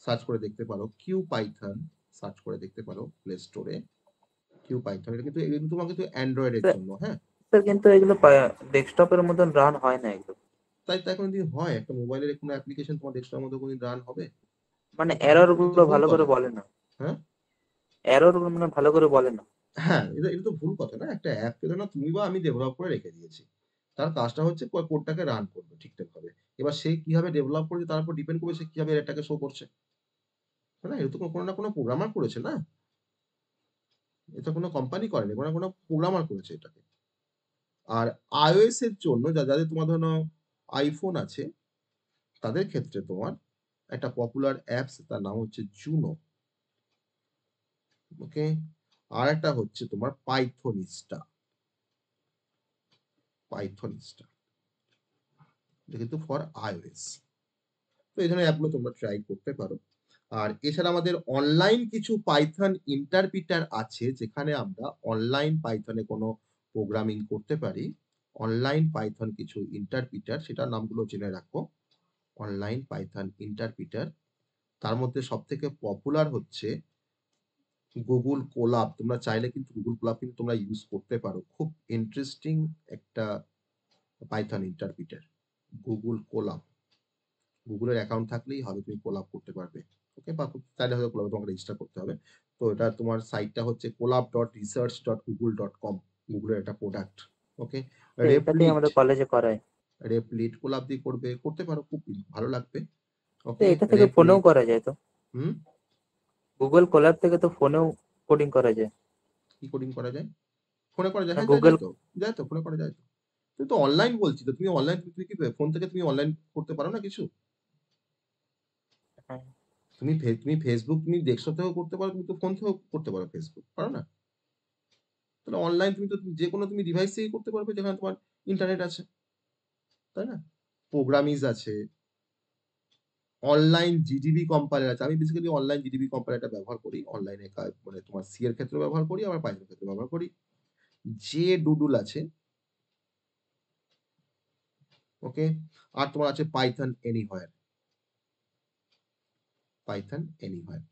Speaker 1: সার্চ করে দেখতে পারো কিউ পাইথন, সার্চ করে দেখতে পারো প্লে স্টোরে কিউ পাইথন। এটা কিন্তু এগুলো তোমার কিন্তু অ্যান্ড্রয়েড এর জন্য, হ্যাঁ।
Speaker 4: স্যার কিন্তু এগুলো ডেস্কটপের মতন রান হয় না এগুলো।
Speaker 1: তাই তাই কোনোদিন হয়? একটা মোবাইলের কোনো অ্যাপ্লিকেশন তোমার ডেস্কটপের মধ্যে কোনোদিন রান হবে?
Speaker 4: মানে এরর
Speaker 1: এটা তো
Speaker 4: গুলো
Speaker 1: ভুল
Speaker 4: ভালো করে
Speaker 1: কথা,
Speaker 4: বলে না,
Speaker 1: হ্যাঁ।
Speaker 4: এরর গুলো মানে ভালো করে বলে না।
Speaker 1: হ্যাঁ, এটা এটা তো ভুল কথা না। একটা অ্যাপকে ধরো না তুমি বা আমি ডেভেলপ করে রেখে দিয়েছি, তার কাজটা হচ্ছে কোডটাকে রান করবে ঠিকঠাক ভাবে। এবার সে কিভাবে ডেভেলপ করেছে তার উপর ডিপেন্ড করবে সে কিভাবে এটাকে শো করছে, তাই না? এটা তো কোনো না কোনো প্রোগ্রামার করেছে না, এটা কোনো কোম্পানি করেনি, কোনো না কোনো প্রোগ্রামার করেছে এটাকে। আর iOS এর জন্য যাদের তোমার ধরো আইফোন আছে, তাদের ক্ষেত্রে তোমার একটা পপুলার অ্যাপস, তার নাম হচ্ছে জুনো, ওকে। আর একটা হচ্ছে তোমার পাইথনিস্টা, এটা কিন্তু ফর iOS। তো এই ধরনের অ্যাপগুলো তোমরা ট্রাই করতে পারো। আর এছাড়া আমাদের অনলাইন কিছু পাইথন ইন্টারপ্রিটার আছে, যেখানে আমরা অনলাইন পাইথনে কোনো প্রোগ্রামিং করতে পারি অনলাইন পাইথন কিছু ইন্টারপ্রিটার, সেটার নামগুলো জেনে রাখো। অনলাইন পাইথন ইন্টারপ্রিটার, তার মধ্যে সবথেকে পপুলার হচ্ছে গুগল কোলাব। তোমরা চাইলে কিন্তু গুগল কোলাব কিন্তু তোমরা ইউজ করতে পারো, খুব ইন্টারেস্টিং একটা পাইথন ইন্টারপ্রিটার গুগল কোলাব। গুগলের অ্যাকাউন্ট থাকলেই হবে, তুমি কোলাব করতে পারবে। ওকে, বা চাইলে হয়তো কোলাব তোমাকে রেজিস্টার করতে হবে। তো এটা তোমার সাইটটা হচ্ছে colab.research.google.com, গুগলের একটা প্রোডাক্ট। ওকে,
Speaker 4: এটাতেই
Speaker 1: রেপলিট,
Speaker 4: আমাদের কলেজে করায়।
Speaker 1: রেপলিট কোলাব দিয়ে করতে পারো, খুব ভালো লাগবে।
Speaker 4: তো
Speaker 1: ওকে,
Speaker 4: এটা থেকে ফোনেও
Speaker 1: রেপলিট।
Speaker 4: করা যায় তো,
Speaker 1: হুম,
Speaker 4: গুগল কোলাব থেকে তো ফোনেও কোডিং করা যায়।
Speaker 1: কি কোডিং করা যায়? ফোনে করা যায়, হ্যাঁ
Speaker 4: গুগল,
Speaker 1: যায় তো, ফোনে করা যায় তো। তুমি তো অনলাইন বলছি তো, তুমি অনলাইন, তুমি কি ফোন থেকে তুমি অনলাইন করতে পারো না কিছু? তুমি ফেসবুক তুমি ডেস্কটপ থেকেও করতে পারো, তুমি তো ফোন থেকেও করতে পারো, ফেসবুক পারো না? তাহলে অনলাইন তুমি তো যে কোনো তুমি ডিভাইস থেকেই করতে পারবে যেখানে তোমার ইন্টারনেট আছে, তাই না? প্রোগ্রামিজ আছে, অনলাইন জিডিবি কম্পাইলার আছে। আমি বেসিক্যালি অনলাইন জিডিবি কম্পাইলারটা ব্যবহার করি অনলাইনে, মানে তোমার সি এর ক্ষেত্রে ব্যবহার করি, আবার পাইথনের ক্ষেত্রে ব্যবহার করি। যে ডুডুল আছে, ওকে, আর তোমার আছে পাইথন এনিহোয়ার, পাইথন এনিহোয়ার।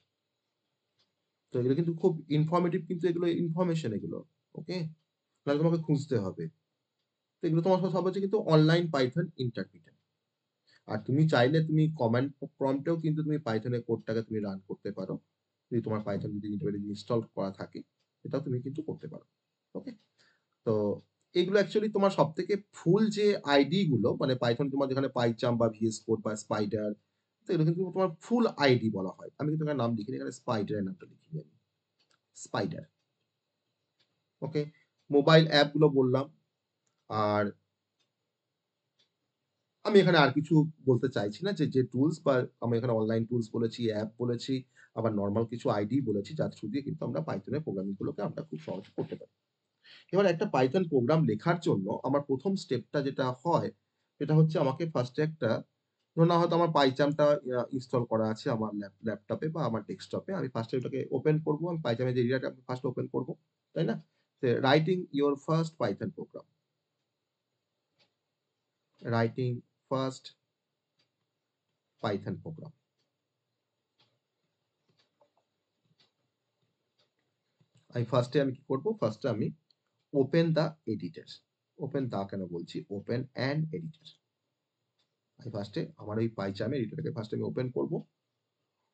Speaker 1: তো এগুলো কিন্তু খুব ইনফরমেটিভ, কিন্তু এগুলো ইনফরমেশন এগুলো, ওকে, তাহলে তোমাকে খুঁজতে হবে। তো এগুলো তোমার সব হচ্ছে কিন্তু অনলাইন পাইথন ইন্টারপ্রিটার। আর তুমি চাইলে তুমি কমান্ড প্রম্পটেও কিন্তু তুমি পাইথনের কোডটাকে তুমি রান করতে পারো, যদি তোমার পাইথন যদি ইনস্টল করা থাকে, এটাও তুমি কিন্তু করতে পারো। ওকে, তো এগুলো অ্যাকচুয়ালি তোমার সব থেকে ফুল যে আইডি গুলো, মানে পাইথন তোমার যেখানে পাইচাম বা ভিএস কোড বা স্পাইডার, তো এগুলো কিন্তু তোমার ফুল আইডি বলা হয়। আমি কিন্তু এখানে নাম লিখিনি, এখানে স্পাইডারের নামটা লিখিনি আমি, স্পাইডার। ওকে, মোবাইল অ্যাপ গুলো বললাম। আর আমি এখানে আর কিছু বলতে চাইছি না, যে টুলস বা আমি এখানে অনলাইন টুলস বলেছি, অ্যাপ বলেছি, আবার নরমাল কিছু আইডি বলেছি, যার থ্রু দিয়ে কিন্তু আমরা পাইথনের প্রোগ্রামিং গুলোকে আমরা খুব সহজে করতে পারি। এবার একটা পাইথন প্রোগ্রাম লেখার জন্য আমার প্রথম স্টেপটা যেটা হয়, সেটা হচ্ছে আমাকে ফার্স্টে একটা, ধরুন না হয়তো আমার পাইচামটা ইনস্টল করা আছে আমার ল্যাপটপে বা আমার ডেস্কটপে, আমি ফার্স্টে ওটাকে ওপেন করব, আমি পাইচামের যে এরিয়াটা আমি ফার্স্ট ওপেন করব, তাই না? Writing your first Python program, writing first Python program. আমি ফার্স্টে আমি কি করব, ফার্স্টে আমি open the editor, open the কেন বলছি, ওপেন অ্যান এডিটর। আমি ফার্স্টে আমার ওই পাইচামের এডিটরটাকে ফার্স্টে আমি ওপেন করব।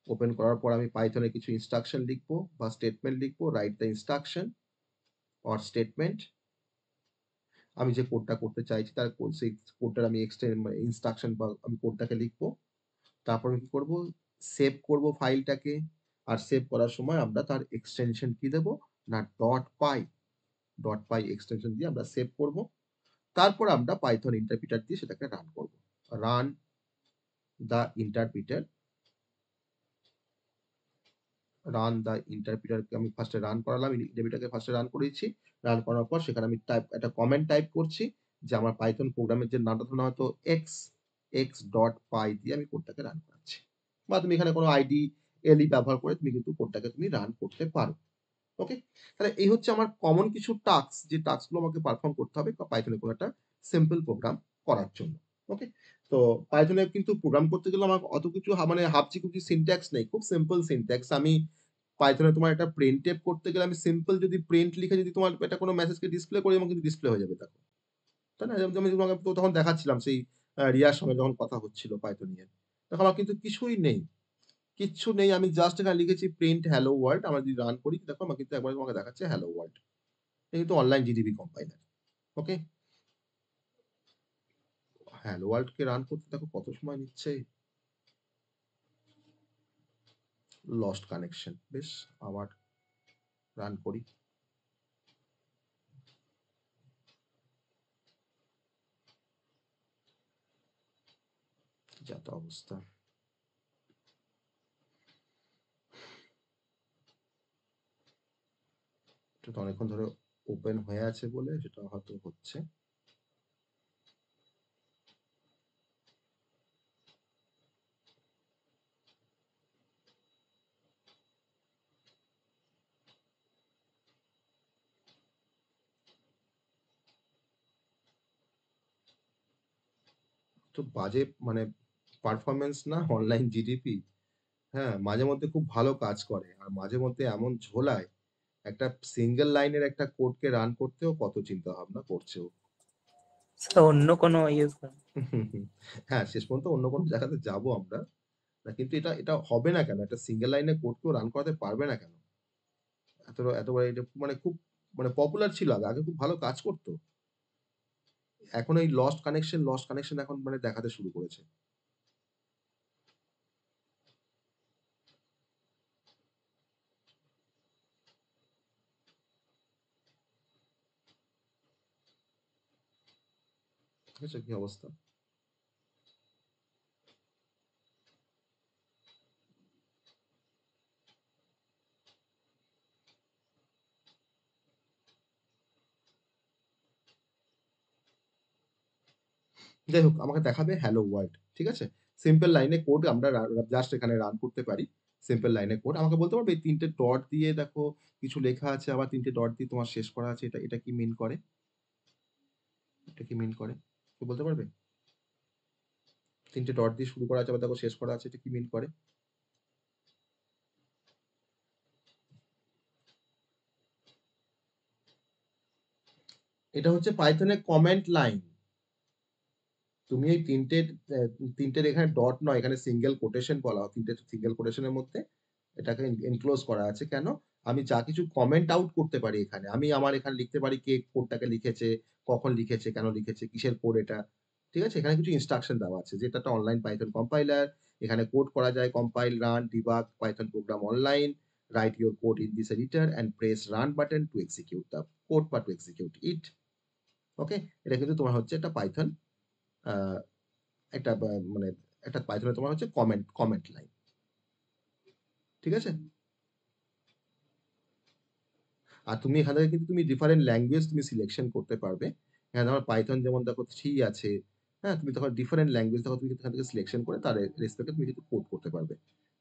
Speaker 1: ওপেন করার পর আমি পাইথনে কিছু ইনস্ট্রাকশন লিখবো বা স্টেটমেন্ট লিখবো, write the instruction or statement. আমি যে কোডটা করতে চাইছি তার সেই কোডটার আমি ইনস্ট্রাকশন বা আমি কোডটাকে লিখবো। তারপর আমি কি করবো, সেভ করব ফাইলটাকে। আর সেভ করার সময় আমরা তার এক্সটেনশন কি দেবো না, ডট পাই এক্সটেনশন দিয়ে আমরা সেভ করব। তারপর আমরা পাইথন ইন্টারপ্রিটার দিয়ে সেটাকে রান করব। রান দা ইন্টারপ্রিটার, রান দা ইন্টারপ্রিটারকে আমি ফার্স্টে রান করালাম, ইন্টারপ্রিটারকে ফার্স্টে রান করেছি। রান করার পর সেখানে আমি একটা কমেন্ট টাইপ করছি যে আমার পাইথন প্রোগ্রামের যে নামটা ধরুন হয়তো এক্স ডট পাই দিয়ে আমি কোডটাকে রান করাচ্ছি। বা তুমি এখানে কোনো আইডি এলই ব্যবহার করে তুমি কিন্তু কোডটাকে তুমি রান করতে পারো। ওকে, তাহলে এই হচ্ছে আমার কমন কিছু টাস্ক, যে টাস্কগুলো আমাকে পারফর্ম করতে হবে পাইথনে কোনো একটা সিম্পল প্রোগ্রাম করার জন্য। ওকে, তো পাইথনে কিন্তু প্রোগ্রাম করতে গেলে আমার অত কিছু মানে হাবচিকুচি সিনট্যাক্স নেই, খুব সিম্পল সিনট্যাক্স। আমি পাইথনে তোমার একটা প্রিন্ট টেপ করতে গেলে আমি সিম্পল যদি প্রিন্ট লিখে যদি তোমার একটা কোনো মেসেজকে ডিসপ্লে করি, এবং কিন্তু ডিসপ্লে হয়ে যাবে, দেখো, তাই না? যেমন আমি তোমাকে তো তখন দেখাচ্ছিলাম সেই রিয়ার সঙ্গে যখন কথা হচ্ছিল পাইথন নিয়ে, তখন আমার কিন্তু কিছুই নেই, কিচ্ছু নেই। আমি জাস্ট এখানে লিখেছি প্রিন্ট হ্যালো ওয়ার্ল্ড। আমরা যদি রান করি, দেখো আমার কিন্তু একবার তোমাকে দেখাচ্ছে হ্যালো ওয়ার্ল্ড। এটা কিন্তু অনলাইন জিডিবি কম্পাইলার। ওকে, হ্যালো ওয়ার্ল্ড কে রান করতে দেখো কত সময় নিচ্ছে। লস্ট কানেকশন, বেশ, আবার রান করি। যা তো অবস্থা, এটা তো অনেকক্ষণ ধরে ওপেন হয়ে আছে বলে সেটা হয়তো হচ্ছে। তো বাজে মানে পারফরম্যান্স না অনলাইন জিডিপি। হ্যাঁ, মাঝে মধ্যে খুব ভালো কাজ করে। আর মাঝে মধ্যে এমন ঝোলায়, একটা সিঙ্গেল লাইনের একটা কোডকে রান করতেও কত চিন্তা ভাবনা করছে ও।
Speaker 4: স্যার অন্য কোনো ইউজ
Speaker 1: হ্যাঁ, শেষ পর্যন্ত অন্য কোনো জায়গাতে যাবো আমরা। না কিন্তু এটা এটা হবে না কেন? একটা সিঙ্গেল লাইনের কোডকেও রান করাতে পারবে না কেন? এতবার এটা মানে খুব মানে পপুলার ছিল আগে। আগে খুব ভালো কাজ করত। এখন এই লস্ট কানেকশন এখন মানে দেখাতে শুরু করেছে। ঠিক আছে? কি অবস্থা? যাই হোক আমাকে দেখাবে হ্যালো ওয়ার্ল্ড। ঠিক আছে? সিম্পল লাইনে কোড আমরা জাস্ট এখানে রান করতে পারি। সিম্পল লাইনে কোড। আমাকে বলতে পারবে এই ৩ টে ডট দিয়ে দেখো কিছু লেখা আছে আবার ৩ টে ডট দিয়ে তোমার শেষ করা আছে। এটা কি মিন করে? এটা কি মিন করে? কেউ বলতে পারবে? ৩ টে ডট দিয়ে শুরু করা আছে আবার দেখো শেষ করা আছে। এটা কি মিন করে? এটা হচ্ছে পাইথনের কমেন্ট লাইন। তুমি এই ৩ টের এখানে ডট নয়, এখানে সিঙ্গেল কোটেশন বলা হয়। ৩ টে সিঙ্গেল কোটেশনের মধ্যে এটাকে এনক্লোজ করা আছে। কেন? আমি যা কিছু কমেন্ট আউট করতে পারি এখানে। আমি আমার এখানে লিখতে পারি কে কোডটাকে লিখেছে, কখন লিখেছে, কেন লিখেছে, কিসের কোড এটা। ঠিক আছে? এখানে কিছু ইনস্ট্রাকশন দেওয়া আছে যে এটা একটা অনলাইন পাইথন কম্পাইলার। এখানে কোড করা যায় compile, run, debug Python programme online, right your code in this editor and press run button two execute the code বা টু এক্সিকিউট ইট। ওকে? এটা কিন্তু তোমার হচ্ছে একটা পাইথন আ একটা মানে একটা পাইথনে তোমার হচ্ছে কমেন্ট লাইন। ঠিক আছে? আর তুমি এখান থেকে কিন্তু তুমি ডিফারেন্ট ল্যাঙ্গুয়েজ তুমি সিলেকশন করতে পারবে। এখানে আমার পাইথন যেমন দেখো 3 আছে। হ্যাঁ? তুমি তখন ডিফারেন্ট ল্যাঙ্গুয়েজ দেখো তুমি কিন্তু এখান থেকে সিলেকশন করে তার রেসপেক্টে তুমি কিন্তু কোড করতে পারবে।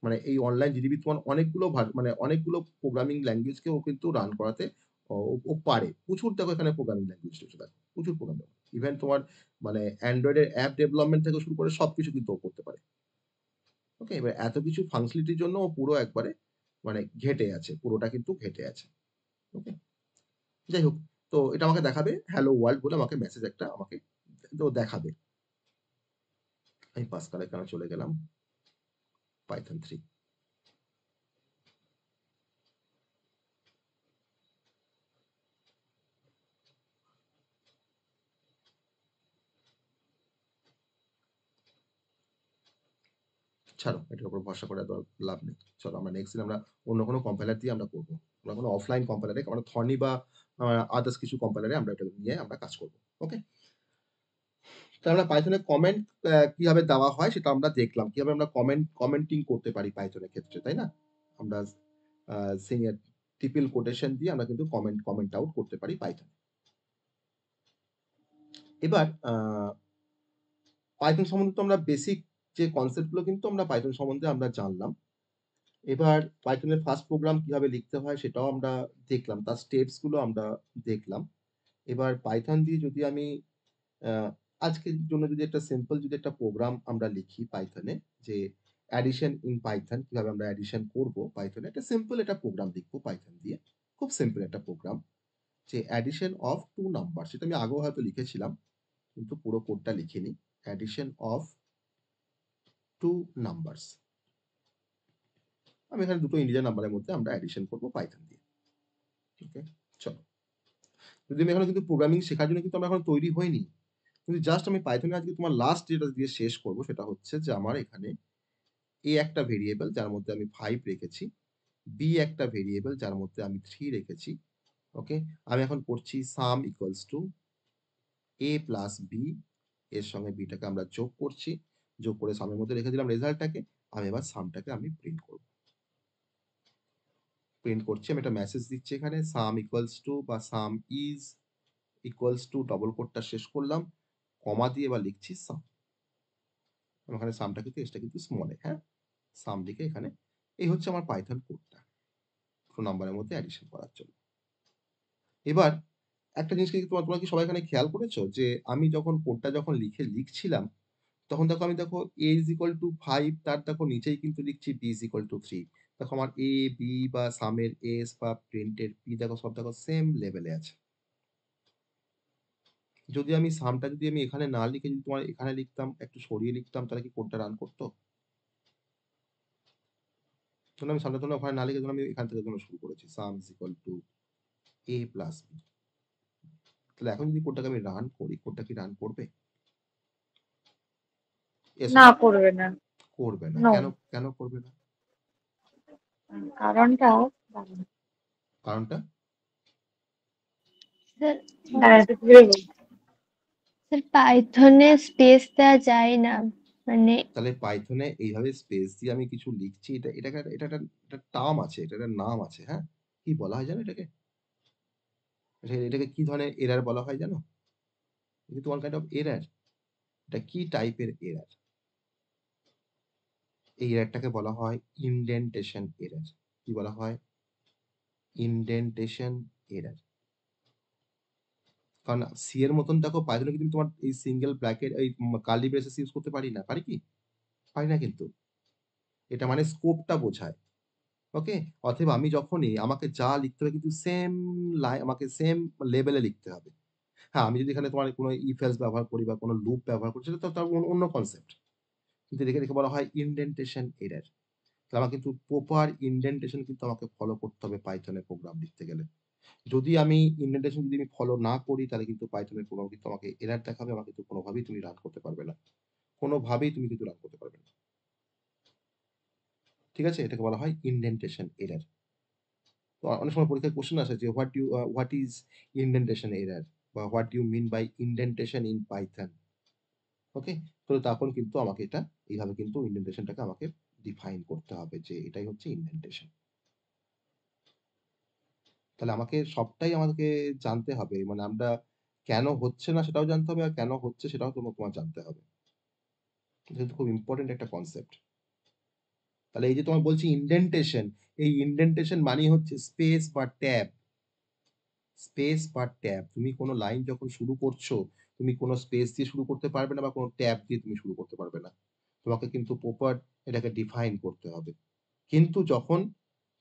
Speaker 1: মানে এই অনলাইন জিডিবি তোমার অনেকগুলো মানে অনেকগুলো প্রোগ্রামিং ল্যাঙ্গুয়েজকেও কিন্তু রান করাতে ও পারে। প্রচুর দেখো এখানে প্রোগ্রামিং ল্যাঙ্গুয়েজ রয়েছে দেখো। প্রচুর প্রোগ্রামিং। ইভেন তোমার মানে অ্যান্ড্রয়েড এর অ্যাপ ডেভেলপমেন্ট থেকে শুরু করে সবকিছু কিন্তু ও করতে পারে। ওকে? এবার এত কিছু ফাংশনালিটির জন্য ও পুরো একবারে মানে ঘেঁটে আছে। পুরোটা কিন্তু ঘেঁটে আছে। ওকে? যাই হোক, তো এটা আমাকে দেখাবে হ্যালো ওয়ার্ল্ড বলে আমাকে মেসেজ একটা আমাকে তো দেখাবে। আমি পাসকাল এখানে চলে গেলাম। পাইথন 3 ছাড়ো, এটার উপর ভরসা করে আর লাভ নেই। চলো আমরা নেক্সট দিন আমরা অন্য কোনো কম্পাইলার দিয়ে আমরা করব। আমরা কোনো অফলাইন কম্পাইলারে আমরা থর্নি বা আদার্স কিছু কম্পাইলারে আমরা এটা নিয়ে আমরা কাজ করব। ওকে? তো আমরা পাইথনে কমেন্ট কিভাবে দেওয়া হয় সেটা আমরা দেখলাম। কিভাবে আমরা কমেন্টিং করতে পারি পাইথনের ক্ষেত্রে, তাই না? আমরা সিঙ্গেল ট্রিপল কোটেশন দিয়ে আমরা কিন্তু কমেন্ট আউট করতে পারি পাইথনে। এবার পাইথন সম্বন্ধে তো আমরা বেসিক যে কনসেপ্ট গুলো কিন্তু আমরা পাইথন সম্বন্ধে আমরা জানলাম। এবার পাইথনের ফার্স্ট প্রোগ্রাম কিভাবে লিখতে হয় সেটাও আমরা দেখলাম। তার স্টেপস গুলো আমরা দেখলাম। এবার পাইথন দিয়ে যদি আমি আ আজকের জন্য যদি একটা সিম্পল যদি একটা প্রোগ্রাম আমরা লিখি পাইথনে যে অ্যাডিশন ইন পাইথন কিভাবে আমরা অ্যাডিশন করব পাইথনে একটা সিম্পল একটা প্রোগ্রাম লিখবো পাইথন দিয়ে। খুব সিম্পল একটা প্রোগ্রাম যে অ্যাডিশন অফ 2 নাম্বার সেটা আমি আগেও হয়তো লিখেছিলাম। কিন্তু পুরো কোডটা লিখিনি। Addition of 2 numbers. আমি এখানে দুটো ইন্টিজার নাম্বারের মধ্যে আমরা অ্যাডিশন করব পাইথন দিয়ে। ওকে? চলো। যদি আমি এখনো কিন্তু প্রোগ্রামিং শেখার জন্য কিন্তু আমরা এখন তৈরি হইনি। কিন্তু জাস্ট আমি পাইথনে আজকে তোমার লাস্ট যেটা দিয়ে শেষ করব সেটা হচ্ছে যে আমার এখানে a একটা ভেরিয়েবল যার মধ্যে আমি 5 রেখেছি, b একটা ভেরিয়েবল যার মধ্যে আমি 3 রেখেছি। ওকে? আমি এখন করছি sum equals to a plus b এর সঙ্গে b টাকে আমরা যোগ করছি। যোগ করে সামের মধ্যে রেখে দিলাম রেজাল্টটাকে। আমি এবার সামটাকে আমি প্রিন্ট করব। প্রিন্ট করছি। আমি একটা মেসেজ দিচ্ছি এখানে sum equals to বা sum is equals to double কোটটা শেষ করলাম। কমা দিয়ে এবার লিখছি সাম। এখানে সামটা কিন্তু এসটা কিন্তু স্মলে, হ্যাঁ? সাম লিখে এখানে এই হচ্ছে আমার পাইথন কোডটা। 2 নাম্বারের মধ্যে অ্যাডিশন করার জন্য। এবার একটা জিনিস কি তোমরা কি সবাই এখানে খেয়াল করেছো? যে আমি যখন কোডটা যখন লিখছিলাম, তখন দেখো আমি দেখো a ইজ ইকুয়াল টু 5, তার দেখো নিচেই কিন্তু লিখছি b ইজ ইকুয়াল টু 3। দেখো আমার a, b বা সামের s বা প্রিন্টের p দেখো সব দেখো সেম লেভেলে আছে। যদি আমি সামটা যদি আমি এখানে না লিখে যদি তোমার এখানে লিখতাম, একটু সরিয়ে লিখতাম, তাহলে কি কোডটা রান করতো? ধরুন আমি সামটা ওখানে না লিখে ধরুন আমি এখান থেকে শুরু করেছি, সাম is equal to a plus b। তাহলে এখন যদি কোডটাকে আমি রান করি, কোডটা কি রান করবে? এসো,
Speaker 6: না, করবে না।
Speaker 1: করবে না।
Speaker 6: নো।
Speaker 1: কেন কেন করবে না?
Speaker 6: কারণটা
Speaker 1: কারণটা
Speaker 7: স্যার
Speaker 6: দাঁড়াতে ধীরে বলছি।
Speaker 7: স্যার পাইথনে স্পেস দেওয়া যায় না, মানে
Speaker 1: তাহলে পাইথনে এইভাবে স্পেস দিয়ে আমি কিছু লিখছি, এটা একটা টার্ম আছে, এটা একটা নাম আছে, হ্যাঁ। কি বলা হয় জানো এটাকে? এটাকে কি ধরনের এরার বলা হয় জানো? কিন্তু ওয়ান কাইন্ড অফ এরার। এটা কি টাইপের এরার? এই এরারটাকে বলা হয় ইনডেন্টেশন এরার। কি বলা হয়? Indentation error. কারণ সি এর মতন দেখো পাইথনে কিন্তু তোমার এই সিঙ্গেল ব্র্যাকেট এই কার্লি ব্রেসেস ইউজ করতে পারি না, পারি কি? পারি না কিন্তু। এটা মানে স্কোপটা বোঝায়। ওকে? অতএব আমি যখনই আমাকে যা লিখতে হবে কিন্তু সেম আমাকে সেম লেভেলে লিখতে হবে। হ্যাঁ, আমি যদি এখানে তোমার কোনো ইফ এলস ব্যবহার করি বা কোনো লুপ ব্যবহার করি, সেটা তো তার অন্য কনসেপ্ট। কিন্তু এটাকে বলা হয় ইনডেন্টেশন এরার। তাহলে আমার কিন্তু প্রপার ইনডেন্টেশন কিন্তু আমাকে ফলো করতে হবে পাইথনে প্রোগ্রাম লিখতে গেলে। যদি আমি ইনডেন্টেশন যদি আমি ফলো না করি, তাহলে কিন্তু পাইথনের প্রোগ্রাম কিন্তু আমাকে এরার দেখাবে, আমাকে কিন্তু কোনোভাবেই তুমি রান করতে পারবে না। কোনোভাবেই তুমি কিন্তু রান করতে পারবে না। ঠিক আছে? এটাকে বলা হয় ইনডেন্টেশন এরার। তো অনেক সময় পরীক্ষায় কোশ্চেন আসে যে হোয়াট ইজ ইনডেন্টেশন এরার বা what do you mean by indentation in Python. Okay? তো তখন কিন্তু আমাকে এটা এইভাবে কিন্তু ইনডেন্টেশনটাকে আমাকে ডিফাইন করতে হবে যে এটাই হচ্ছে ইনডেন্টেশন। তাহলে আমাকে সবটাই আমাকে জানতে হবে। মানে আমরা কেন হচ্ছে না সেটাও জানতে হবে, আর কেন হচ্ছে সেটাও তোমার জানতে হবে। এটা কিন্তু খুব ইম্পোর্টেন্ট একটা কনসেপ্ট। তাহলে এই যে তোমায় বলছি ইনডেন্টেশন, এই ইনডেন্টেশন মানেই হচ্ছে স্পেস বা ট্যাব। স্পেস বা ট্যাব। তুমি কোনো লাইন যখন শুরু করছো, তুমি কোনো স্পেস দিয়ে শুরু করতে পারবে না বা কোনো ট্যাব দিয়ে তুমি শুরু করতে পারবে না। তোমাকে কিন্তু প্রপার এটাকে ডিফাইন করতে হবে। কিন্তু যখন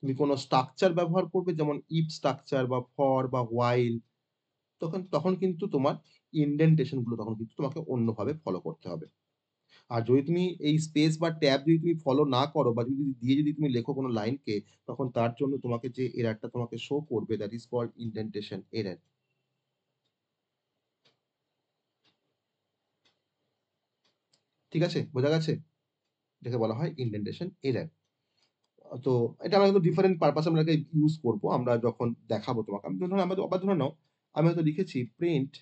Speaker 1: তুমি কোনো স্ট্রাকচার ব্যবহার করবে, যেমন ইফ স্ট্রাকচার বা ফর বা হোয়াইল, তখন তখন কিন্তু তোমার ইনডেন্টেশন গুলো তখন কিন্তু তোমাকে অন্যভাবে ফলো করতে হবে। আর যদি তুমি এই স্পেস বা ট্যাব যদি তুমি ফলো না করো বা যদি দিয়ে যদি তুমি লেখো কোনো লাইনকে, তখন তার জন্য তোমাকে যে এররটা তোমাকে শো করবে, that is called indentation error. ঠিক আছে? বোঝা গেছে? এটাকে বলা হয় ইনডেন্টেশন এরর। তো এটা আমরা কিন্তু ডিফারেন্ট পারপাস আমরা এটাকে ইউজ করব আমরা যখন দেখাবো তোমাকে। আমি ধরুন আমরা আবার ধরে নাও আমি হয়তো লিখেছি প্রিন্ট,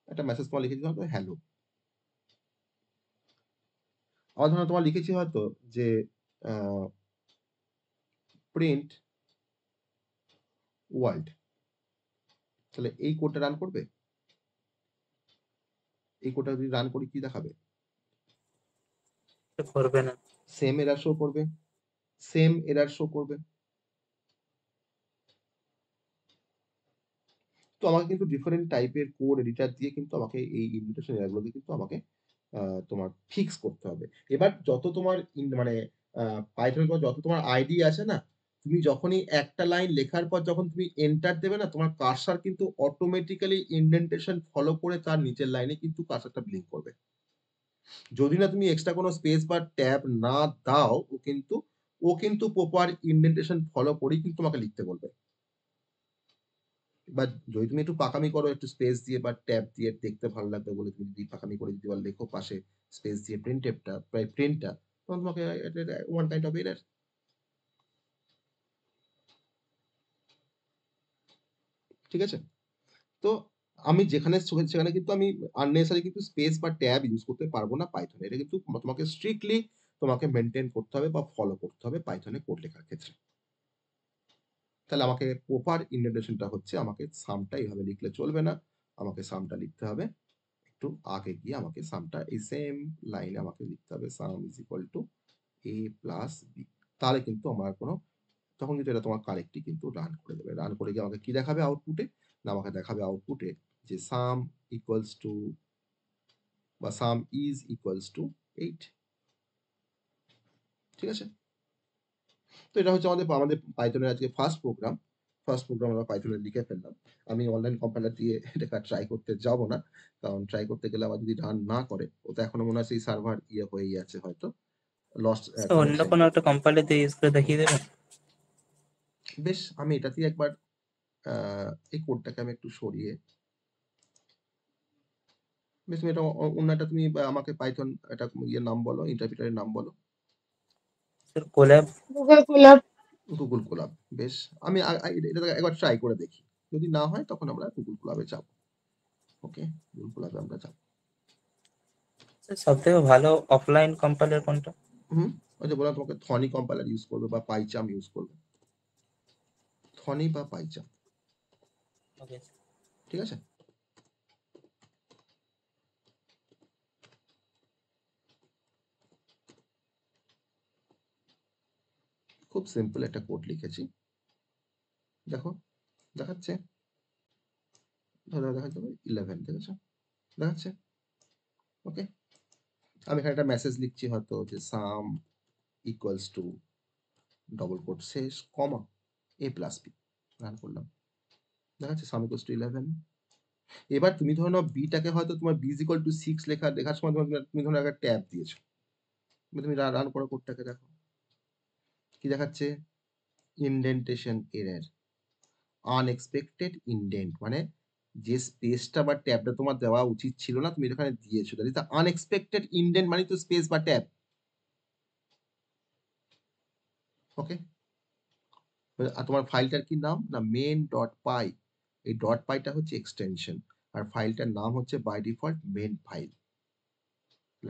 Speaker 1: একটা মেসেজ তোমার লিখেছি হয়তো হ্যালো। আবার ধরো তোমার লিখেছি হয়তো যে প্রিন্ট ওয়ার্ল্ড। তাহলে এই কোডটা রান করবে? এই কোডটা যদি রান করি কি দেখাবে?
Speaker 4: করবে না।
Speaker 1: সেম এরর শো করবে, সেম এরর শো করবে। তো আমাকে কিন্তু ডিফারেন্ট টাইপের কোড এডিটর দিয়ে কিন্তু আমাকে এই ইনভিটেশন এররগুলোকে কিন্তু আমাকে তোমার ফিক্স করতে হবে। এবার যত তোমার মানে পাইথনে যত তোমার আইডি আছে না, তুমি যখনই একটা লাইন লেখার পর যখন তুমি এন্টার দেবে না, তোমার কার্সর কিন্তু অটোমেটিক্যালি ইনডেন্টেশন ফলো করে তার নিচের লাইনে কিন্তু কার্সরটা ব্লিঙ্ক করবে। যদি না তুমি এক্সট্রা কোনো স্পেস বা ট্যাব না দাও, ও কিন্তু প্রপার ইনডেন্টেশন ফলো করেই কিন্তু তোমাকে লিখতে বলবে। বা যদি তুমি একটু পাকামি করো, একটু স্পেস দিয়ে বা ট্যাব দিয়ে দেখতে ভালো লাগবে বলে তুমি যদি পাকামি করে যদি লেখো পাশে স্পেস দিয়ে প্রিন্টটা, তখন তোমাকে ওয়ান কাইন্ড অফ এরর। ঠিক আছে? তো আমি যেখানে সেখানে কিন্তু আমি আননেসেসারি কিন্তু স্পেস বা ট্যাব ইউজ করতে পারবো না পাইথনে। এটা কিন্তু তোমাকে স্ট্রিক্টলি তোমাকে মেনটেন করতে হবে বা ফলো করতে হবে পাইথনে কোড লেখার ক্ষেত্রে। তাহলে আমাকে প্রপার ইনডেন্টেশনটা হচ্ছে আমাকে সামটা এইভাবে লিখলে চলবে না। আমাকে সামটা লিখতে হবে একটু আগে গিয়ে, আমাকে সামটা এই সেম লাইনে আমাকে লিখতে হবে sum is equal to a plus B. তাহলে কিন্তু আমার কোনো তখন কিন্তু এটা তোমার কারেক্টলি কিন্তু রান করে দেবে। রান করে গিয়ে আমাকে কি দেখাবে আউটপুটে? না আমাকে দেখাবে আউটপুটে যে সাম ইকুয়ালস টু বা সাম ইজ ইকুয়ালস টু 8। ঠিক আছে? তো এটা হচ্ছে আমাদের আমাদের পাইথনের আজকে ফার্স্ট প্রোগ্রাম আমরা পাইথনে লিখে ফেললাম। আমি অনলাইন কম্পাইলার দিয়ে এটা ট্রাই করতে যাব না, কারণ ট্রাই করতে গেলে আবার যদি রান না করে, ও তো এখনো মনে হয় সেই সার্ভার হয়েই আছে, হয়তো লস্ট
Speaker 4: স্যার অন্য
Speaker 1: কানেকশন।
Speaker 4: কোনো একটা কম্পাইলার দিয়ে ইউজ করে দেখিয়ে দেবেন?
Speaker 1: বেশ, আমি এটাতেই একবার এই কোডটাকে আমি একটু সরিয়ে, বেশ তুমি এটা অন্য একটা তুমি আমাকে পাইথন এটা নাম বলো, ইন্টারপ্রিটারের নাম বলো।
Speaker 4: Sir collab.
Speaker 6: Google Colab.
Speaker 1: Google collab. বেশ, আমি এটা একবার ট্রাই করে দেখি, যদি না হয় তখন আমরা গুগল কোলাবে যাব। ওকে, গুগল কোলাবে আমরা যাব।
Speaker 4: স্যার সব থেকে ভালো অফলাইন কম্পাইলার কোনটা?
Speaker 1: ওই যে বললাম তোমাকে, থনি কম্পাইলার ইউজ করবে বা পাইচাম ইউজ করবে, থনি বা পাইচাম।
Speaker 4: ওকে।
Speaker 1: ঠিক আছে? খুব সিম্পল একটা কোড লিখেছি, দেখো দেখাচ্ছে, দেখাচ্ছে 11, দেখেছো? দেখাচ্ছে। ওকে, আমি এখানে একটা মেসেজ লিখছি হয়তো যে সাম ইকুয়ালস টু ডবল কোট শেষ কমা a প্লাস বি, রান করলাম, দেখাচ্ছে সাম ইকুয়ালস টু 11। এবার তুমি ধরো বিটাকে হয়তো তোমার বি ইজ ইকুয়াল টু 6 লেখার সময় তুমি ধরো একটা ট্যাব দিয়েছো, তুমি রান করো কোডটাকে, দেখো কি দেখাচ্ছে, ইনডেন্টেশন এরর, আনএক্সপেক্টেড ইনডেন্ট, মানে যে স্পেসটা বা ট্যাবটা তোমার দেওয়া উচিত ছিল না, তুমি এখানে দিয়েছো, that is the unexpected indent, মানে তো স্পেস বা ট্যাব। ওকে, আর তোমার ফাইলটার কি নাম না, মেন ডট পাই। এই ডট পাইটা হচ্ছে এক্সটেনশন, আর ফাইলটার নাম হচ্ছে বাই ডিফল্ট মেন ফাইল।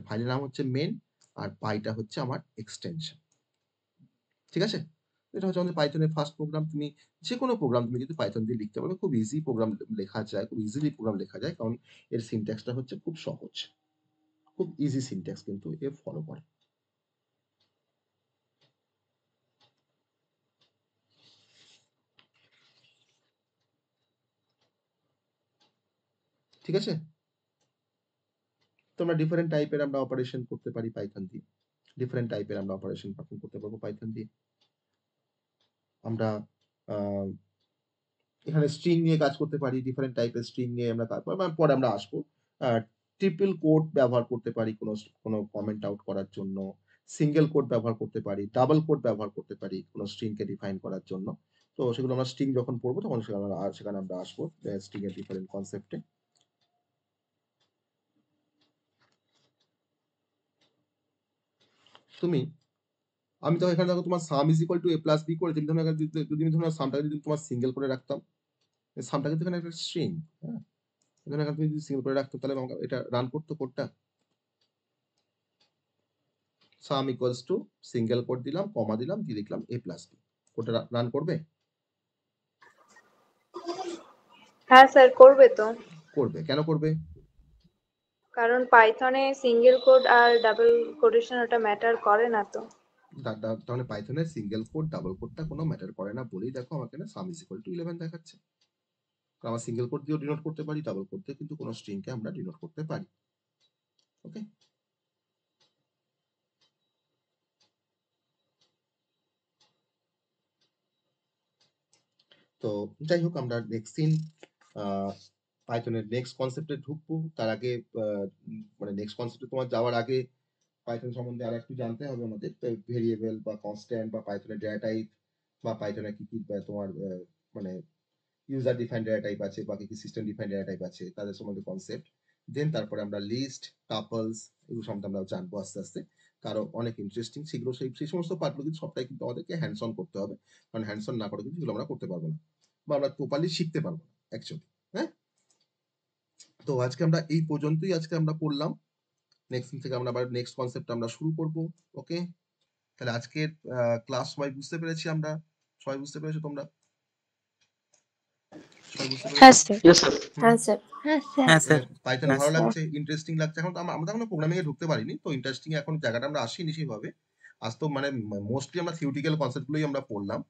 Speaker 1: ফাইলের নাম হচ্ছে মেন, আর পাইটা হচ্ছে আমার এক্সটেনশন। ঠিক আছে? এটা হচ্ছে আমাদের পাইথনের ফার্স্ট প্রোগ্রাম। তুমি যে কোনো প্রোগ্রাম তুমি কিন্তু পাইথন দিয়ে লিখতে পারবে, খুব ইজি প্রোগ্রাম লেখা যায়, খুব ইজিলি প্রোগ্রাম লেখা যায়, কারণ এর সিনট্যাক্সটা হচ্ছে খুব সহজ, খুব ইজি সিনট্যাক্স কিন্তু এ ফলো করে। ঠিক আছে? তোমরা ডিফারেন্ট টাইপের আমরা অপারেশন করতে পারি পাইথন দিয়ে, ডিফারেন্ট টাইপের আমরা অপারেশন পারফর্ম করতে পারবো পাইথন দিয়ে। আমরা এখানে স্ট্রিং নিয়ে কাজ করতে পারি, ডিফারেন্ট টাইপের স্ট্রিং নিয়ে আমরা কাজ পরে আমরা আসবো। ট্রিপল কোড ব্যবহার করতে পারি কোনো কমেন্ট আউট করার জন্য, সিঙ্গেল কোড ব্যবহার করতে পারি, ডাবল কোড ব্যবহার করতে পারি কোনো স্ট্রিংকে ডিফাইন করার জন্য। তো সেগুলো আমরা স্ট্রিং যখন পড়বো তখন সেখানে আমরা আসবো স্ট্রিং এর ডিফারেন্ট কনসেপ্টে। আমি তো এখানে দেখো তোমার sum is equal to a plus B করে, যদি ধরো সামটাকে যদি তোমার সিঙ্গেল করে রাখতাম, সামটা কিন্তু এখানে একটা স্ট্রিং, হ্যাঁ, এখানে তুমি যদি সিঙ্গেল করে রাখতো তাহলে আমাকে এটা রান করতো কোডটা। সাম ইকুয়ালস টু সিঙ্গেল কোড দিলাম, কমা দিলাম, দিয়ে লিখলাম a প্লাস বি, কোডটা রান করবে?
Speaker 3: হ্যাঁ স্যার, করবে তো।
Speaker 1: করবে। কেন করবে?
Speaker 3: কারণ পাইথনে সিঙ্গেল কোড আর ডাবল কোটেশন ওটা ম্যাটার করে না তো।
Speaker 1: তাহলে পাইথনের সিঙ্গেল কোড ডাবল কোডটা কোনো ম্যাটার করে না বলেই দেখো আমাকে না সাম ইজ ইকুয়াল টু 11 দেখাচ্ছে। কারণ আমরা সিঙ্গেল কোড দিয়েও ডিনোট করতে পারি, ডাবল কোড দিয়ে কিন্তু কোনো স্ট্রিংকে আমরা ডিনোট করতে পারি। ওকে, তো যাই হোক, আমরা নেক্সট দিন পাইথনের নেক্সট কনসেপ্টে ঢুকবো। তার আগে মানে নেক্সট কনসেপ্টে তোমার যাওয়ার আগে পাইথন সম্বন্ধে আর একটু জানতে হবে আমাদের, ভেরিয়েবল বা কনস্ট্যান্ট বা পাইথনের ডেটা টাইপ, বা পাইথনের কি কি তোমার মানে ইউজার ডিফাইন্ড ডেটা টাইপ আছে বা কি কি সিস্টেম ডিফাইন্ড ডেটা টাইপ আছে, তাদের সম্বন্ধে কনসেপ্ট। দেন তারপরে আমরা লিস্ট, টাপলস এগুলো সম্বন্ধে আমরা জানবো আস্তে আস্তে, কারণ অনেক ইন্টারেস্টিং সেগুলো। সেই সমস্ত পার্টগুলো কিন্তু সবটাই কিন্তু আমাদেরকে হ্যান্ডস অন করতে হবে, কারণ হ্যান্ডস অন না করে কিন্তু এগুলো আমরা করতে পারবো না, বা আমরা প্রপারলি শিখতে পারবো না অ্যাকচুয়ালি। হ্যাঁ, তো আজকে আমরা এই পর্যন্তই আজকে আমরা পড়লাম। নেক্সট দিন থেকে আমরা আবার নেক্সট কনসেপ্ট আমরা শুরু করব। ওকে, তাহলে আজকের ক্লাস সবাই বুঝতে পেরেছি আমরা? সবাই বুঝতে পেরেছো তোমরা? সবাই বুঝতে
Speaker 8: হ্যাঁ
Speaker 1: পেরেছো?
Speaker 8: স্যার।
Speaker 5: Yes sir.
Speaker 8: হ্যাঁ স্যার।
Speaker 7: হ্যাঁ স্যার।
Speaker 4: হ্যাঁ স্যার।
Speaker 1: পাইথন
Speaker 4: হ্যাঁ,
Speaker 1: ভালো
Speaker 4: স্যার।
Speaker 1: লাগছে, ইন্টারেস্টিং লাগছে? এখন তো আমরা এখনো প্রোগ্রামিং এ ঢুকতে পারিনি, তো ইন্টারেস্টিং এখন জায়গাটা আমরা আসিনি সেইভাবে। আজ তো মানে মোস্টলি আমরা থিওরিটিক্যাল কনসেপ্ট গুলোই আমরা পড়লাম।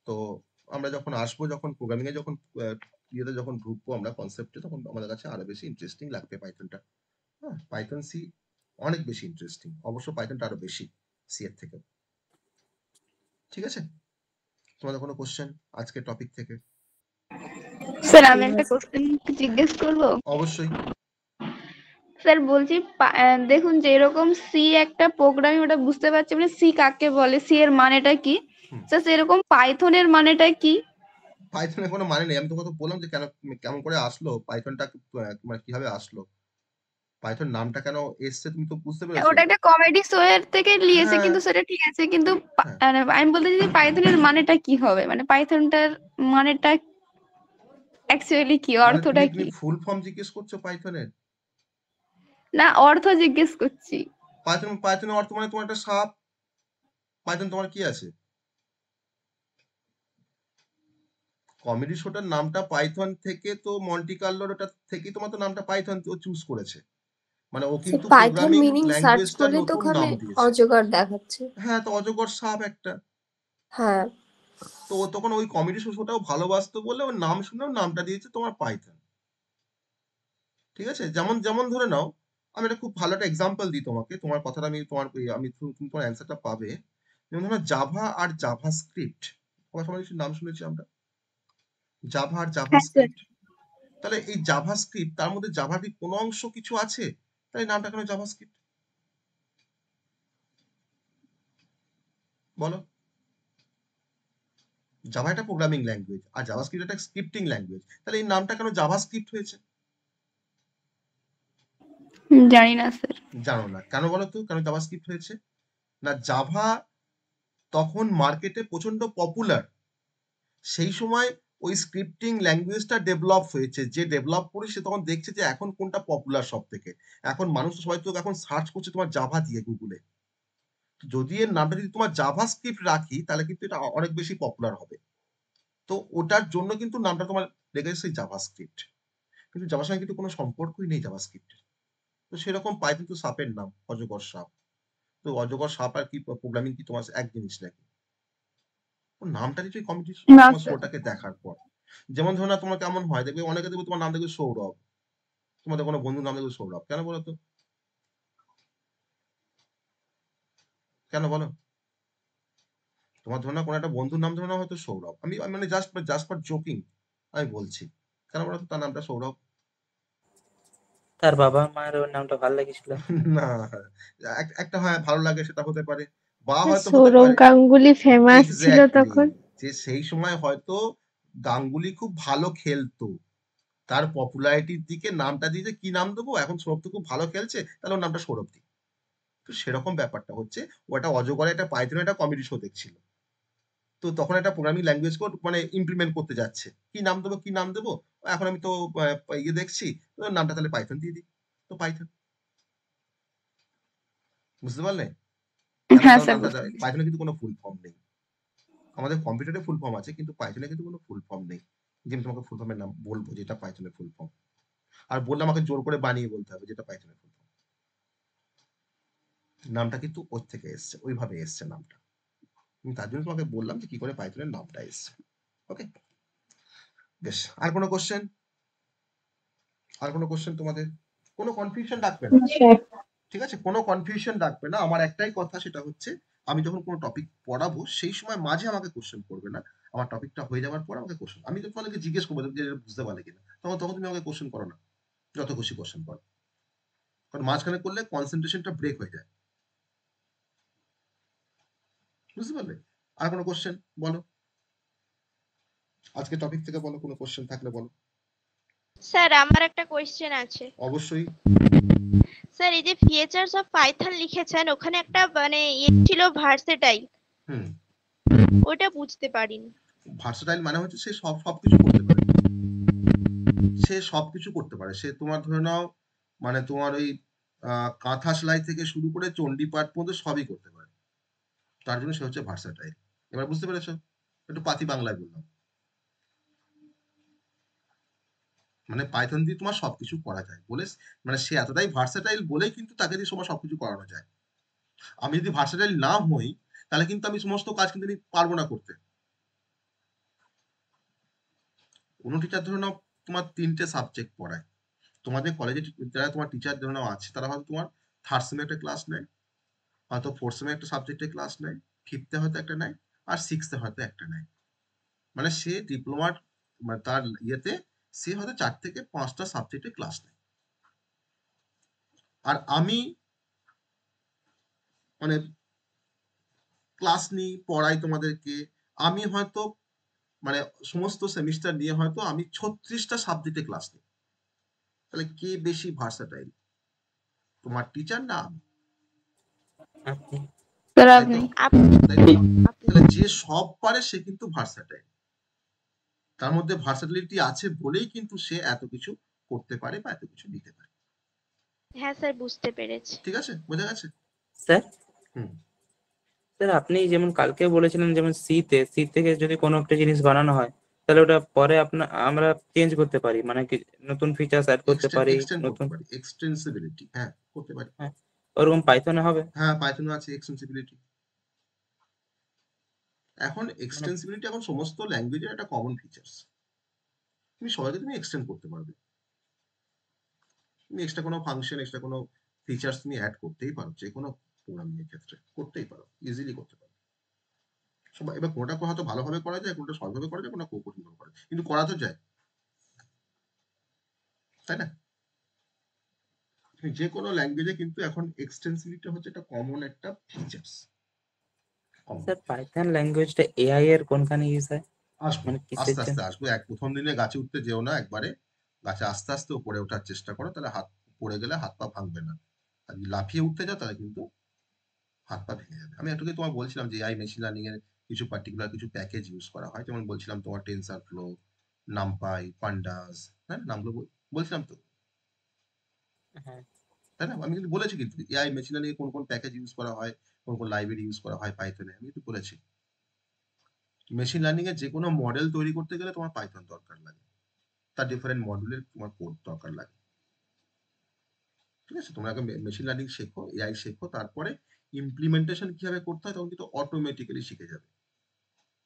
Speaker 1: তো আমরা যখন আসবো, যখন প্রোগ্রামিং এ যখন ইয়েতে যখন ঢুকবো আমরা কনসেপ্টে, তখন আমাদের কাছে আরো বেশি ইন্টারেস্টিং লাগবে পাইথনটা। হ্যাঁ, পাইথন সি অনেক বেশি ইন্টারেস্টিং, অবশ্য পাইথনটা আরো বেশি সি এর থেকে। ঠিক আছে, তোমাদের কোনো কোশ্চেন আজকের টপিক থেকে?
Speaker 7: স্যার আমি একটা কোশ্চেন জিজ্ঞেস করব।
Speaker 1: অবশ্যই।
Speaker 7: স্যার বলছি দেখুন যে এরকম সি একটা প্রোগ্রামিং, ওটা বুঝতে পারছি, মানে সি কাকে বলে, সি এর মানেটা কি।
Speaker 1: হুম।
Speaker 7: স্যার সেরকম পাইথনের মানেটা কি?
Speaker 1: পাইথনের কোনো মানে নেই, আমি তোমাকে বললাম যে কেন কেমন করে আসলো পাইথনটা, মানে কিভাবে আসলো, পাইথন নামটা কেন এসছে, তুমি তো বুঝতে পেরেছো?
Speaker 7: ওটা একটা কমেডি শো এর থেকে নিয়েছে,
Speaker 1: হ্যাঁ,
Speaker 7: কিন্তু সেটা ঠিক আছে, কিন্তু
Speaker 1: হ্যাঁ,
Speaker 7: আমি বলতে চাই পাইথনের মানেটা কি হবে, মানে পাইথনটার মানেটা অ্যাকচুয়ালি কি,
Speaker 1: মানে
Speaker 7: অর্থটা
Speaker 1: তুমি
Speaker 7: কি?
Speaker 1: ফুল ফর্ম জিজ্ঞেস করছো পাইথনের?
Speaker 7: না, অর্থ জিজ্ঞেস করছি।
Speaker 1: পাইথনের অর্থ মানে তোমার একটা সাপ। পাইথন তোমার কি আছে? কমেডি শোটার নামটা পাইথন থেকে, তো মন্টি কার্লোর ওটা থেকেই তোমার তো নামটা পাইথন ও চুজ করেছে, মানে ও কিন্তু
Speaker 8: পাইথন
Speaker 1: প্রোগ্রামিং
Speaker 8: মিনিং সার্চ
Speaker 1: ল্যাঙ্গুয়েজটা
Speaker 8: করলে তো
Speaker 1: নতুন
Speaker 8: ওখানে
Speaker 1: নাম দিয়েছে।
Speaker 8: অজগর দেখাচ্ছে।
Speaker 1: হ্যাঁ, তো অজগর সাপ একটা।
Speaker 8: হ্যাঁ,
Speaker 1: তো ও তখন ওই কমেডি শোটাও ভালোবাসতো বলে ওর নাম শুনেও নামটা দিয়েছে তোমার পাইথন। ঠিক আছে, যেমন যেমন ধরে নাও, আমি একটা খুব ভালো একটা এক্সাম্পল দিই তোমাকে, তোমার কথাটা আমি তুমি তোমার অ্যান্সারটা পাবে। যেমন ধরো জাভা আর জাভা স্ক্রিপ্ট, তোমার সবাই কিছু নাম শুনেছি আমরা, জাভা আর জাভা
Speaker 7: হ্যাঁ স্যার।
Speaker 1: স্ক্রিপ্ট। তাহলে এই জাভা স্ক্রিপ্ট, তার মধ্যে জাভার কি কোনো অংশ কিছু আছে? তাই নামটা কেন জাভা স্ক্রিপ্ট? বলো। জাভা একটা প্রোগ্রামিং ল্যাঙ্গুয়েজ আর জাভা স্ক্রিপ্ট একটা স্ক্রিপ্টিং ল্যাঙ্গুয়েজ, তাহলে এই নামটা কেন জাভা স্ক্রিপ্ট হয়েছে?
Speaker 7: জানি না স্যার।
Speaker 1: জানো না কেন? বলো তো কেন জাভা স্ক্রিপ্ট হয়েছে? না, জাভা তখন মার্কেটে প্রচন্ড পপুলার, সেই সময় ওই স্ক্রিপ্টিং ল্যাঙ্গুয়েজটা ডেভেলপ হয়েছে, যে ডেভেলপ করে সে তখন দেখছে যে এখন কোনটা পপুলার সব থেকে। এখন মানুষ সবাই তো এখন সার্চ করছে তোমার জাভা দিয়ে গুগলে, যদি এর নামটা যদি তোমার জাভা স্ক্রিপ্ট রাখি তাহলে কিন্তু এটা অনেক বেশি পপুলার হবে। তো ওটার জন্য কিন্তু নামটা তোমার লেগেছে সেই জাভা স্ক্রিপ্ট, কিন্তু জাভার সঙ্গে কিন্তু কোনো সম্পর্কই নেই জাভা স্ক্রিপ্টের। তো সেরকম পাইথন তো সাপের নাম, অজগর সাপ। তো অজগর সাপ আর কি প্রোগ্রামিং কি তোমার এক জিনিস নাকি? ওর নামটা নিশ্চয়ই কমিটি
Speaker 7: না
Speaker 1: তোমার
Speaker 7: স্যার।
Speaker 1: শোটাকে দেখার পর। যেমন ধরো না, তোমার কেমন হয় দেখবে, অনেকে দেখবে তোমার নাম দেখবে সৌরভ, তোমাদের কোনো বন্ধুর নাম দেখবে সৌরভ, কেন বলো তো? কেন বলো? তোমার ধরো না কোনো একটা বন্ধুর নাম ধরো না হয়তো সৌরভ, আমি মানে জাস্ট ফর জোকিং আমি বলছি, কেন বলো তো তার নামটা সৌরভ?
Speaker 4: তার বাবা মায়ের ওর নামটা ভালো লেগেছিল।
Speaker 1: না, একটা হয় ভালো লাগে সেটা হতে পারে, বা হয়তো হতে
Speaker 6: সৌরভ
Speaker 1: পারে
Speaker 6: গাঙ্গুলি ফেমাস ছিল
Speaker 1: এক্স্যাক্টলি
Speaker 6: তখন।
Speaker 1: যে সেই সময় হয়তো গাঙ্গুলি খুব ভালো খেলতো, তার পপুলারিটির দিকে নামটা দিয়ে যে কি নাম দেবো, এখন সৌরভ তো খুব ভালো খেলছে তাহলে ওর নামটা সৌরভ দিই। তো সেরকম ব্যাপারটা হচ্ছে, ও একটা অজগরে একটা পাইথনের একটা কমেডি শো দেখছিল, তো তখন একটা প্রোগ্রামিং ল্যাঙ্গুয়েজ কোড মানে ইমপ্লিমেন্ট করতে যাচ্ছে, কি নাম দেবো কি নাম দেবো, এখন আমি তো ইয়ে দেখছি, তো নামটা তাহলে পাইথন দিয়ে দিই, তো পাইথন। বুঝতে পারলে কেন
Speaker 7: হ্যাঁ
Speaker 1: কেন
Speaker 7: স্যার,
Speaker 1: নামটা
Speaker 7: বুঝতে পেরেছি।
Speaker 1: পাইথনে কিন্তু কোনো ফুল ফর্ম নেই, আমাদের কম্পিউটারে ফুল ফর্ম আছে কিন্তু পাইথনে কিন্তু কোনো ফুল ফর্ম নেই, যে আমি তোমাকে ফুল ফর্মের নাম বলবো যেটা পাইথনের ফুল ফর্ম, আর বললে আমাকে জোর করে বানিয়ে বলতে হবে যেটা পাইথনের ফুল ফর্ম। নামটা কিন্তু ওর থেকে এসছে, ওইভাবে এসছে নামটা, আমি তার জন্য তোমাকে বললাম যে কি করে পাইথনের নামটা এসছে। ওকে, বেশ। আর কোনো কোশ্চেন? আর কোনো কোশ্চেন তোমাদের? কোনো কনফিউশন রাখবে না, ঠিক আছে? কোনো কনফিউশন রাখবে না, আমার একটাই কথা, সেটা হচ্ছে আমি যখন কোনো টপিক পড়াবো সেই সময় মাঝে আমাকে কোশ্চেন করবে না, আমার টপিকটা হয়ে যাওয়ার পর আমাকে কোশ্চেন, আমি তো তোমাকে জিজ্ঞেস করবো যে এটা বুঝতে পারলে কিনা, তখন তখন তুমি আমাকে কোশ্চেন করো না, যত খুশি কোশ্চেন করো, কারণ মাঝখানে করলে কনসেন্ট্রেশনটা ব্রেক হয়ে যায়। বুঝতে পারলে? আর কোনো কোশ্চেন বলো, আজকে টপিক থেকে বলো, কোনো কোশ্চেন থাকলে বলো।
Speaker 10: স্যার আমার একটা কোয়েশ্চেন আছে।
Speaker 1: অবশ্যই।
Speaker 10: স্যার এই যে ফিচার্স অফ পাইথন লিখেছেন, ওখানে একটা মানে ছিল ভার্সেটাইল,
Speaker 1: হুম।
Speaker 10: ওটা বুঝতে পারিনি।
Speaker 1: ভার্সেটাইল মানে হচ্ছে সে সবকিছু করতে পারে, সে সবকিছু করতে পারে, সে তোমার ধরে নাও মানে তোমার ওই কাঁথা সেলাই থেকে শুরু করে চণ্ডী পাঠ পর্যন্ত সবই করতে পারে, তার জন্য সে হচ্ছে ভার্সেটাইল। এবার বুঝতে পেরেছো? একটু পাতি বাংলায় বললাম, মানে পাইথন দিয়ে তোমার সবকিছু করা যায় বলে, মানে সে এতটাই ভার্সেটাইল বলেই কিন্তু তাকে দিয়ে তোমার সবকিছু করানো যায়। আমি যদি ভার্সেটাইল না হই তাহলে কিন্তু আমি সমস্ত কাজ কিন্তু আমি পারবো না করতে। কোনো টিচার ধরে নাও তোমার 3টে সাবজেক্ট পড়ায়, তোমাদের কলেজে যারা তোমার টিচার জন্য আছে তারা হয়তো তোমার থার্ড সেমে একটা ক্লাস নেয়, হয়তো ফোর্থ সেমে একটা সাবজেক্টের ক্লাস নেয়, ফিফথে হয়তো একটা নেয়, আর সিক্সথে হয়তো একটা নেয়। মানে সে ডিপ্লোমার মানে তার ইয়েতে সে হয়তো 4 থেকে 5টা সাবজেক্টে ক্লাস নেয়। আর আমি মানে ক্লাস নিই, পড়াই তোমাদেরকে, আমি হয়তো মানে সমস্ত সেমিস্টার নিয়ে হয়তো আমি 36টা সাবজেক্টে ক্লাস নিই। তাহলে কে বেশি ভার্সাটাইল, তোমার টিচার না আমি?
Speaker 4: আপনি
Speaker 7: স্যার
Speaker 1: তাই
Speaker 7: আপনি
Speaker 1: তো?
Speaker 10: আপনি
Speaker 1: তাই তো?
Speaker 10: আপনি
Speaker 1: তাহলে যে সব পারে সে কিন্তু ভার্সাটাইল, তার মধ্যে ভার্সাটিলিটি আছে বলেই কিন্তু সে এত কিছু করতে পারে বা এত কিছু নিতে পারে।
Speaker 10: হ্যাঁ স্যার, বুঝতে পেরেছি।
Speaker 1: ঠিক আছে, বোঝা গেছে?
Speaker 4: স্যার
Speaker 1: হুম।
Speaker 4: স্যার আপনি যেমন কালকে বলেছিলেন যেমন সি থেকে যদি কোনো একটা জিনিস বানানো হয় তাহলে ওটা পরে আমরা চেঞ্জ করতে পারি, মানে কি নতুন ফিচার্স অ্যাড করতে পারি
Speaker 1: এক্সটেন্ড করতে
Speaker 4: নতুন।
Speaker 1: পারি, এক্সটেন্সিবিলিটি, হ্যাঁ করতে পারি।
Speaker 4: হ্যাঁ, ওরকম পাইথনে হবে?
Speaker 1: হ্যাঁ, পাইথনে আছে এক্সটেন্সিবিলিটি। এখন
Speaker 4: মানে
Speaker 1: এক্সটেন্সিবিলিটি এখন সমস্ত ল্যাঙ্গুয়েজের একটা কমন ফিচার্স। তুমি সবাইকে তুমি এক্সটেন্ড করতে পারবে, তুমি এক্সট্রা কোনো ফাংশন, এক্সট্রা কোনো ফিচার্স তুমি অ্যাড করতেই পারো, যে কোনো প্রোগ্রামিং এর ক্ষেত্রে করতেই পারো, ইজিলি করতে পারো। সবাই এবার কোনটা হয়তো ভালোভাবে করা যায়, কোনটা সহজভাবে করা যায়, কোনটা কঠিনভাবে করা যায়, কিন্তু করা তো যায়, তাই না? যে কোনো ল্যাঙ্গুয়েজে কিন্তু এখন এক্সটেন্সিবিলিটি হচ্ছে একটা কমন একটা ফিচার্স।
Speaker 4: স্যার পাইথন ল্যাঙ্গুয়েজটা এআই এর কোনখানে ইউজ হয়,
Speaker 1: আসবো,
Speaker 4: মানে কিসের
Speaker 1: আস্তে
Speaker 4: জন্য?
Speaker 1: আস্তে আসবো। প্রথম দিনে গাছে উঠতে যেও না একবারে, গাছে আস্তে আস্তে উপরে ওঠার চেষ্টা করো, তাহলে হাত পড়ে গেলে হাত পা ভাঙবে না। আর যদি লাফিয়ে উঠতে যাও তাহলে কিন্তু হাত পা ভেঙে যাবে। আমি একটু তোমার বলছিলাম যে এআই মেশিন লার্নিং এর কিছু পার্টিকুলার কিছু প্যাকেজ ইউজ করা হয়, যেমন বলছিলাম তোমার টেনসার ফ্লো, নামপাই, পান্ডাস, হ্যাঁ নামগুলো বলছিলাম তো,
Speaker 4: হ্যাঁ
Speaker 1: তাই না? আমি কিন্তু বলেছি কিন্তু এআই মেশিন লার্নিং কোন কোন প্যাকেজ ইউজ করা হয়, কোন কোন লাইব্রেরি ইউজ করা হয় পাইথনে, আমি কিন্তু বলেছি। মেশিন লার্নিং এর যে কোনো মডেল তৈরি করতে গেলে তোমার পাইথন দরকার লাগে, তার ডিফারেন্ট মডেলের তোমার কোড দরকার লাগে। ঠিক আছে, তোমরা আগে মেশিন লার্নিং শেখো, এআই শেখো, তারপরে ইমপ্লিমেন্টেশন কিভাবে করতে হয় তখন কিন্তু অটোমেটিক্যালি শিখে যাবে।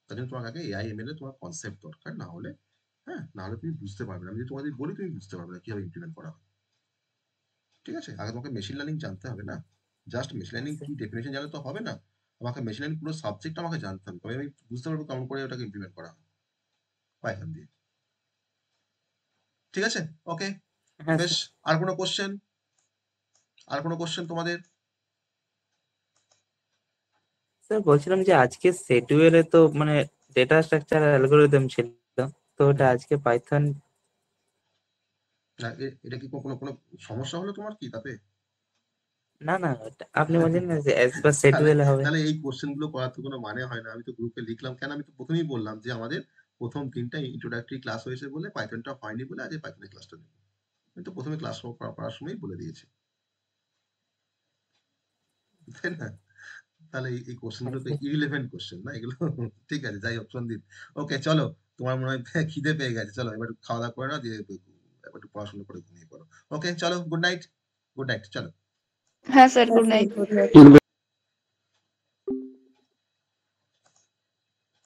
Speaker 1: তার জন্য তোমার আগে এআই এমএল এ তোমার কনসেপ্ট দরকার, না হলে হ্যাঁ না হলে তুমি বুঝতে পারবে না। আমি যদি তোমাদের বলি তুমি বুঝতে পারবে না কিভাবে ইমপ্লিমেন্ট করা হয়। ঠিক আছে, আগে তোমাকে মেশিন লার্নিং জানতে হবে না, জাস্ট মেশিন লার্নিং
Speaker 4: স্যার।
Speaker 1: কি ডেফিনেশন জানলে তো হবে না, আমাকে মেশিন লার্নিং পুরো সাবজেক্ট আমাকে জানতে হবে, তবে আমি বুঝতে পারবো কেমন করে ওটাকে ইমপ্লিমেন্ট করা হয় পাইথন দিয়ে। ঠিক আছে, ওকে,
Speaker 4: হ্যাঁ
Speaker 1: বেশ।
Speaker 4: স্যার।
Speaker 1: আর কোনো কোশ্চেন, আর কোনো কোশ্চেন তোমাদের?
Speaker 4: স্যার বলছিলাম যে আজকে শেডিউলে তো মানে ডেটা স্ট্রাকচার অ্যালগোরিদম ছিল, তো ওটা আজকে পাইথন।
Speaker 1: না এটা কি কোনো কোনো সমস্যা হলো তোমার কি তাতে?
Speaker 4: না না, আপনি বলছেন না যে অ্যাজ পার
Speaker 1: তাহলে
Speaker 4: শেডিউলে হবে।
Speaker 1: তাহলে এই কোশ্চেন গুলো করার তো কোনো মানে হয় না। আমি তো গ্রুপে লিখলাম কেন, আমি তো প্রথমেই বললাম যে আমাদের প্রথম 3টা ইন্ট্রোডাক্টরি ক্লাস হয়েছে বলে পাইথনটা হয়নি বলে আজ পাইথনের ক্লাসটা নেব। আমি তো প্রথমে ক্লাস করার সময় বলে দিয়েছি, তাই না? তাহলে এই কোশ্চেন
Speaker 4: হ্যাঁ
Speaker 1: গুলো তো
Speaker 4: স্যার।
Speaker 1: ইরিলেভেন্ট কোশ্চেন না এগুলো। ঠিক আছে, যাই হোক সন্দীপ, ওকে চলো, তোমার মনে হয় খিদে পেয়ে গেছে, চলো এবার একটু খাওয়া দাওয়া করে নাও, দিয়ে এবার একটু পড়াশোনা করে ঘুমিয়ে পড়ো। ওকে চলো, গুড নাইট, গুড নাইট, চলো।
Speaker 7: হ্যাঁ স্যার, গুড নাইট।